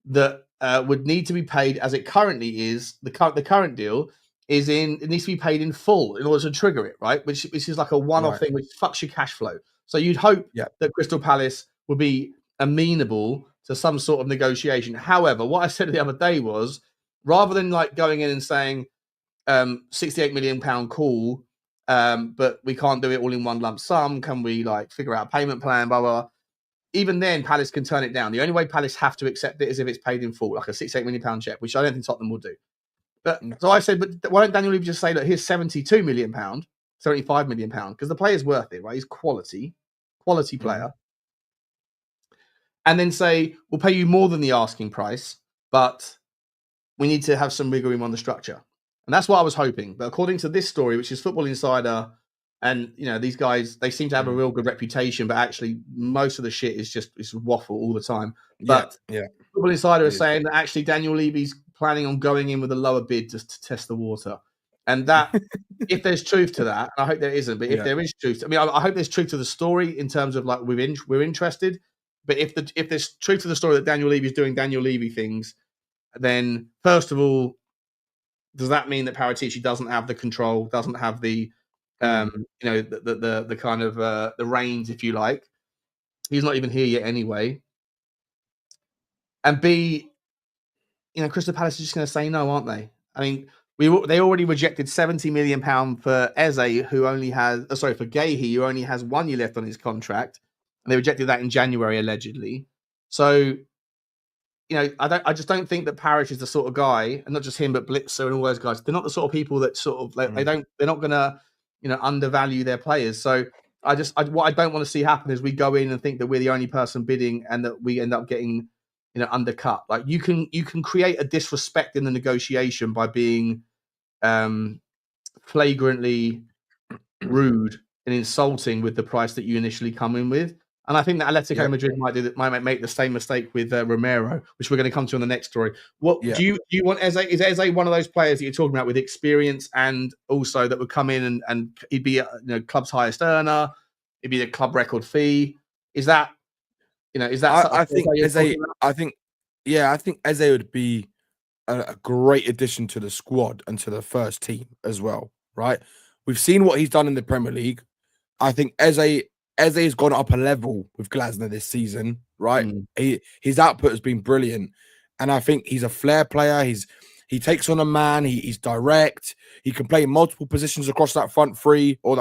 that would need to be paid as it currently is. The current deal it needs to be paid in full in order to trigger it, right? Which is like a one-off thing, which fucks your cash flow. So you'd hope that Crystal Palace would be amenable to some sort of negotiation. However, what I said the other day was, rather than like going in and saying £68 million cool, but we can't do it all in one lump sum. Can we like figure out a payment plan, blah, blah, blah. Even then, Palace can turn it down. The only way Palace have to accept it is if it's paid in full, like a £68 million check, which I don't think Tottenham will do. But so I said, but why don't Daniel Levy just say, look, here's £72 million, £75 million, because the player's worth it, right? He's quality player. And then say, we'll pay you more than the asking price, but we need to have some wiggle room on the structure. And that's what I was hoping. But according to this story, which is Football Insider, and these guys, they seem to have a real good reputation, but actually most of the shit is just waffle all the time. But Football Insider is saying that actually Daniel Levy's planning on going in with a lower bid just to test the water. And that, if there's truth to that, and I hope there isn't, but if there is truth, I hope there's truth to the story in terms of like we're interested. But if there's truth to the story that Daniel Levy is doing Daniel Levy things, then first of all, does that mean that Paratici doesn't have the control, doesn't have the the kind of the reins, if you like? He's not even here yet anyway. And B, Crystal Palace is just going to say no, aren't they? I mean, they already rejected £70 million for Eze, who only has for Gahey, who only has 1 year left on his contract, and they rejected that in January allegedly. So, I just don't think that Parish is the sort of guy, and not just him, but Blitzer and all those guys. They're not the sort of people that sort of they're not going to undervalue their players. So what I don't want to see happen is we go in and think that we're the only person bidding, and that we end up getting undercut. Like you can create a disrespect in the negotiation by being flagrantly rude and insulting with the price that you initially come in with. And I think that Atletico Madrid might make the same mistake with Romero, which we're going to come to in the next story. Do you want Eze? Is Eze one of those players that you're talking about with experience and also that would come in and he'd be club's highest earner? It'd be the club record fee. Is that I think Eze would be a great addition to the squad and to the first team as well, right? We've seen what he's done in the Premier League. I think Eze has gone up a level with Glasner this season, right? His output has been brilliant. And I think he's a flair player. He takes on a man. He's direct. He can play in multiple positions across that front three or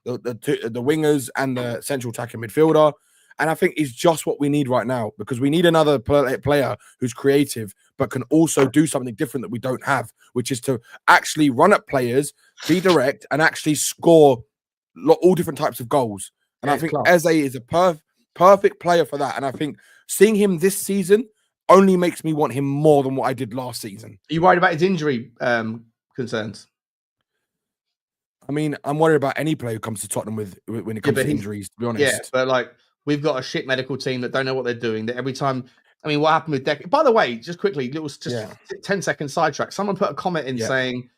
the wingers and the central attacking midfielder. And I think it's just what we need right now, because we need another player who's creative, but can also do something different that we don't have, which is to actually run at players, be direct, and actually score all different types of goals. And I think Eze is a perfect player for that. And I think seeing him this season only makes me want him more than what I did last season. Are you worried about his injury concerns? I mean, I'm worried about any player who comes to Tottenham when it comes to injuries, to be honest. Yeah, but like, we've got a shit medical team that don't know what they're doing. That every time, I mean, what happened with Decky? By the way, just quickly, it was just 10-second sidetrack. Someone put a comment in saying,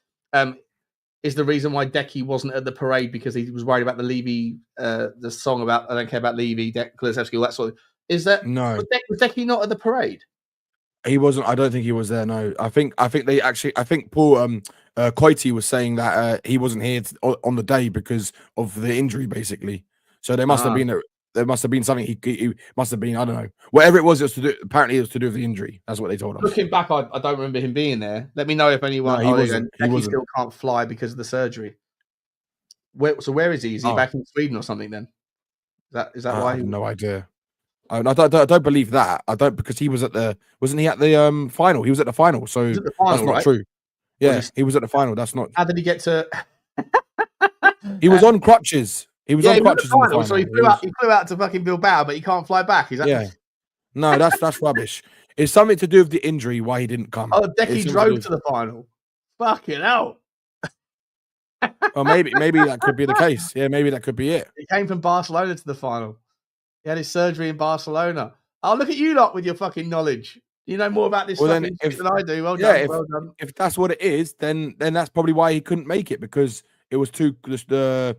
is the reason why Decky wasn't at the parade because he was worried about the Levy, the song about I don't care about Levy, Kulusevski, all that sort of. Is that no? Was Decky not at the parade? He wasn't. I don't think he was there. No, I think they actually. I think Paul Coity was saying that he wasn't here on the day because of the injury, basically. So there must have been something. He must have been. I don't know. Whatever it was to do. Apparently, it was to do with the injury. That's what they told us. Looking back, I don't remember him being there. Let me know if anyone. No, he wasn't. He still can't fly because of the surgery. Where is he? Is he back in Sweden or something? Then is that why? I have no idea. I don't believe that. I don't, because he was wasn't he at the final? He was at the final, so that's not true. Yeah, he was at the final. That's not. How did he get to? He was on crutches. He was on crutches in the final. So he flew out to fucking Bilbao, but he can't fly back. Is that? Yeah. No, that's rubbish. It's something to do with the injury why he didn't come. Oh, Decky drove to the final. Fucking hell. Well, maybe that could be the case. Yeah, maybe that could be it. He came from Barcelona to the final. He had his surgery in Barcelona. Oh, look at you lot with your fucking knowledge. You know more about this than I do. Well done. If that's what it is, then that's probably why he couldn't make it, because it was the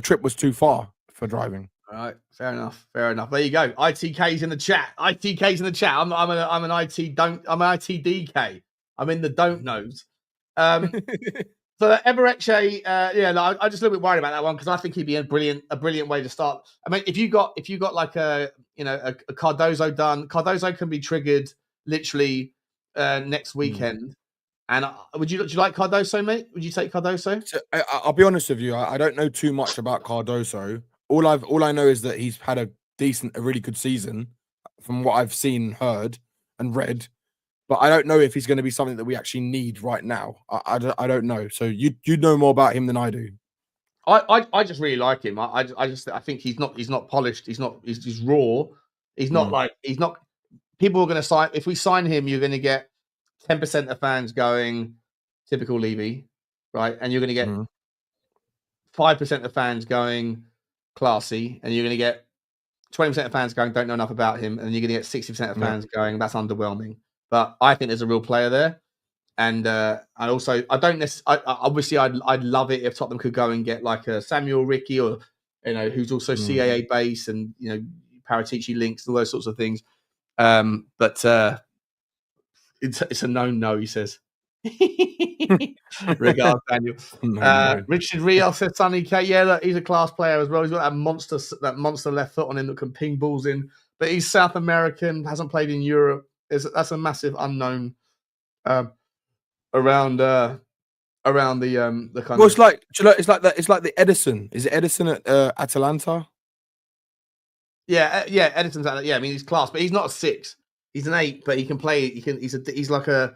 trip was too far for driving. All right, fair enough. There you go. ITK's in the chat. I'm an ITDK. I'm in the don't knows. So Ebereche, I'm just a little bit worried about that one, because I think he'd be a brilliant way to start. I mean, if you got like a Cardozo done, Cardozo can be triggered literally next weekend. And would you like Cardozo, mate? Would you take Cardozo? So, I'll be honest with you. I don't know too much about Cardozo. All I know is that he's had a really good season from what I've seen, heard, and read. But I don't know if he's going to be something that we actually need right now. I don't know. So you know more about him than I do. I just really like him. I think he's not polished. He's raw. He's not. People are going to sign. If we sign him, you're going to get 10% of fans going typical Levy, right? And you're going to get 5% of fans going classy, and you're going to get 20% of fans going don't know enough about him, and you're going to get 60% of fans going that's underwhelming. But I think there's a real player there, and obviously I'd love it if Tottenham could go and get like a Samuel Ricky, or who's also CAA base, and Paratici links, all those sorts of things. But it's a no, he says. Regards, Daniel. Richard Real says Sonny K. Yeah, look, he's a class player as well. He's got that monster left foot on him that can ping balls in. But he's South American, hasn't played in Europe. That's a massive unknown around the kind of. Well, it's like the Edison. Is it Edison at Atalanta? Yeah, Edison's at. Yeah, I mean he's class, but he's not a 6. He's an 8, but he can play. He's like a.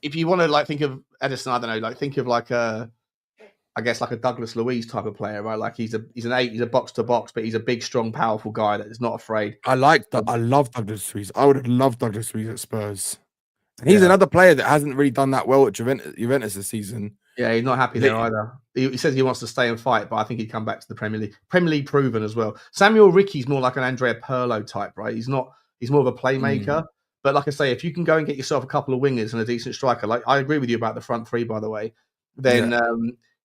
If you want to like think of Edison, I don't know, like think of like a. I guess like a Douglas Luiz type of player, right? Like he's an 8, he's a box to box, but he's a big, strong, powerful guy that is not afraid. I love Douglas Luiz. I would have loved Douglas Luiz at Spurs. And he's another player that hasn't really done that well at Juventus this season. Yeah, he's not happy there either. He says he wants to stay and fight, but I think he'd come back to the Premier League. Premier League proven as well. Samuel Ricky's more like an Andrea Pirlo type, right? He's more of a playmaker. But like I say, if you can go and get yourself a couple of wingers and a decent striker, like I agree with you about the front three, by the way, then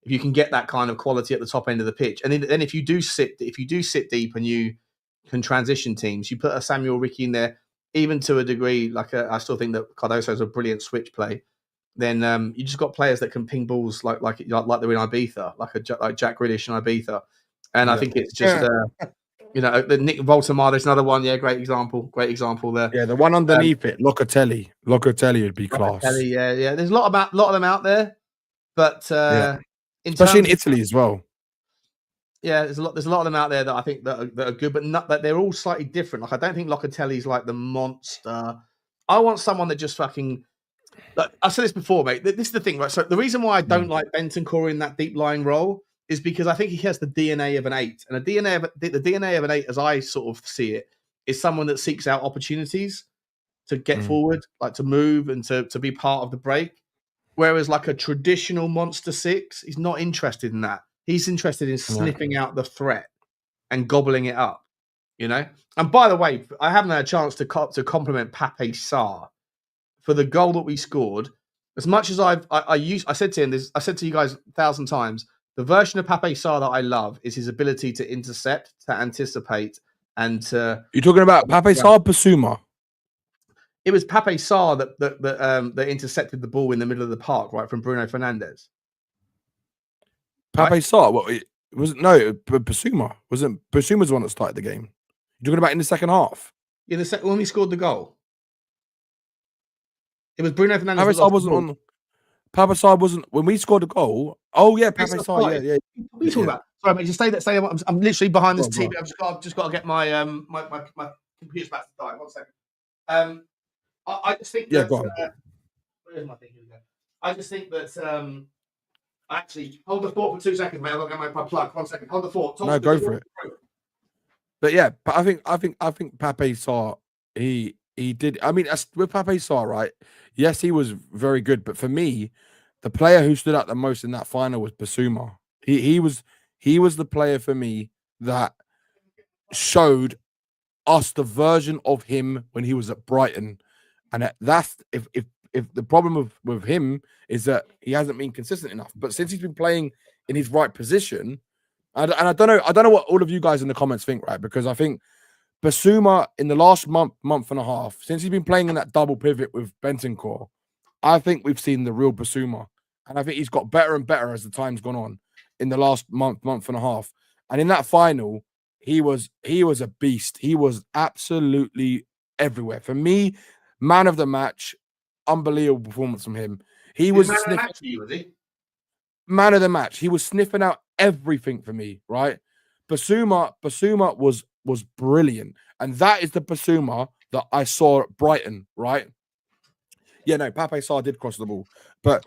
if you can get that kind of quality at the top end of the pitch, and then if you do sit deep and you can transition teams, you put a Samuel Ricky in there, even to a degree. Like I still think that Cardoso is a brilliant switch play. Then you just got players that can ping balls like they're in Ibiza, like Jack Grealish in Ibiza, and I think it's just the Nick Voltemar. There's another one. Yeah, great example there. Yeah, the one underneath it, Locatelli would be class. Locatelli, yeah. There's a lot of them out there, but especially in Italy as well. Yeah, there's a lot of them out there that I think that are good, but not that they're all slightly different. Like I don't think Locatelli's like the monster. I want someone that just fucking. Like, I said this before, mate. This is the thing, right? So the reason why I don't like Bentancur in that deep lying role is because I think he has the DNA of an 8, and the DNA of an 8, as I sort of see it, is someone that seeks out opportunities to get forward, like to move and to be part of the break. Whereas like a traditional monster 6, he's not interested in that. He's interested in sniffing out the threat and gobbling it up, you know? And by the way, I haven't had a chance to compliment Pape Sarr for the goal that we scored. As much as I said to him, I said to you guys 1,000 times, the version of Pape Sarr that I love is his ability to intercept, to anticipate, and to. You're talking about Pape Sarr, Bissouma? It was Pape Sarr that intercepted the ball in the middle of the park, right, from Bruno Fernandes. Pape Sarr? What it wasn't? No, Bissouma wasn't. Bissouma's the one that started the game. You're talking about in the second half. In the second, when he scored the goal, it was Bruno Fernandes. Pape Sarr wasn't on. Pape Sarr wasn't when we scored the goal. Oh yeah, Pape Sarr. Yeah. What are you talking about? Sorry, mate. Just stay there. I'm literally behind this TV. I've just got to get my my computer's about to die. 1 second. I just think that. Where's my thing? Here we go. I just think that. Actually, hold the fort for 2 seconds, mate. I'll get my plug. 1 second. Hold the fort. No, go for it. But yeah, but I think Pape Sarr, he did. I mean, with Pape Sarr, right? Yes, he was very good, but for me, the player who stood out the most in that final was Bissouma. He was the player for me that showed us the version of him when he was at Brighton, and that's if the problem with him is that he hasn't been consistent enough. But since he's been playing in his right position, and I don't know what all of you guys in the comments think, right? Because I think Bissouma in the last month and a half, since he's been playing in that double pivot with Bentancur, I think we've seen the real Bissouma. And I think he's got better and better as the time's gone on in the last month and a half. And in that final, he was a beast. He was absolutely everywhere. For me, man of the match, unbelievable performance from him. He was man of the match. He was sniffing out everything for me, right? Bissouma was brilliant. And that is the Bissouma that I saw at Brighton, right? Yeah, no, Pape Sarr did cross the ball. But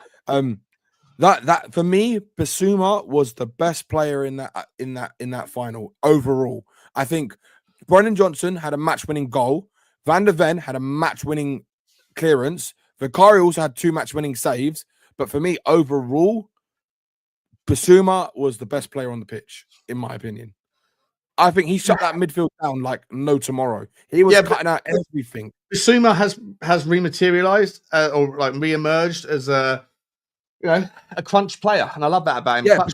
that for me, Bissouma was the best player in that final overall. I think Brennan Johnson had a match-winning goal. Van der Ven had a match-winning clearance. Vicario also had 2 match-winning saves. But for me, overall, Bissouma was the best player on the pitch, in my opinion. I think he shut that midfield down like no tomorrow. He was cutting out everything. Bissouma has rematerialized or like re-emerged as a crunch player, and I love that about him. Yeah,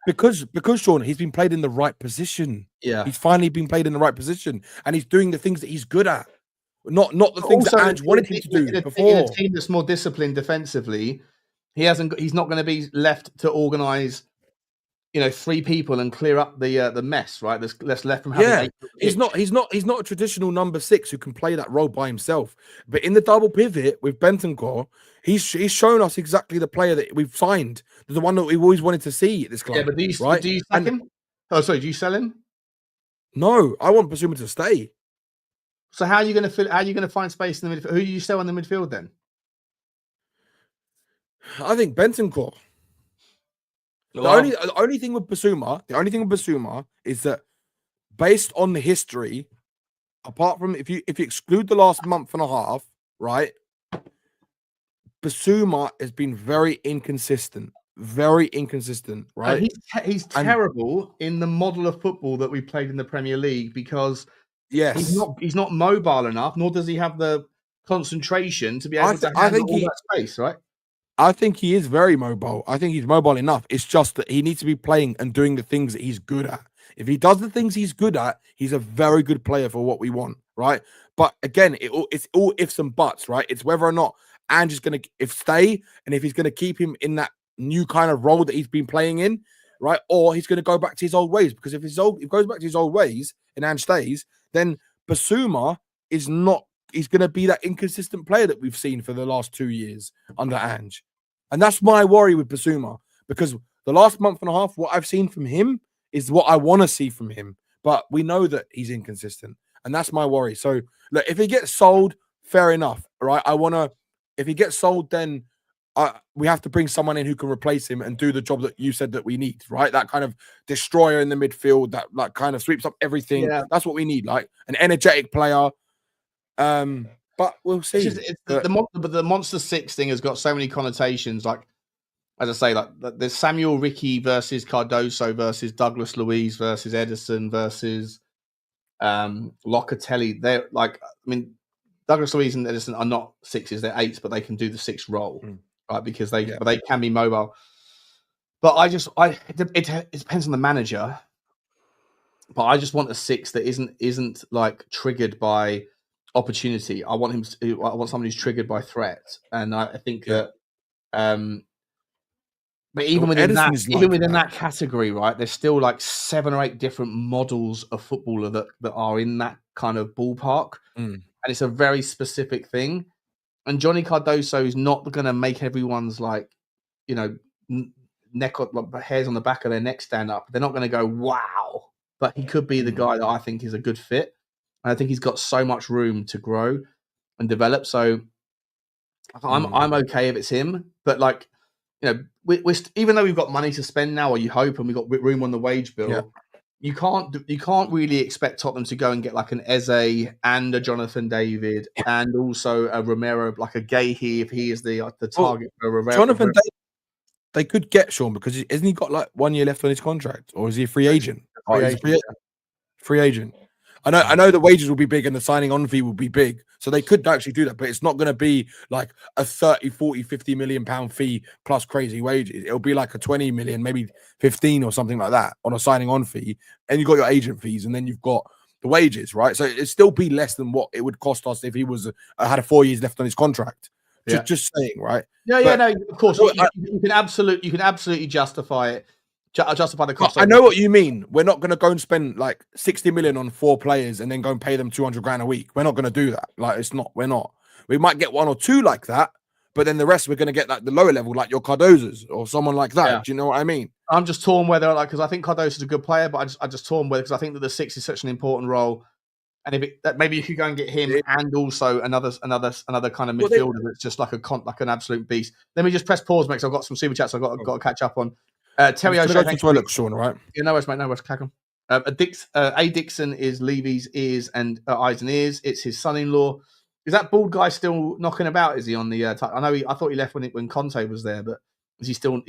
because Sean, he's been played in the right position. Yeah, he's finally been played in the right position, and he's doing the things that he's good at. Not the things that Ange wanted him to do before. In a team that's more disciplined defensively, he's not going to be left to organize 3 people and clear up the mess, right? There's less left from having 8. He's not a traditional number 6 who can play that role by himself. But in the double pivot with Bentancur, he's shown us exactly the player that we've signed, the one that we've always wanted to see at this club. Yeah, but do you sack him? Oh, sorry, do you sell him? No, I want Bissouma to stay. So how are you going to find space in the midfield? Who do you sell in the midfield then? I think Bentancur. The only thing with Bissouma is that based on the history, apart from if you exclude the last month and a half, right? Bissouma has been very inconsistent, right? He's terrible in the model of football that we played in the Premier League because he's not mobile enough, nor does he have the concentration to be able to handle all that space, right? I think he is very mobile. I think he's mobile enough. It's just that he needs to be playing and doing the things that he's good at. If he does the things he's good at, he's a very good player for what we want, right? But again, it's all ifs and buts, right? It's whether or not Ange is going to stay and if he's going to keep him in that new kind of role that he's been playing in, right? Or he's going to go back to his old ways. Because if he goes back to his old ways and Ange stays, then Bissouma is not. He's going to be that inconsistent player that we've seen for the last 2 years under Ange. And that's my worry with Bissouma, because the last month and a half, what I've seen from him is what I want to see from him. But we know that he's inconsistent, and that's my worry. So look, if he gets sold, fair enough, right? If he gets sold, then we have to bring someone in who can replace him and do the job that you said that we need, right? That kind of destroyer in the midfield that like kind of sweeps up everything. Yeah. That's what we need, like an energetic player. But we'll see. The Monster Six thing has got so many connotations. Like, as I say, like there's Samuel Ricky versus Cardoso versus Douglas Luiz versus Edison versus Locatelli. They're like, I mean, Douglas Luiz and Edison are not sixes; they're eights, but they can do the six role, right? Because they can be mobile. But it depends on the manager. But I just want a six that isn't like triggered by opportunity. I want someone who's triggered by threat, and I think that. But even within that category, right, there's still like 7 or 8 different models of footballer that are in that kind of ballpark, and it's a very specific thing. And Johnny Cardoso is not going to make everyone's like, you know, hairs on the back of their neck stand up. They're not going to go wow, but he could be the guy that I think is a good fit. And I think he's got so much room to grow and develop. So I'm okay if it's him, but like. You know, we're even though we've got money to spend now, or you hope, and we've got room on the wage bill, you can't really expect Tottenham to go and get like an Eze and a Jonathan David and also a Romero, like a Gahey if he is the target for Romero. Jonathan David, they could get Sean because isn't he got like 1 year left on his contract, or is he a free agent? Free agent. I know the wages will be big and the signing on fee will be big. So they could actually do that, but it's not going to be like a 30, 40, 50 million pound fee plus crazy wages. It'll be like a 20 million, maybe 15 or something like that on a signing on fee. And you've got your agent fees and then you've got the wages, right? So it'd still be less than what it would cost us if he was had 4 years left on his contract. Just saying, right? No, of course. You can absolutely justify it. Justify the cost. I know what you mean. We're not going to go and spend like 60 million on 4 players and then go and pay them 200 grand a week. We're not going to do that. Like, we're not. We might get 1 or 2 like that, but then the rest we're going to get like the lower level, like your Cardozas or someone like that. Yeah. Do you know what I mean? I'm just torn whether, like, because I think Cardoso's a good player, but I just torn whether, because I think that the 6 is such an important role. And maybe if you go and get him and also another kind of midfielder that's just like an absolute beast. Let me just press pause, mate, because I've got some super chats I've got to catch up on. Terry O'Shea, go to toilet, Sean, right? Yeah, no worries, mate. No worries, crack on. A Dixon is Levy's ears and eyes and ears. It's his son-in-law. Is that bald guy still knocking about? Is he on the? I thought he left when Conte was there, but is he still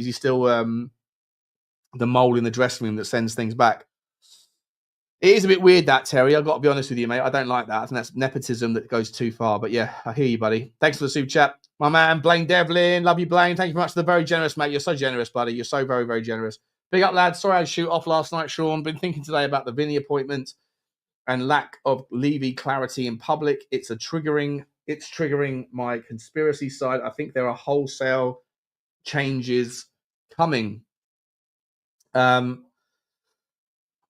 the mole in the dressing room that sends things back? It is a bit weird, that, Terry. I've got to be honest with you, mate. I don't like that. I think that's nepotism that goes too far. But yeah, I hear you, buddy. Thanks for the super chat. My man, Blaine Devlin. Love you, Blaine. Thank you very much for the very generous, mate. You're so generous, buddy. You're so very, very generous. Big up, lads. Sorry I had to shoot off last night, Sean. Been thinking today about the Vinny appointment and lack of Levy clarity in public. It's triggering my conspiracy side. I think there are wholesale changes coming.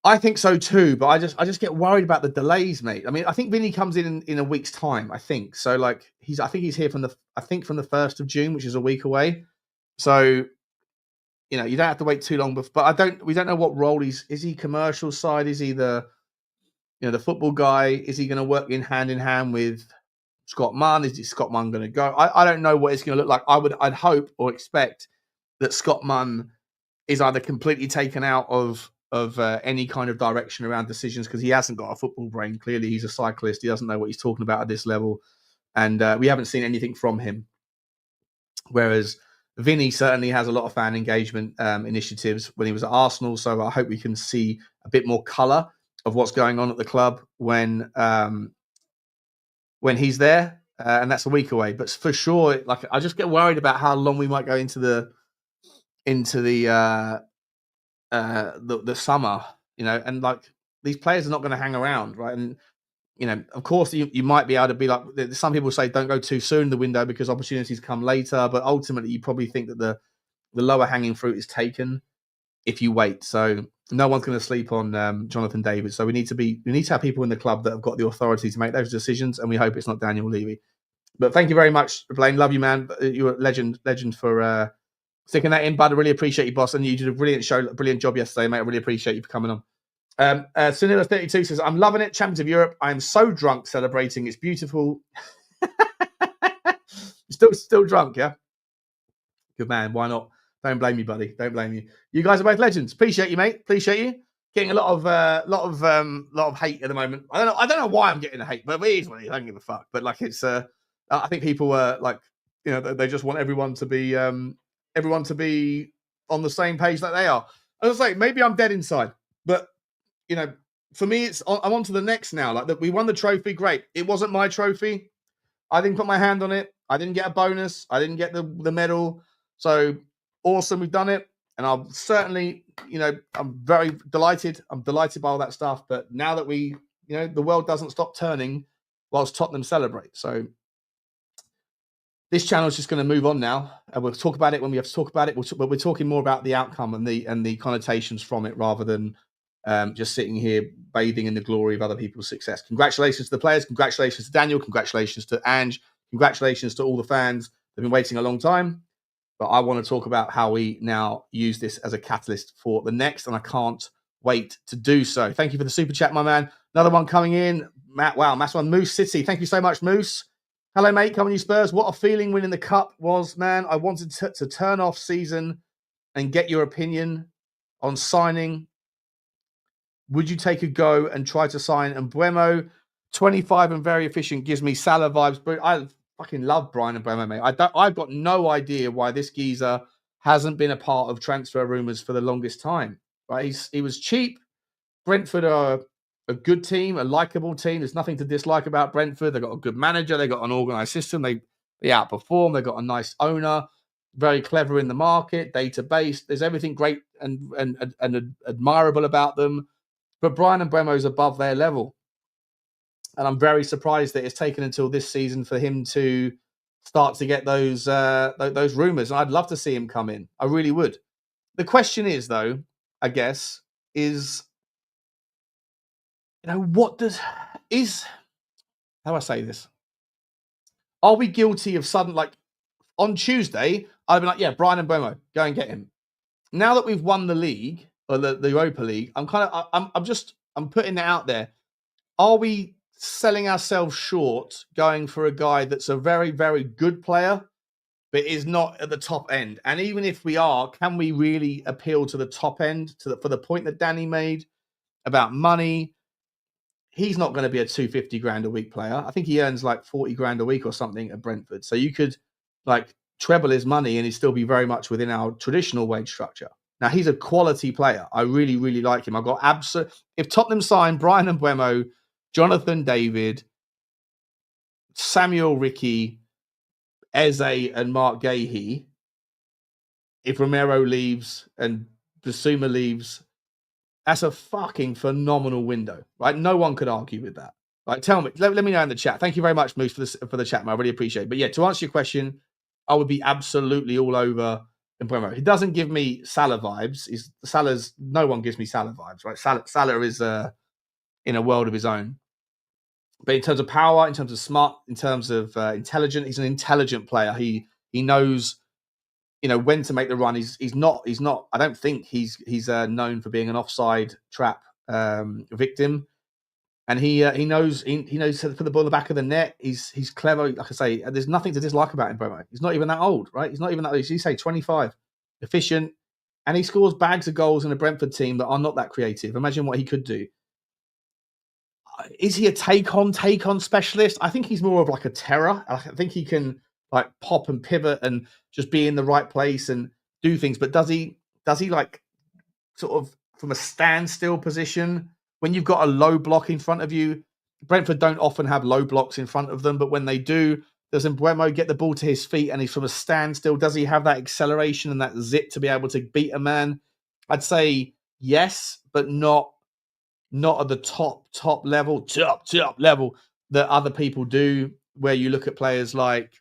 I think so too, but I just get worried about the delays, mate. I mean, I think Vinny comes in a week's time. I think so. Like I think he's here from the 1st of June, which is a week away. So, you know, you don't have to wait too long. But we don't know what role is he commercial side? Is he the football guy? Is he going to work hand in hand with Scott Munn? Is Scott Munn going to go? I don't know what it's going to look like. I'd hope or expect that Scott Munn is either completely taken out of any kind of direction around decisions because he hasn't got a football brain. Clearly, he's a cyclist. He doesn't know what he's talking about at this level. And we haven't seen anything from him. Whereas Vinny certainly has a lot of fan engagement initiatives when he was at Arsenal. So I hope we can see a bit more colour of what's going on at the club when he's there. And that's a week away. But for sure, like I just get worried about how long we might go into the summer, you know, and like these players are not going to hang around, right? And you know, of course, you might be able to be like some people say, don't go too soon in the window because opportunities come later. But ultimately, you probably think that the lower hanging fruit is taken if you wait. So no one's going to sleep on Jonathan David. So we need to have people in the club that have got the authority to make those decisions, and we hope it's not Daniel Levy. But thank you very much, Blaine. Love you, man. You're a legend for sticking that in, bud. I really appreciate you, boss. And you did a brilliant job yesterday, mate. I really appreciate you for coming on. Sunila32 says, I'm loving it. Champions of Europe. I am so drunk celebrating. It's beautiful. Still drunk, yeah? Good man. Why not? Don't blame me, buddy. Don't blame you. You guys are both legends. Appreciate you, mate. Appreciate you. Getting a lot of hate at the moment. I don't know why I'm getting the hate, but it is what it is. I don't give a fuck. But like it's I think people like, you know, they just want everyone to be on the same page that they are. As I say, maybe I'm dead inside, but you know, for me, I'm on to the next now. Like that, we won the trophy, great. It wasn't my trophy. I didn't put my hand on it. I didn't get a bonus. I didn't get the medal. So awesome, we've done it. And I'm certainly, you know, I'm very delighted. I'm delighted by all that stuff. But now that we, you know, the world doesn't stop turning whilst Tottenham celebrate. So this channel is just going to move on now, and we'll talk about it when we have to talk about it. But we're talking more about the outcome and the connotations from it, rather than just sitting here bathing in the glory of other people's success. Congratulations to the players. Congratulations to Daniel. Congratulations to Ange. Congratulations to all the fans. They've been waiting a long time. But I want to talk about how we now use this as a catalyst for the next, and I can't wait to do so. Thank you for the super chat, my man. Another one coming in. Matt, wow, massive one. Moose City. Thank you so much, Moose. Hello, mate. Come on, you Spurs. What a feeling winning the cup was, man. I wanted to turn off season and get your opinion on signing. Would you take a go and try to sign Mbeumo? 25 and very efficient, gives me Salah vibes, but I fucking love Brian Mbeumo, mate. I've got no idea why this geezer hasn't been a part of transfer rumours for the longest time. Right? He was cheap. Brentford are a good team, a likeable team. There's nothing to dislike about Brentford. They've got a good manager. They've got an organised system. They outperform. They've got a nice owner, very clever in the market, database. There's everything great and admirable about them. But Brian Mbeumo is above their level. And I'm very surprised that it's taken until this season for him to start to get those rumours. And I'd love to see him come in. I really would. The question is, though, I guess, is, you know, how do I say this? Are we guilty of sudden, like, on Tuesday, I'd be like, yeah, Brian Mbeumo, go and get him. Now that we've won the league, or the Europa League, I'm putting it out there. Are we selling ourselves short going for a guy that's a very, very good player, but is not at the top end? And even if we are, can we really appeal to the top end for the point that Danny made about money? He's not going to be a 250 grand a week player. I think he earns like 40 grand a week or something at Brentford. So you could like treble his money and he'd still be very much within our traditional wage structure. Now, he's a quality player. I really, really like him. I've got if Tottenham sign Brian Mbeumo, Jonathan David, Samuel Ricky, Eze, and Mark Gahey, if Romero leaves and Bissouma leaves, that's a fucking phenomenal window, right? No one could argue with that. Right? Tell me, let me know in the chat. Thank you very much, Moose, for the chat, man. I really appreciate it. But yeah, to answer your question, I would be absolutely all over Mbeumo. He doesn't give me Salah vibes. No one gives me Salah vibes, right? Salah is in a world of his own. But in terms of power, in terms of smart, in terms of intelligent, he's an intelligent player. He knows, you know, when to make the run. He's not. I don't think he's known for being an offside trap victim. And he knows to put the ball in the back of the net. He's clever. Like I say, there's nothing to dislike about him, Mbeumo. He's not even that old, right? He's not even that old. You say 25, efficient, and he scores bags of goals in a Brentford team that are not that creative. Imagine what he could do. Is he a take-on specialist? I think he's more of like a terror. I think he can like pop and pivot and just be in the right place and do things. But does he like sort of from a standstill position when you've got a low block in front of you? Brentford don't often have low blocks in front of them, but when they do, does Mbeumo get the ball to his feet and he's from a standstill? Does he have that acceleration and that zip to be able to beat a man? I'd say yes, but not at the top level that other people do, where you look at players like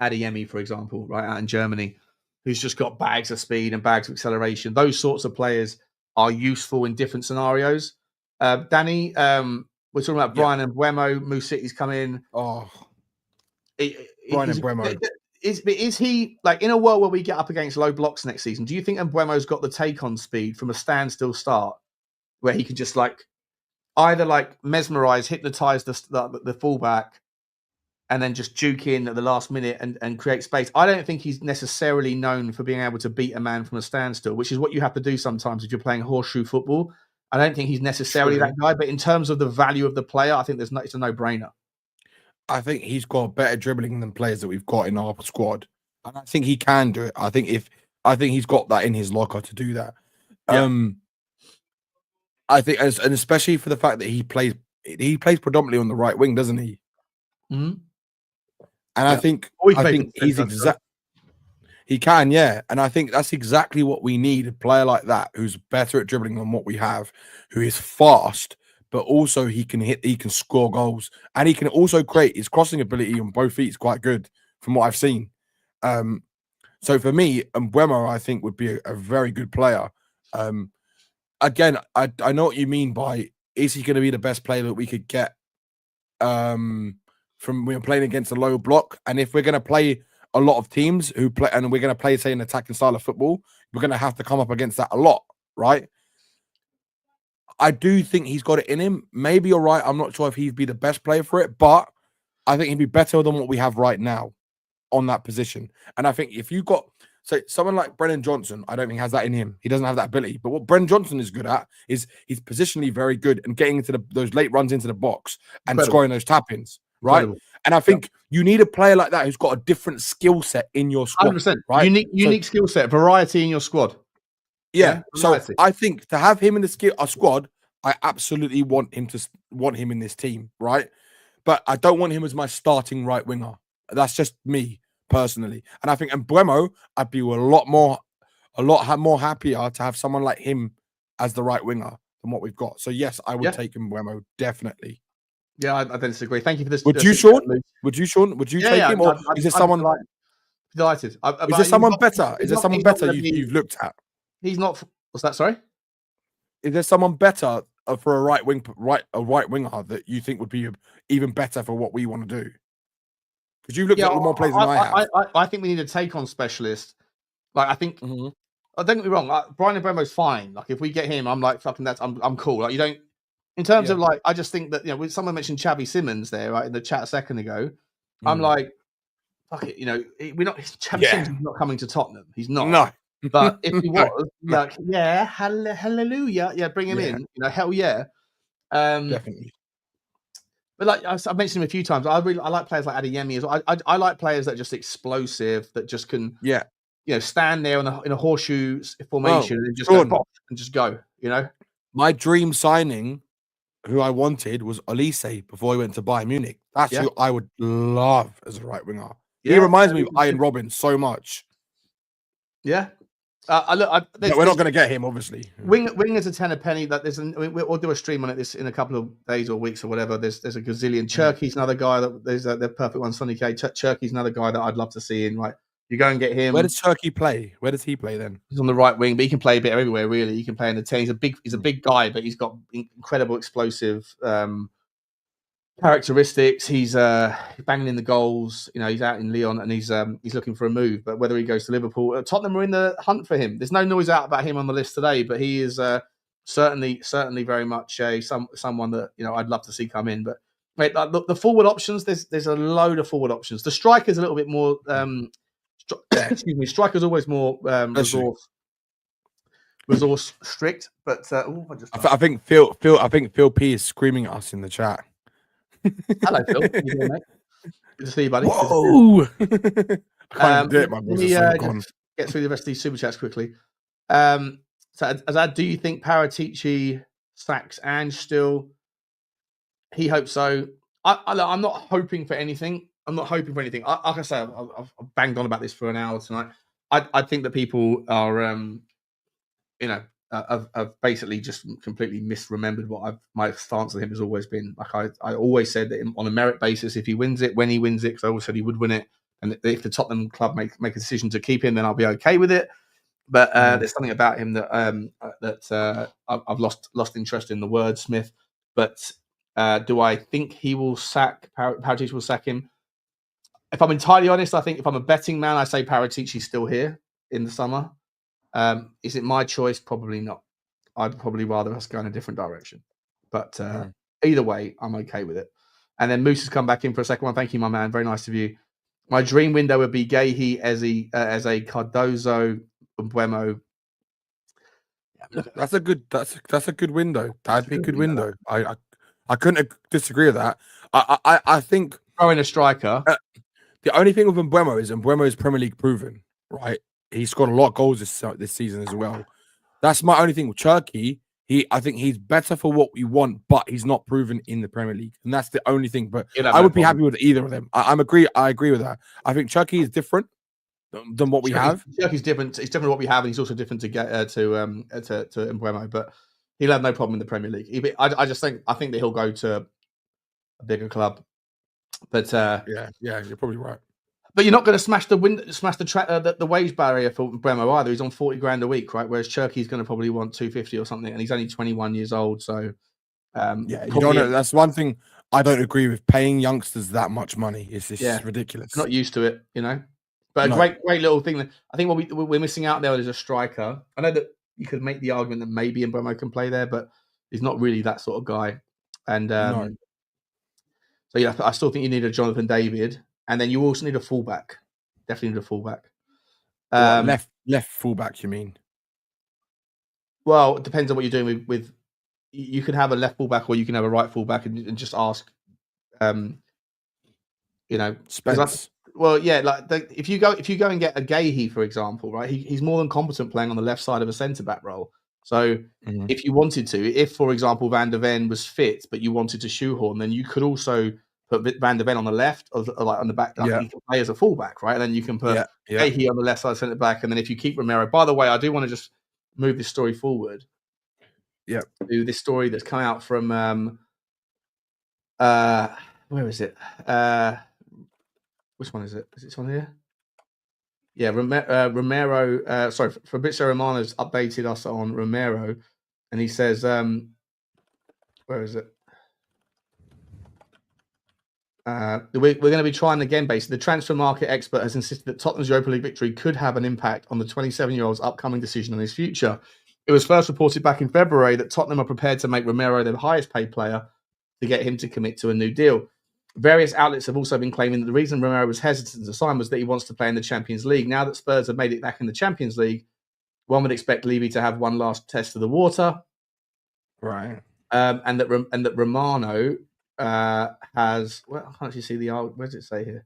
Adeyemi, for example, right out in Germany, who's just got bags of speed and bags of acceleration. Those sorts of players are useful in different scenarios. Danny, we're talking about Brian Mbeumo. Moose City's come in. Brian Mbeumo. is he like in a world where we get up against low blocks next season? Do you think Mbeumo's got the take on speed from a standstill start, where he could just like either like mesmerize, hypnotize the fullback, and then just juke in at the last minute and create space? I don't think he's necessarily known for being able to beat a man from a standstill, which is what you have to do sometimes if you're playing horseshoe football. I don't think he's necessarily that guy, but in terms of the value of the player, I think it's a no-brainer. I think he's got better dribbling than players that we've got in our squad, and I think he can do it. I think he's got that in his locker to do that. Yeah. I think, and especially for the fact that he plays predominantly on the right wing, doesn't he? Mm-hmm. And I think he's exact. He can, yeah. And I think that's exactly what we need, a player like that who's better at dribbling than what we have, who is fast, but also he can score goals, and he can also create. His crossing ability on both feet is quite good from what I've seen. So for me, Mbeumo, I think, would be a very good player. Again, I know what you mean by, is he going to be the best player that we could get from when we're playing against a low block? And if we're going to play a lot of teams who play, and we're going to play, say, an attacking style of football, we're going to have to come up against that a lot, right? I do think he's got it in him. Maybe you're right. I'm not sure if he'd be the best player for it, but I think he'd be better than what we have right now on that position. And I think if you got, say, someone like Brennan Johnson, I don't think has that in him. He doesn't have that ability. But what Brennan Johnson is good at is he's positionally very good and getting into those late runs into the box and scoring those tap-ins, right? Incredible. And I think you need a player like that who's got a different skill set in your squad. 100%. Right? Unique skill set, variety in your squad. Yeah. So I think to have him in our squad, I absolutely want him in this team, right? But I don't want him as my starting right winger. That's just me personally. And I think Mbeumo, I'd be a lot more happier to have someone like him as the right winger than what we've got. So yes, I would take Mbeumo, definitely. Yeah, I don't disagree. Thank you for this. Would you, Sean? Would you take him, or is there someone delighted? Is there someone better? Is there someone better you've looked at? He's not. What's that? Sorry. Is there someone better for a right winger that you think would be even better for what we want to do? Because you've looked at a lot more players than I have. I think we need a take-on specialist. Like, I think. Don't get me wrong. Brian Mbeumo's fine. Like, if we get him, I'm like, fucking, I'm cool. Like, you don't. In terms of like, I just think that, someone mentioned Xavi Simons there, right, in the chat a second ago. I'm like, fuck it, we're not. Xavi Simons is not coming to Tottenham. He's not. No. But if he was, like, hallelujah, bring him in. Hell yeah. Definitely. But like I've mentioned him a few times, I like players like Adeyemi as well. I like players that are just explosive, that just can, stand there in a horseshoe formation and just go. My dream signing, who I wanted, was Olise before he went to Bayern Munich. That's who I would love as a right winger. He reminds me of Ian Robin so much. Yeah. We're not going to get him, obviously. Wingers a tenner penny. That we'll do a stream on it in a couple of days or weeks or whatever. There's a gazillion. Cherky's another guy there's the perfect one. Sonny K. Cherky's another guy that I'd love to see in. Right, you go and get him. Where does Cherky play? Where does he play then? He's on the right wing, but he can play a bit everywhere. Really, he can play in the 10. He's a big guy, but he's got incredible explosive characteristics. He's banging in the goals. He's out in Lyon and he's looking for a move. But whether he goes to Liverpool, Tottenham are in the hunt for him. There's no noise out about him on the list today, but he is certainly very much someone that I'd love to see come in. But mate, the forward options, there's a load of forward options. The striker's a little bit more. Excuse me, striker's always more resource strict. But I think Phil P is screaming at us in the chat. Hello, Phil. How you doing, mate? Good to see you, buddy. Whoa! Let me get through the rest of these super chats quickly. So, Azad, do you think Paratici sacks Ange still? He hopes so. I'm not hoping for anything. Like I say, I've banged on about this for an hour tonight. I think that people are, I've basically just completely misremembered what my stance on him has always been. Like I always said that on a merit basis, if he wins it, when he wins it, because I always said he would win it, and if the Tottenham club make a decision to keep him, then I'll be okay with it. But there's something about him that I've lost interest in the wordsmith. But do I think he will sack Paratici will sack him? if I'm entirely honest, I think if I'm a betting man, I say Paratici's still here in the summer. Is it my choice? Probably not. I'd probably rather us go in a different direction. But either way, I'm okay with it. And then Moose has come back in for a second one. Thank you, my man. Very nice of you. My dream window would be Gahey, Eze, Cardozo, and Buemo. That's a good window. That'd be a good window. I couldn't disagree with that. I think throwing a striker. The only thing with Mbeumo is Premier League proven, right? He scored a lot of goals this season as well. That's my only thing with Cherki. I think he's better for what we want, but he's not proven in the Premier League, and that's the only thing. But I would be happy with either of them. I agree with that. I think Cherki is different than what we have. Cherki's different. It's different what we have, and he's also different to Mbeumo. But he'll have no problem in the Premier League. I think that he'll go to a bigger club. But yeah, you're probably right. But you're not going to smash the wage barrier for Bremo either. He's on 40 grand a week, right? Whereas Cherki's going to probably want 250 or something, and he's only 21 years old. So that's one thing I don't agree with. Paying youngsters that much money is just ridiculous. Not used to it, you know. But a great little thing. I think what we're missing out there is a striker. I know that you could make the argument that maybe Mbeumo can play there, but he's not really that sort of guy. And so yeah, I still think you need a Jonathan David, and then you also need a fullback. Definitely need a fullback. Left fullback, you mean? Well, it depends on what you're doing with. You can have a left fullback, or you can have a right fullback, and just ask. Spence. If you go and get a Gahey, for example, right? He's more than competent playing on the left side of a centre back role. So if you wanted to, if for example Van der Ven was fit, but you wanted to shoehorn, then you could also put Van der Ven on the left, or like on the back. He can play as a fullback, right? And then you can put Gahey on the left side centre back, and then if you keep Romero. By the way, I do want to just move this story forward. Yeah, to this story that's come out from where is it? Which one is it? Is this one here? Yeah, Romero. Fabrizio Romano's updated us on Romero, and he says, "Where is it? We're going to be trying again. Basically, the transfer market expert has insisted that Tottenham's Europa League victory could have an impact on the 27-year-old's upcoming decision on his future. It was first reported back in February that Tottenham are prepared to make Romero their highest-paid player to get him to commit to a new deal. Various outlets have also been claiming that the reason Romero was hesitant to sign was that he wants to play in the Champions League. Now that Spurs have made it back in the Champions League, one would expect Levy to have one last test of the water, right? And that Romano has. Well, I can't actually see where does it say here?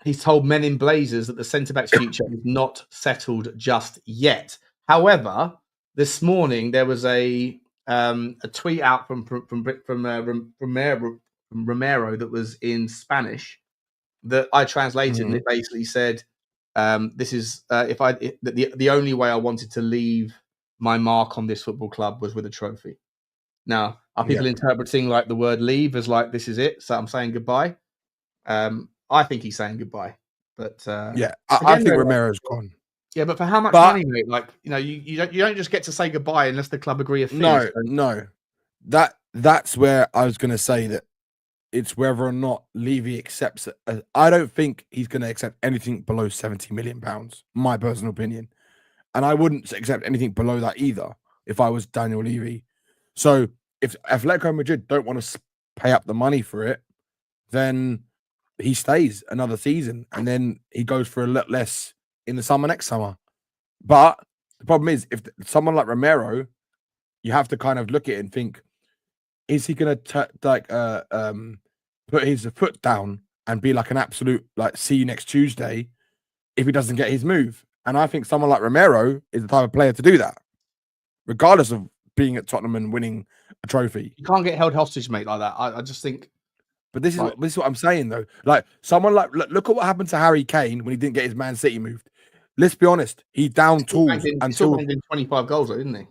He's told Men in Blazers that the centre back's future is not settled just yet. However, this morning there was a tweet out from Romero that was in Spanish that I translated, and it basically said, "This is the only way I wanted to leave my mark on this football club was with a trophy." Now, are people interpreting like the word "leave" as like this is it? So I'm saying goodbye. I think he's saying goodbye, but I think Romero's gone. Yeah, but for how much money, mate? Like, you don't just get to say goodbye unless the club agree a fee. No. That's where I was going to say that it's whether or not Levy accepts it. I don't think he's going to accept anything below £70 million, my personal opinion. And I wouldn't accept anything below that either if I was Daniel Levy. So if Atletico Madrid don't want to pay up the money for it, then he stays another season and then he goes for a lot less in the summer next summer. But the problem is, if someone like Romero, you have to kind of look at it and think, is he going to put his foot down and be like an absolute see you next Tuesday if he doesn't get his move? And I think someone like Romero is the type of player to do that, regardless of being at Tottenham and winning a trophy. You can't get held hostage, mate, like that. I just think. But this is what I'm saying, though. Like someone look at what happened to Harry Kane when he didn't get his Man City moved. Let's be honest, he down tools until 25 goals, though, didn't he?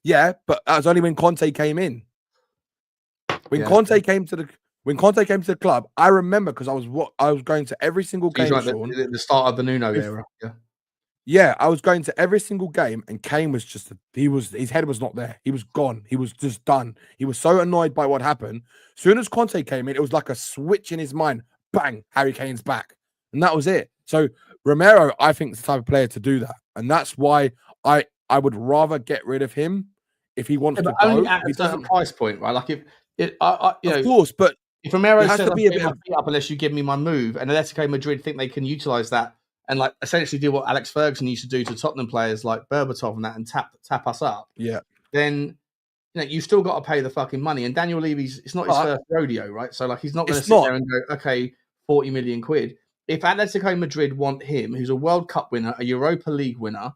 Yeah, but that was only when Conte came in. When Conte came to the club, I remember because I was going to every single game. Like the start of the Nuno era. Yeah. Yeah, I was going to every single game, and Kane was his head was not there. He was gone. He was just done. He was so annoyed by what happened. Soon as Conte came in, it was like a switch in his mind. Bang, Harry Kane's back. And that was it. So Romero, I think, is the type of player to do that. And that's why I would rather get rid of him if he wants Yeah, to but only go. at If he a certain doesn't, price point, right? Like of course, but if Romero it has says to I'm be a putting bit my of feet up unless you give me my move, and Atletico Madrid think they can utilize that and like essentially do what Alex Ferguson used to do to Tottenham players like Berbatov and that, and tap us up, yeah. then you've still got to pay the fucking money. And Daniel Levy's it's not his But first rodeo, right? So like he's not going to it's sit not. there and go, okay, 40 million quid. If Atletico Madrid want him, who's a World Cup winner, a Europa League winner,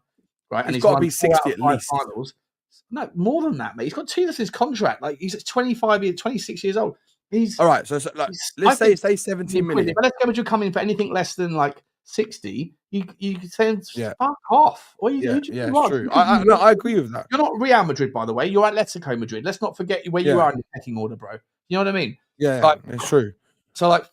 right, and It's he's got to won be 4 out 60 of at 5 least. finals. No, more than that, mate. He's got 2 years his contract. Like he's 25 years, 26 years old. He's All right. So like, let's say 17 million. If Atletico Madrid come in for anything less than like 60, you say Yeah. fuck off. Or Yeah, who do yeah, you it's want? true. I agree with that. You're not Real Madrid, by the way. You're Atletico Madrid. Let's not forget where you Yeah. are in the pecking order, bro. You know what I mean? Yeah, Like, it's true. so like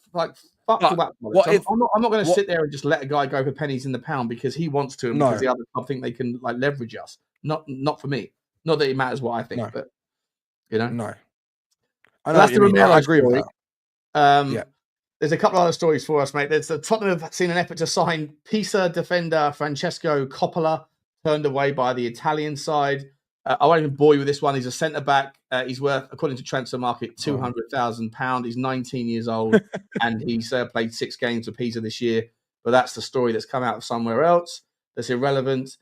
fuck all that. I'm not going to what- sit there and just let a guy go for pennies in the pound because he wants to and No. because the other club think they can like leverage us. Not for me. Not that it matters what I think, No. but you know. No. So that's the Romero I agree story. with that. Yeah. There's a couple of other stories for us, mate. There's Tottenham have seen an effort to sign Pisa defender Francesco Coppola, turned away by the Italian side. I won't even bore you with this one. He's a centre back. He's worth, according to Transfer Market, £200,000. He's 19 years old, and he's played 6 games for Pisa this year. But that's the story that's come out of somewhere else. That's irrelevant.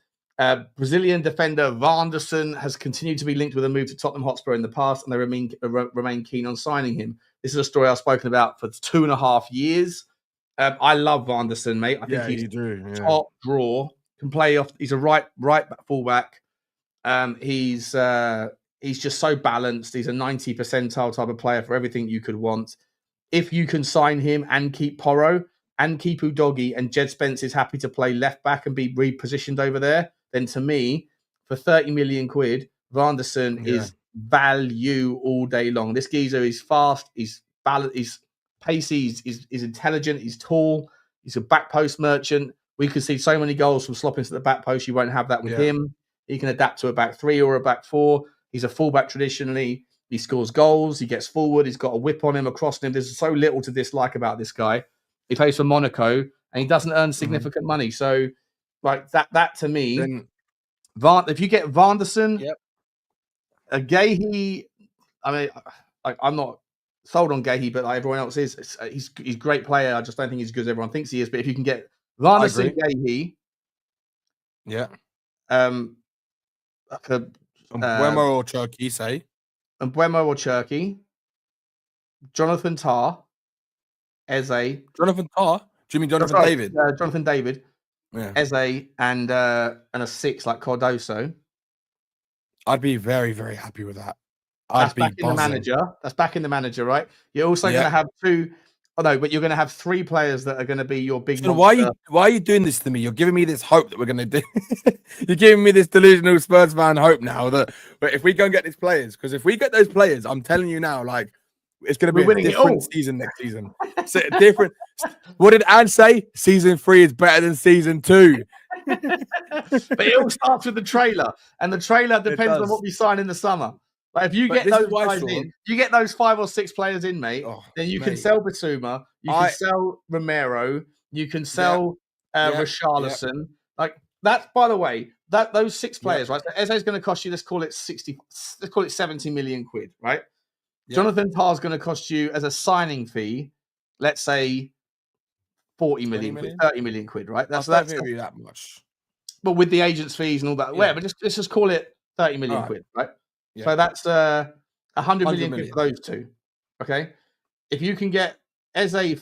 Brazilian defender Vanderson has continued to be linked with a move to Tottenham Hotspur in the past, and they remain keen on signing him. This is a story I've spoken about for 2.5 years. I love Vanderson, mate. I think he's top draw. Can play off. He's a right fullback. He's just so balanced. He's a 90 percentile type of player for everything you could want. If you can sign him and keep Porro and keep Udogie, and Jed Spence is happy to play left back and be repositioned over there, then to me, for 30 million quid, Vanderson is value all day long. This geezer is fast, he's balanced, he's pacey, he's intelligent, he's tall, he's a back post merchant. We could see so many goals from slopping to the back post. You won't have that with him. He can adapt to a back 3 or a back 4. He's a fullback traditionally. He scores goals. He gets forward. He's got a whip on him, across him. There's so little to dislike about this guy. He plays for Monaco, and he doesn't earn significant money. So, like that to me, if you get Vanderson, a Gahey, I mean, I'm not sold on Gahey, but like everyone else is. He's a great player. I just don't think he's as good as everyone thinks he is. But if you can get Vanderson, Gahey, like a Buemo or Cherky, say. And Buemo or Cherky, Jonathan Tah, Eze. Jonathan Tah? Do you mean Jonathan David? Jonathan David, Eze, and a 6 like Cardoso. I'd be very, very happy with that. That's back in the manager. That's back in the manager, right? You're also going to have 2. Oh no, but you're going to have 3 players that are going to be your big. So why are you doing this to me? You're giving me this hope that we're going to do. You're giving me this delusional Spurs fan hope now that if we go and get these players, because if we get those players, I'm telling you now, like it's going to be a different season next season. So different. What did Anne say? Season 3 is better than season 2. But it all starts with the trailer, and the trailer depends on what we sign in the summer. Like if you get those guys in, you get those 5 or 6 players in, mate. Then you can sell Bissouma, you can sell Romero, you can sell Richalison. Like that. By the way, those 6 players, right? So Eze's going to cost you. Let's call it 70 million quid, right? Jonathan Tah is going to cost you as a signing fee, let's say 40 million quid, 30 million quid, right? That's going to be that much. But with the agents' fees and all that, but let's just call it 30 million quid, right? Yeah. So that's 100 million quid for those 2. Okay. If you can get Gahey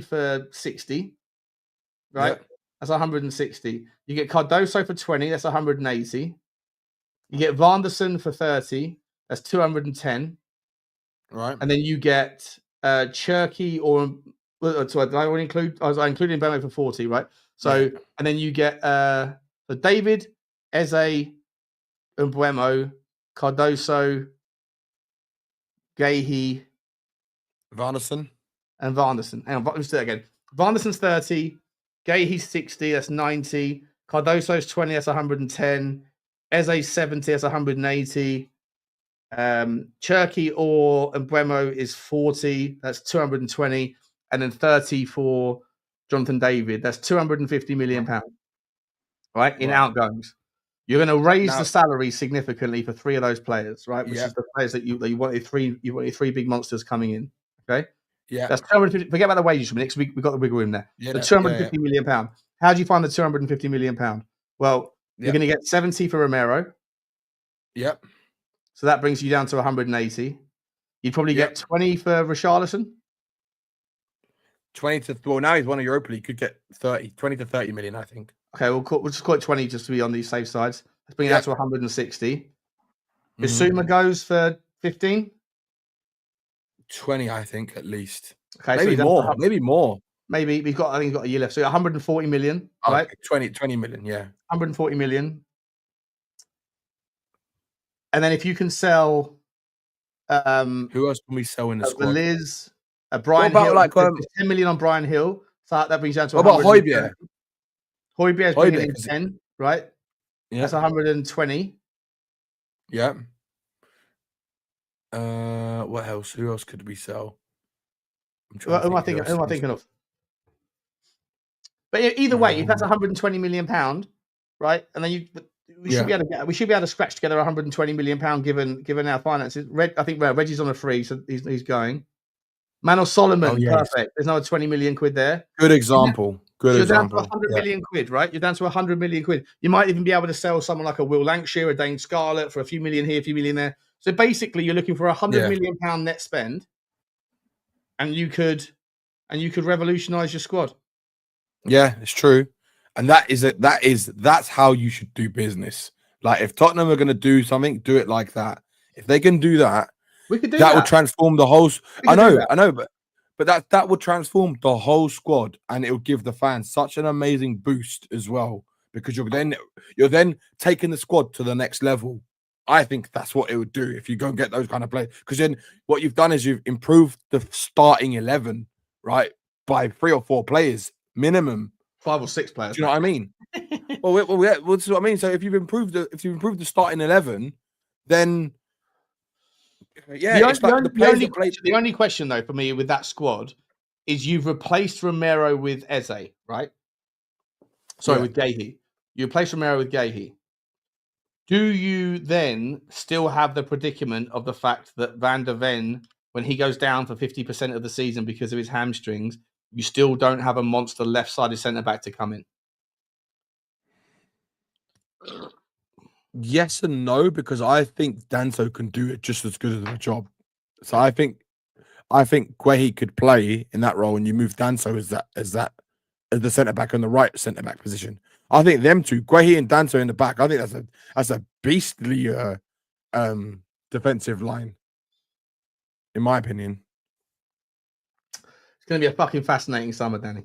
for 60, right? That's 160. You get Cardoso for 20, that's 180. You get Vanderson for 30, that's 210. Right. And then you get Cherky or sorry, I including Bemo for 40, right? So and then you get David, Eze, Buemo, Cardoso, Gahey, Vanderson. And Vanderson. Hang on, let's do that again. Vanderson's 30, Gahey's 60, that's 90. Cardoso's 20, that's 110. Eze's 70, that's 180. Cherky or Bremo is 40, that's 220. And then 30 for Jonathan David, that's 250 million pounds, right? In outgoings. You're going to raise the salary significantly for 3 of those players, right? Which is the players that you wanted three big monsters coming in. Okay. Yeah. That's 250. Forget about the wages for a minute, because we got the wiggle room there. Yeah, the 250 million pound. How do you find the 250 million pound? Well, you're going to get 70 for Romero. Yep. So that brings you down to 180. You'd probably get 20 for Richarlison. 20 to, well, now he's won a Europa League. Could get 20 to 30 million, I think. Okay, we'll just call it 20 just to be on these safe sides. Let's bring it out to 160. Bissouma goes for 15. 20, I think, at least. Okay, maybe more. Maybe more. Maybe I think he's got a year left. So 140 million, right? 20 million, yeah. 140 million. And then if you can sell who else can we sell in the squad? Liz, Brian Hill, like 10 million on Brian Hill. So that brings you down to what about Højbjerg? Højbjerg's bringing in 10, right? Yeah. That's 120. Yeah. What else? Who else could we sell? Who am I thinking of? But either way, if that's 120 million pound, right? And then we should be able to scratch together 120 million pound given our finances. I think Reggie's on a free, so he's going. Manor Solomon, perfect. There's another 20 million quid there. Good example. You're down to 100 million quid, right? You're down to 100 million quid. You might even be able to sell someone like a Will Lancashire, a Dane Scarlett for a few million here, a few million there. So basically, you're looking for 100 million pound net spend, and you could revolutionise your squad. Yeah, it's true, and that's how you should do business. Like, if Tottenham are going to do something, do it like that. If they can do that, we could do that. Would transform the whole. I know, but that would transform the whole squad, and it would give the fans such an amazing boost as well, because you're then taking the squad to the next level. I think that's what it would do if you go and get those kind of players, because then what you've done is you've improved the starting 11, right, by 3 or 4 players minimum, 5 or 6 players. Do you know what I mean? well, that's what I mean. So if you've improved the starting 11, then the only question though for me with that squad is you've replaced Romero with Eze, right? Sorry, with Gahey. You replaced Romero with Gahey. Do you then still have the predicament of the fact that Van der Ven, when he goes down for 50% of the season because of his hamstrings, you still don't have a monster left-sided centre-back to come in? Yes and no, because I think Danso can do it just as good as the job. So I think Gahey could play in that role, and you move Danso as the centre-back on the right centre-back position. I think them two, Gahey and Danso in the back, I think that's a beastly defensive line, in my opinion. It's going to be a fucking fascinating summer, Danny.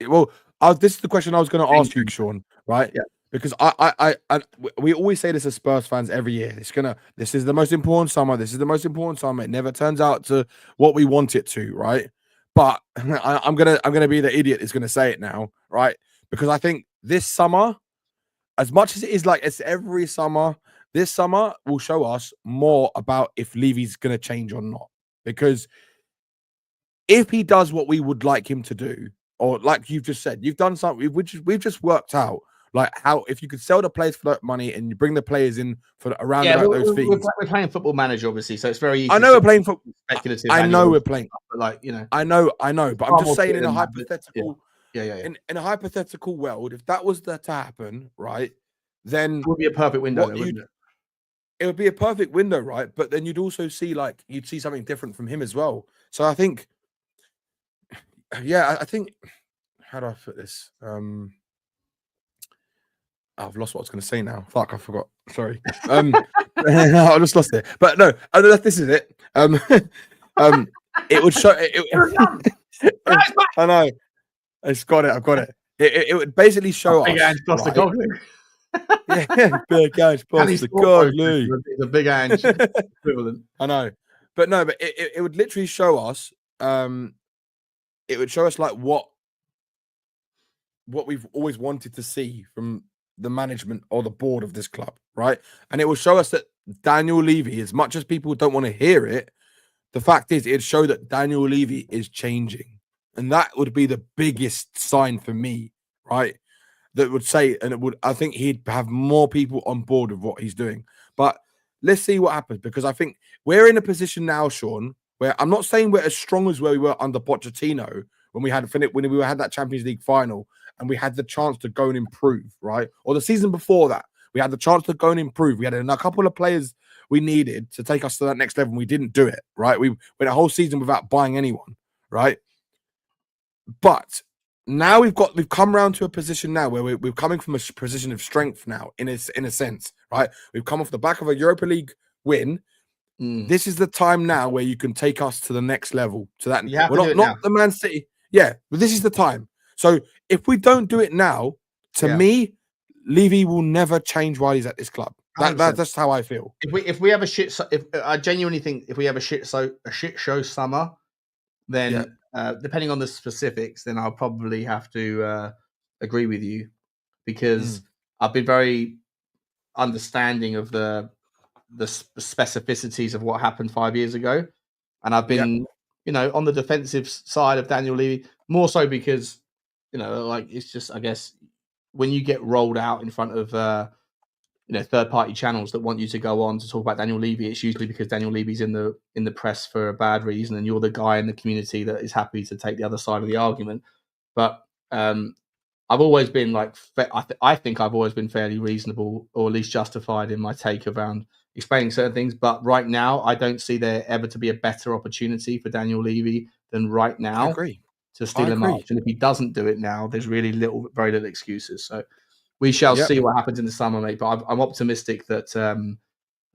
Well, this is the question I was going to ask you, Sean, right? Yeah. Because we always say this as Spurs fans every year. This is the most important summer. This is the most important summer. It never turns out to what we want it to, right? But I'm gonna be the idiot that's gonna say it now, right? Because I think this summer, as much as it is like it's every summer, this summer will show us more about if Levy's gonna change or not. Because if he does what we would like him to do, or like you've just said, you've done something. We've just worked out like how if you could sell the players for that money and you bring the players in for around about those fees. We're playing Football Manager, obviously, so it's very easy. I know we're playing football. Speculative. I know we're playing, but like you know. I know. But I'm just saying in a hypothetical. Yeah. In a hypothetical world, if that was to happen, right, then it would be a perfect window, wouldn't it? It would be a perfect window, right? But then you'd also see you'd see something different from him as well. So I think, I think. How do I put this? I've lost what I was going to say now. Fuck, I forgot. Sorry. I just lost it. But no, this is it. It would show. I know. I've got it. It would basically show us. Big Ange plus the Gogley. Big Ange plus the Gogley. It's a big Ange equivalent. I know, but it would literally show us. It would show us like what what we've always wanted to see from the management or the board of this club, right? And it will show us that Daniel Levy, as much as people don't want to hear it, the fact is it'd show that Daniel Levy is changing. And that would be the biggest sign for me, right? That would say, and it would, I think he'd have more people on board with what he's doing. But let's see what happens, because I think we're in a position now, Sean, where I'm not saying we're as strong as where we were under Pochettino when we had that Champions League final and we had the chance to go and improve, right? Or the season before that, we had the chance to go and improve. We had a couple of players we needed to take us to that next level, and we didn't do it, right? We went a whole season without buying anyone, right? But now we've come around to a position now where we're coming from a position of strength now, in a sense, right? We've come off the back of a Europa League win. This is the time now where you can take us to the next level. To that, we're not the Man City. Yeah, but this is the time. So if we don't do it now, to me, Levy will never change while he's at this club. That's how I feel. If we have a shit, I genuinely think if we have a shit show summer, then depending on the specifics, then I'll probably have to agree with you, because I've been very understanding of the specificities of what happened 5 years ago, and I've been on the defensive side of Daniel Levy, more so because like, it's just, I guess, when you get rolled out in front of third-party channels that want you to go on to talk about Daniel Levy, it's usually because Daniel Levy's in the press for a bad reason, and you're the guy in the community that is happy to take the other side of the argument. But I've always been like, I think I've always been fairly reasonable, or at least justified in my take around explaining certain things. But right now, I don't see there ever to be a better opportunity for Daniel Levy than right now. I agree. To steal a march. And if he doesn't do it now, there's really very little excuses. So we shall see what happens in the summer, mate. But I'm optimistic that the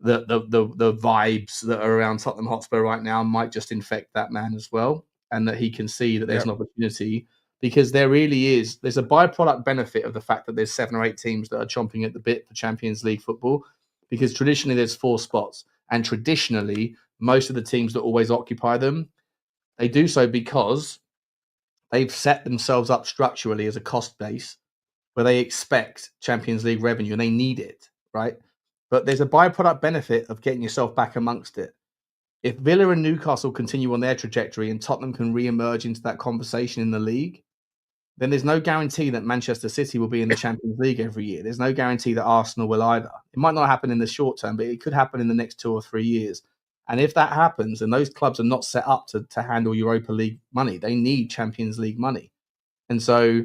vibes that are around Tottenham Hotspur right now might just infect that man as well, and that he can see that there's an opportunity, because there's a byproduct benefit of the fact that there's 7 or 8 teams that are chomping at the bit for Champions League football, because traditionally there's 4 spots, and traditionally most of the teams that always occupy them, they do so because they've set themselves up structurally as a cost base where they expect Champions League revenue and they need it, right? But there's a byproduct benefit of getting yourself back amongst it. If Villa and Newcastle continue on their trajectory and Tottenham can re-emerge into that conversation in the league, then there's no guarantee that Manchester City will be in the Champions League every year. There's no guarantee that Arsenal will either. It might not happen in the short term, but it could happen in the next 2 or 3 years. And if that happens, and those clubs are not set up to handle Europa League money, they need Champions League money. And so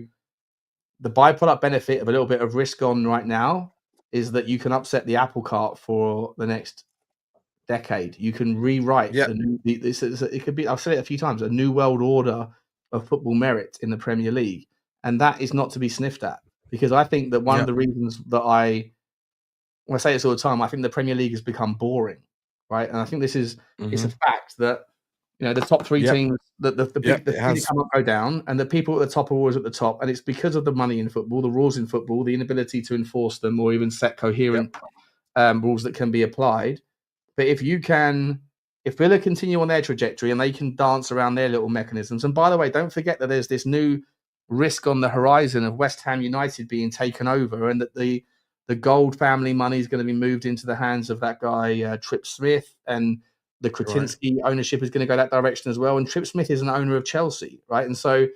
the byproduct benefit of a little bit of risk on right now is that you can upset the apple cart for the next decade. You can rewrite it could be, I've said it a few times, a new world order of football merit in the Premier League. And that is not to be sniffed at, because I think that one of the reasons that I say this all the time, I think the Premier League has become boring. Right, and I think this is it's a fact that the top 3 teams, that the teams come up, go down, and the people at the top are always at the top, and it's because of the money in football, the rules in football, the inability to enforce them or even set coherent rules that can be applied. But if Villa continue on their trajectory and they can dance around their little mechanisms, and by the way, don't forget that there's this new risk on the horizon of West Ham United being taken over, and that the Gold family money is going to be moved into the hands of that guy, Trip Smith, and the Kinsky ownership is going to go that direction as well. And Trip Smith is an owner of Chelsea, right? And so,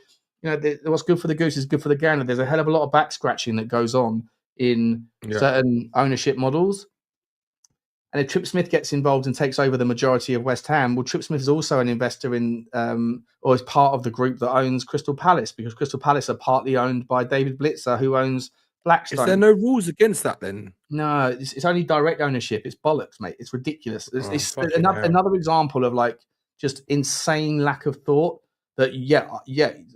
what's good for the goose is good for the gander. There's a hell of a lot of back scratching that goes on in certain ownership models. And if Trip Smith gets involved and takes over the majority of West Ham, well, Trip Smith is also an investor in, or is part of the group that owns Crystal Palace, because Crystal Palace are partly owned by David Blitzer, who owns Blackstone. Is there no rules against that then? No, it's only direct ownership. It's bollocks, mate. It's ridiculous. It's another example of like just insane lack of thought. That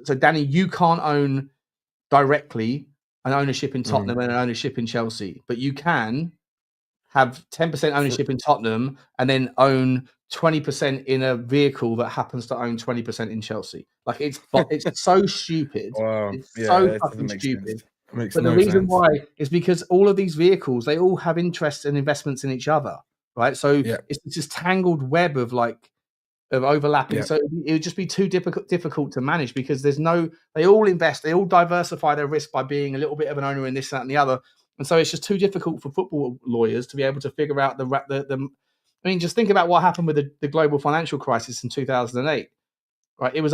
So Danny, you can't own directly an ownership in Tottenham and an ownership in Chelsea, but you can have 10% ownership in Tottenham and then own 20% in a vehicle that happens to own 20% in Chelsea. Like it's so stupid. Wow. It's so fucking stupid. But the reason why is because all of these vehicles, they all have interests and investments in each other, right? So it's this tangled web of like of overlapping. Yeah. So it would just be too difficult to manage because they all invest, they all diversify their risk by being a little bit of an owner in this, that, and the other. And so it's just too difficult for football lawyers to be able to figure out I mean, just think about what happened with the global financial crisis in 2008. Right, it was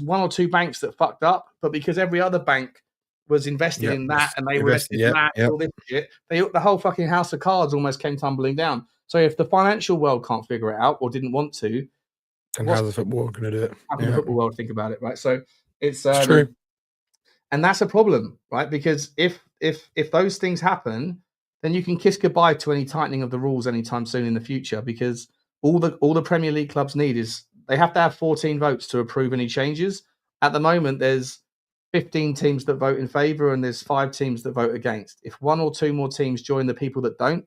one or two banks that fucked up, but because every other bank was invested in that and they were invested in that, all this shit, the whole fucking house of cards almost came tumbling down. So if the financial world can't figure it out or didn't want to, and how's the football world going to do it? How can the football world think about it, right? So it's true, and that's a problem, right? Because if those things happen, then you can kiss goodbye to any tightening of the rules anytime soon in the future, because all the Premier League clubs need is they have to have 14 votes to approve any changes. At the moment, there's 15 teams that vote in favour and there's 5 teams that vote against. If 1 or 2 more teams join the people that don't,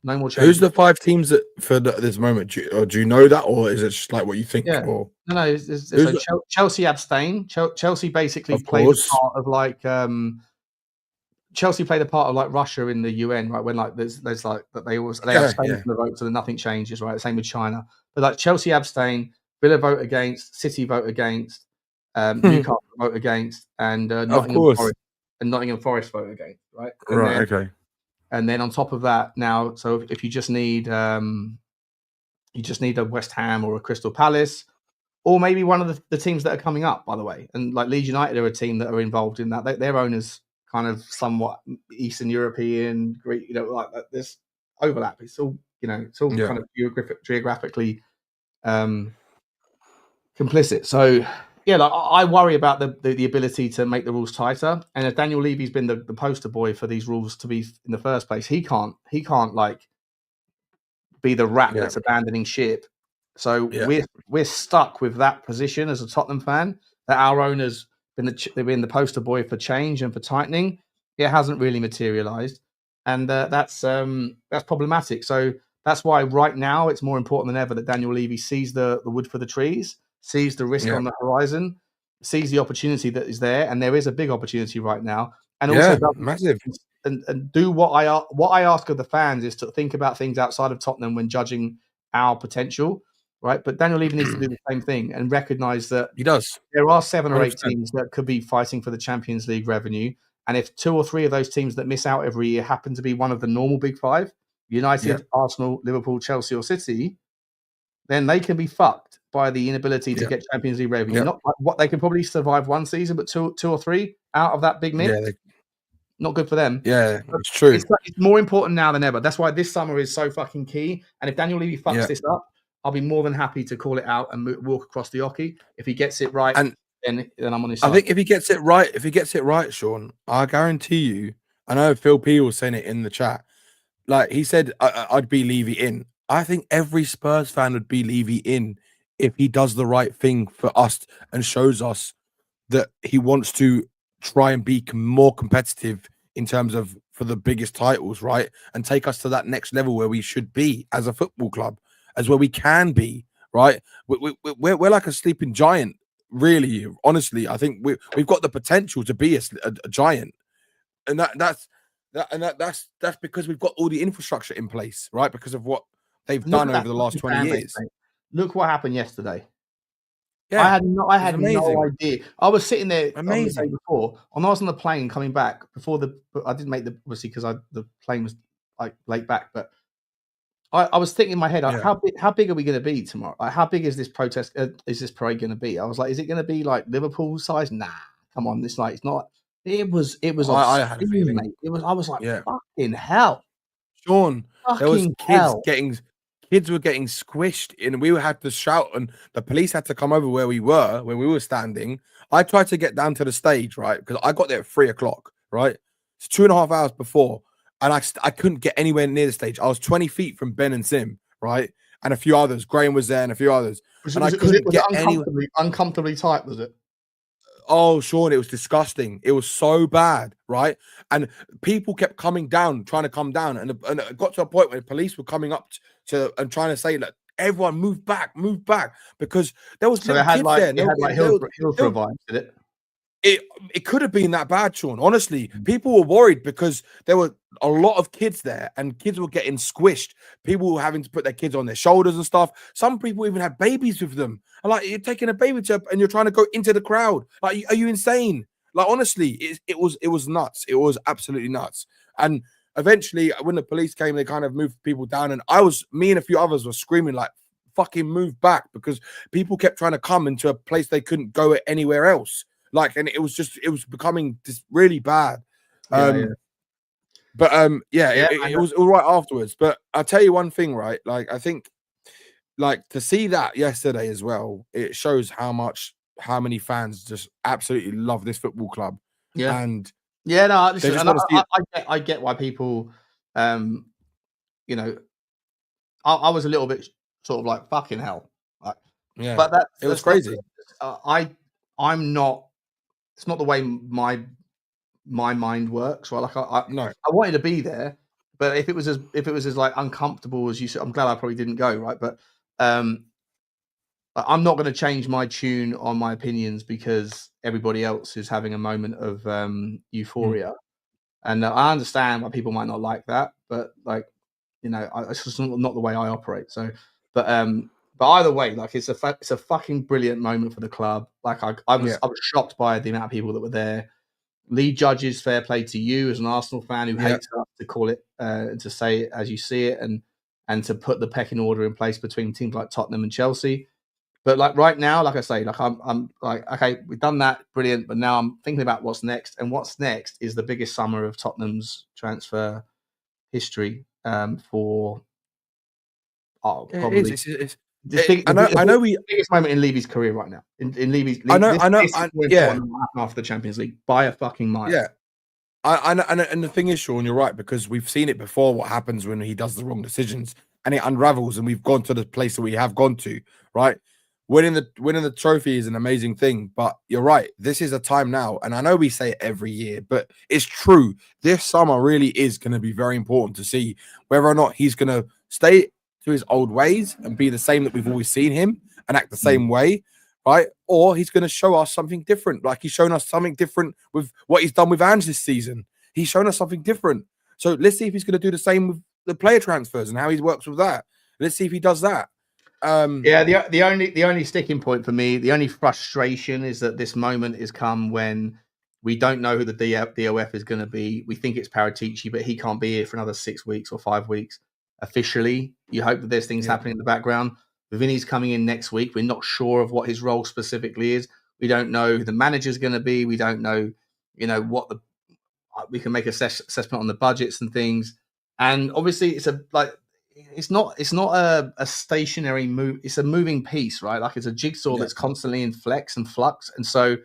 no more changes. Who's the 5 teams that for this moment? Do you know that, or is it just like what you think? Yeah. Or no. So Chelsea abstain. Chelsea basically played a part of like Chelsea played a part of like Russia in the UN, right? When like there's like that they abstain from the vote so that nothing changes, right? Same with China. But like Chelsea abstain, Villa vote against, City vote against, Newcastle vote against, and Nottingham Forest vote against, right? Okay. And then on top of that, now, so if you just need a West Ham or a Crystal Palace, or maybe one of the teams that are coming up, by the way, and like Leeds United are a team that are involved in that. Their owners kind of somewhat Eastern European, Greek, like this overlap. It's all kind of geographically complicit. So yeah, like I worry about the ability to make the rules tighter. And if Daniel Levy's been the poster boy for these rules to be in the first place, he can't like be the rat that's abandoning ship. So we're stuck with that position as a Tottenham fan, that our owners they've been the poster boy for change and for tightening. It hasn't really materialized, and that's problematic. So that's why right now it's more important than ever that Daniel Levy sees the wood for the trees, sees the risk on the horizon, sees the opportunity that is there, and there is a big opportunity right now, and also massive. And do what I ask of the fans is to think about things outside of Tottenham when judging our potential, right? But Daniel Levy needs to do the same thing and recognise that he does. There are 7 or 8 100%. teams that could be fighting for the Champions League revenue, and if 2 or 3 of those teams that miss out every year happen to be one of the normal big 5, United, Arsenal, Liverpool, Chelsea, or City, then they can be fucked by the inability to get Champions League revenue. Not what they can probably survive one season, but two or 3 out of that big mix. Not good for them. Yeah, it's true. It's more important now than ever. That's why this summer is so fucking key. And if Daniel Levy fucks this up, I'll be more than happy to call it out and walk across the hockey. If he gets it right, then I'm on his side. I think if he gets it right, Sean, I guarantee you. I know Phil P was saying it in the chat. Like he said, I'd be Levy in. I think every Spurs fan would be Levy in if he does the right thing for us and shows us that he wants to try and be more competitive in terms of for the biggest titles, right? And take us to that next level where we should be as a football club, as where we can be, right? We're like a sleeping giant, really. Honestly, I think we've got the potential to be a giant, and that's because we've got all the infrastructure in place, right? Because of what they've done over the last 20 years. Look what happened yesterday. Yeah, I had no idea. I was sitting there on the day before, and I was on the plane coming back before I didn't make obviously because the plane was like late back, but I was thinking in my head, how big are we going to be tomorrow? Like, how big is this protest? Is this parade going to be? I was like, is it going to be like Liverpool size? Nah, come on, it's not. It was. I had a feeling. Mate. I was like, fucking hell, Sean. There was kids were getting squished, and we had to shout, and the police had to come over where we were standing. I tried to get down to the stage, right? Because I got there at 3:00, right? It's 2.5 hours before, and I couldn't get anywhere near the stage. I was 20 feet from Ben and Sim, right? And a few others. Graham was there and a few others. Was it uncomfortably tight, was it? Oh, Sean, it was disgusting. It was so bad, right? And people kept coming down, trying to come down. And it got to a point where the police were coming up and trying to say, like, everyone move back, because there was so they had kids like, there. They had like Hillsborough vibes, did it? it could have been that bad, Sean. Honestly, people were worried because there were a lot of kids there and kids were getting squished. People were having to put their kids on their shoulders and stuff. Some people even had babies with them. And like, you're taking a baby and you're trying to go into the crowd. Like, are you insane? Like, honestly, it was nuts. It was absolutely nuts. And eventually, when the police came, they kind of moved people down. And me and a few others were screaming like, fucking move back, because people kept trying to come into a place they couldn't go anywhere else. Like, and it was becoming just really bad. It was all right afterwards. But I'll tell you one thing, right? Like, I think, like, to see that yesterday as well, it shows how many fans just absolutely love this football club. Yeah. And I get why people, you know, I was a little bit sort of like, fucking hell. Like, yeah, but it was crazy. I'm not. It's not the way my mind works, right? Like I wanted to be there, but if it was as like uncomfortable as you said, I'm glad I probably didn't go, right? But I'm not going to change my tune on my opinions because everybody else is having a moment of euphoria, and I understand why people might not like that, but like, you know, it's just not the way I operate. So, but either way, like, it's a fucking brilliant moment for the club. Like, I was shocked by the amount of people that were there. Lead judges, fair play to you as an Arsenal fan who hates us to call it, to say it as you see it, and to put the pecking order in place between teams like Tottenham and Chelsea. But like right now, like I say, like I'm like, okay, we've done that, brilliant. But now I'm thinking about what's next, and what's next is the biggest summer of Tottenham's transfer history. For probably. I know the biggest moment in Levy's career right now. In Levy's, I know. After the Champions League by a fucking mile. Yeah, I know. And the thing is, Sean, you're right, because we've seen it before. What happens when he does the wrong decisions and it unravels, and we've gone to the place that we have gone to. Right, winning the trophy is an amazing thing, but you're right. This is a time now, and I know we say it every year, but it's true. This summer really is going to be very important to see whether or not he's going to stay to his old ways and be the same that we've always seen him and act the same way, right? Or he's going to show us something different. Like, he's shown us something different with what he's done with Ange this season. He's shown us something different. So let's see if he's going to do the same with the player transfers and how he works with that. Let's see if he does that. The only sticking point for me, the only frustration is that this moment has come when we don't know who the DOF is going to be. We think it's Paratici, but he can't be here for another 6 weeks or 5 weeks. Officially, you hope that there's things happening in the background. Vinny's coming in next week. We're not sure of what his role specifically is. We don't know who the manager's going to be. We don't know, what we can make assessment on the budgets and things. And obviously, it's not a stationary move. It's a moving piece, right? Like, it's a jigsaw that's constantly in flex and flux. And so,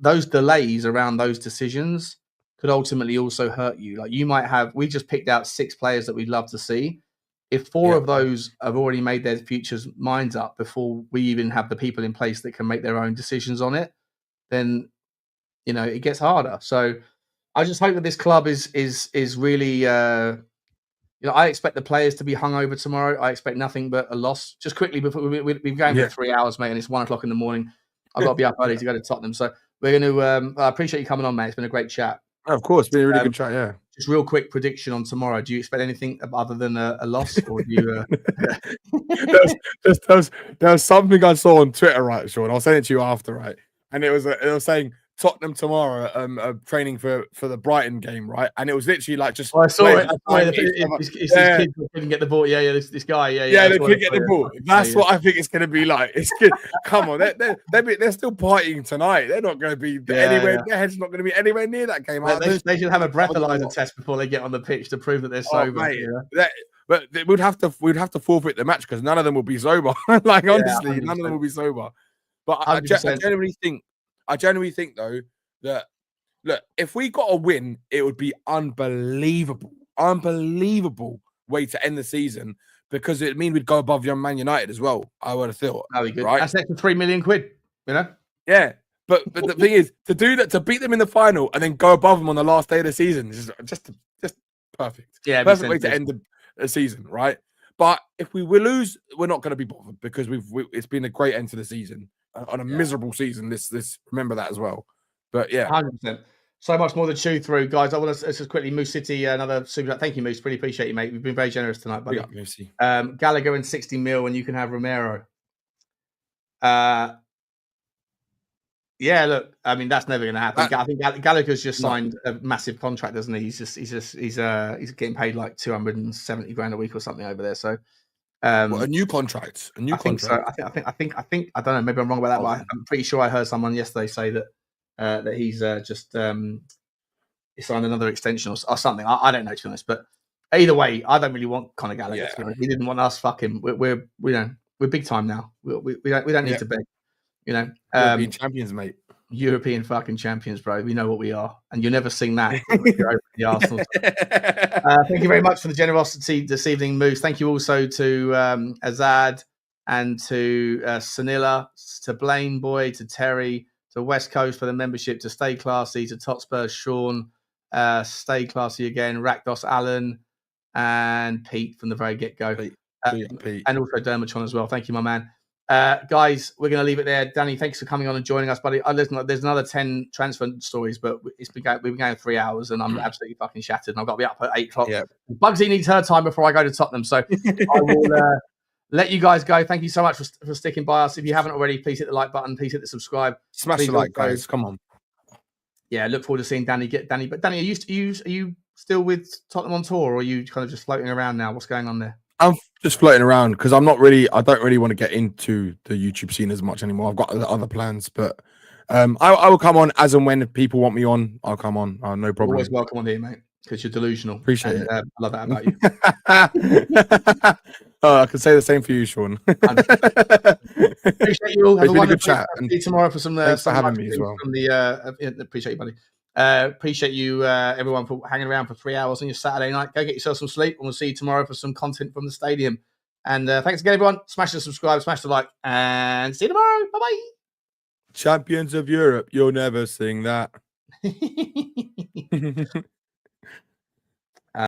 those delays around those decisions could ultimately also hurt you. Like, we just picked out 6 players that we'd love to see. If 4 of those have already made their futures minds up before we even have the people in place that can make their own decisions on it, then, it gets harder. So I just hope that this club is really, I expect the players to be hungover tomorrow. I expect nothing but a loss. Just quickly, before we've been going for 3 hours, mate, and it's 1 o'clock in the morning. I've got to be up early to go to Tottenham. So we're going to, I appreciate you coming on, mate. It's been a great chat. Of course, it's been a really good chat, yeah. Just real quick prediction on tomorrow. Do you expect anything other than a loss? Or do you... there was something I saw on Twitter, right, Sean? I'll send it to you after, right? And it was saying Tottenham tomorrow, training for the Brighton game, right? And it was literally like just. I saw it. It's these kids who couldn't get the ball. Yeah, this guy. Yeah. They couldn't get the ball. That's what I think it's going to be like. It's good. Come on, they're still partying tonight. They're not going to be anywhere. Their head's not going to be anywhere near that game. They should have a breathalyzer test before they get on the pitch to prove that they're sober. But we'd have to forfeit the match because none of them will be sober. Like, honestly, none of them will be sober. But I genuinely think though that, look, if we got a win, it would be unbelievable way to end the season, because it mean we'd go above young Man United as well. I would have thought. That'd be good. Right? That's extra £3 million, Yeah, but the thing is, to do that, to beat them in the final and then go above them on the last day of the season is just perfect. Yeah, perfect way to end the season, right? But if we will lose, we're not going to be bothered because it's been a great end to the season. on a miserable season. This remember that as well. But yeah, 100%. So much more to chew through, guys. I want to just quickly, Moose City, another super. Thank you, Moose. Really appreciate you, mate. We've been very generous tonight, buddy. Gallagher and 60 mil, and you can have Romero. Yeah, look, I mean that's never going to happen. I think Gallagher's just signed a massive contract, doesn't he? He's getting paid like 270 grand a week or something over there. So, a new contract, I think so. I think I don't know. Maybe I'm wrong about that, but I'm pretty sure I heard someone yesterday say that that he's just he signed another extension or something. I don't know, to be honest. But either way, I don't really want Conor Gallagher. Yeah. He didn't want us. Fucking, we're big time now. We don't need to beg. European champions, mate. European fucking champions, bro. We know what we are, and you'll never sing that. The Arsenal. Thank you very much for the generosity this evening, Moose. Thank you also to Azad and to Sanilla, to Blaine Boy, to Terry, to West Coast for the membership, to Stay Classy, to Totspurs, Sean, Stay Classy again, Rakdos, Allen, and Pete from the very get-go. Pete. And also Dermotron as well. Thank you, my man. Guys, we're going to leave it there. Danny, thanks for coming on and joining us, buddy. Listen, there's another 10 transfer stories, but we've been going 3 hours, and I'm absolutely fucking shattered. And I've got to be up at 8 o'clock. Yeah. Bugsy needs her time before I go to Tottenham, so I will let you guys go. Thank you so much for sticking by us. If you haven't already, please hit the like button. Please hit the subscribe. Smash the like, guys. Come on. Yeah, look forward to seeing Danny get Danny. But Danny, are you still with Tottenham on tour, or are you kind of just floating around now? What's going on there? I'm just floating around because I don't really want to get into the YouTube scene as much anymore. I've got other plans, but I will come on as and when people want me on. I'll come on. No problem. Always welcome on here, mate, because you're delusional. Appreciate it. I love that about you. I can say the same for you, Sean. Appreciate you all. Have a good chat. See you tomorrow for some. Thanks for having me as well. From the appreciate you, buddy. Appreciate you, everyone, for hanging around for 3 hours on your Saturday night. Go get yourself some sleep, and we'll see you tomorrow for some content from the stadium. And thanks again, everyone. Smash the subscribe, smash the like, and see you tomorrow. Bye-bye. Champions of Europe, you'll never sing that.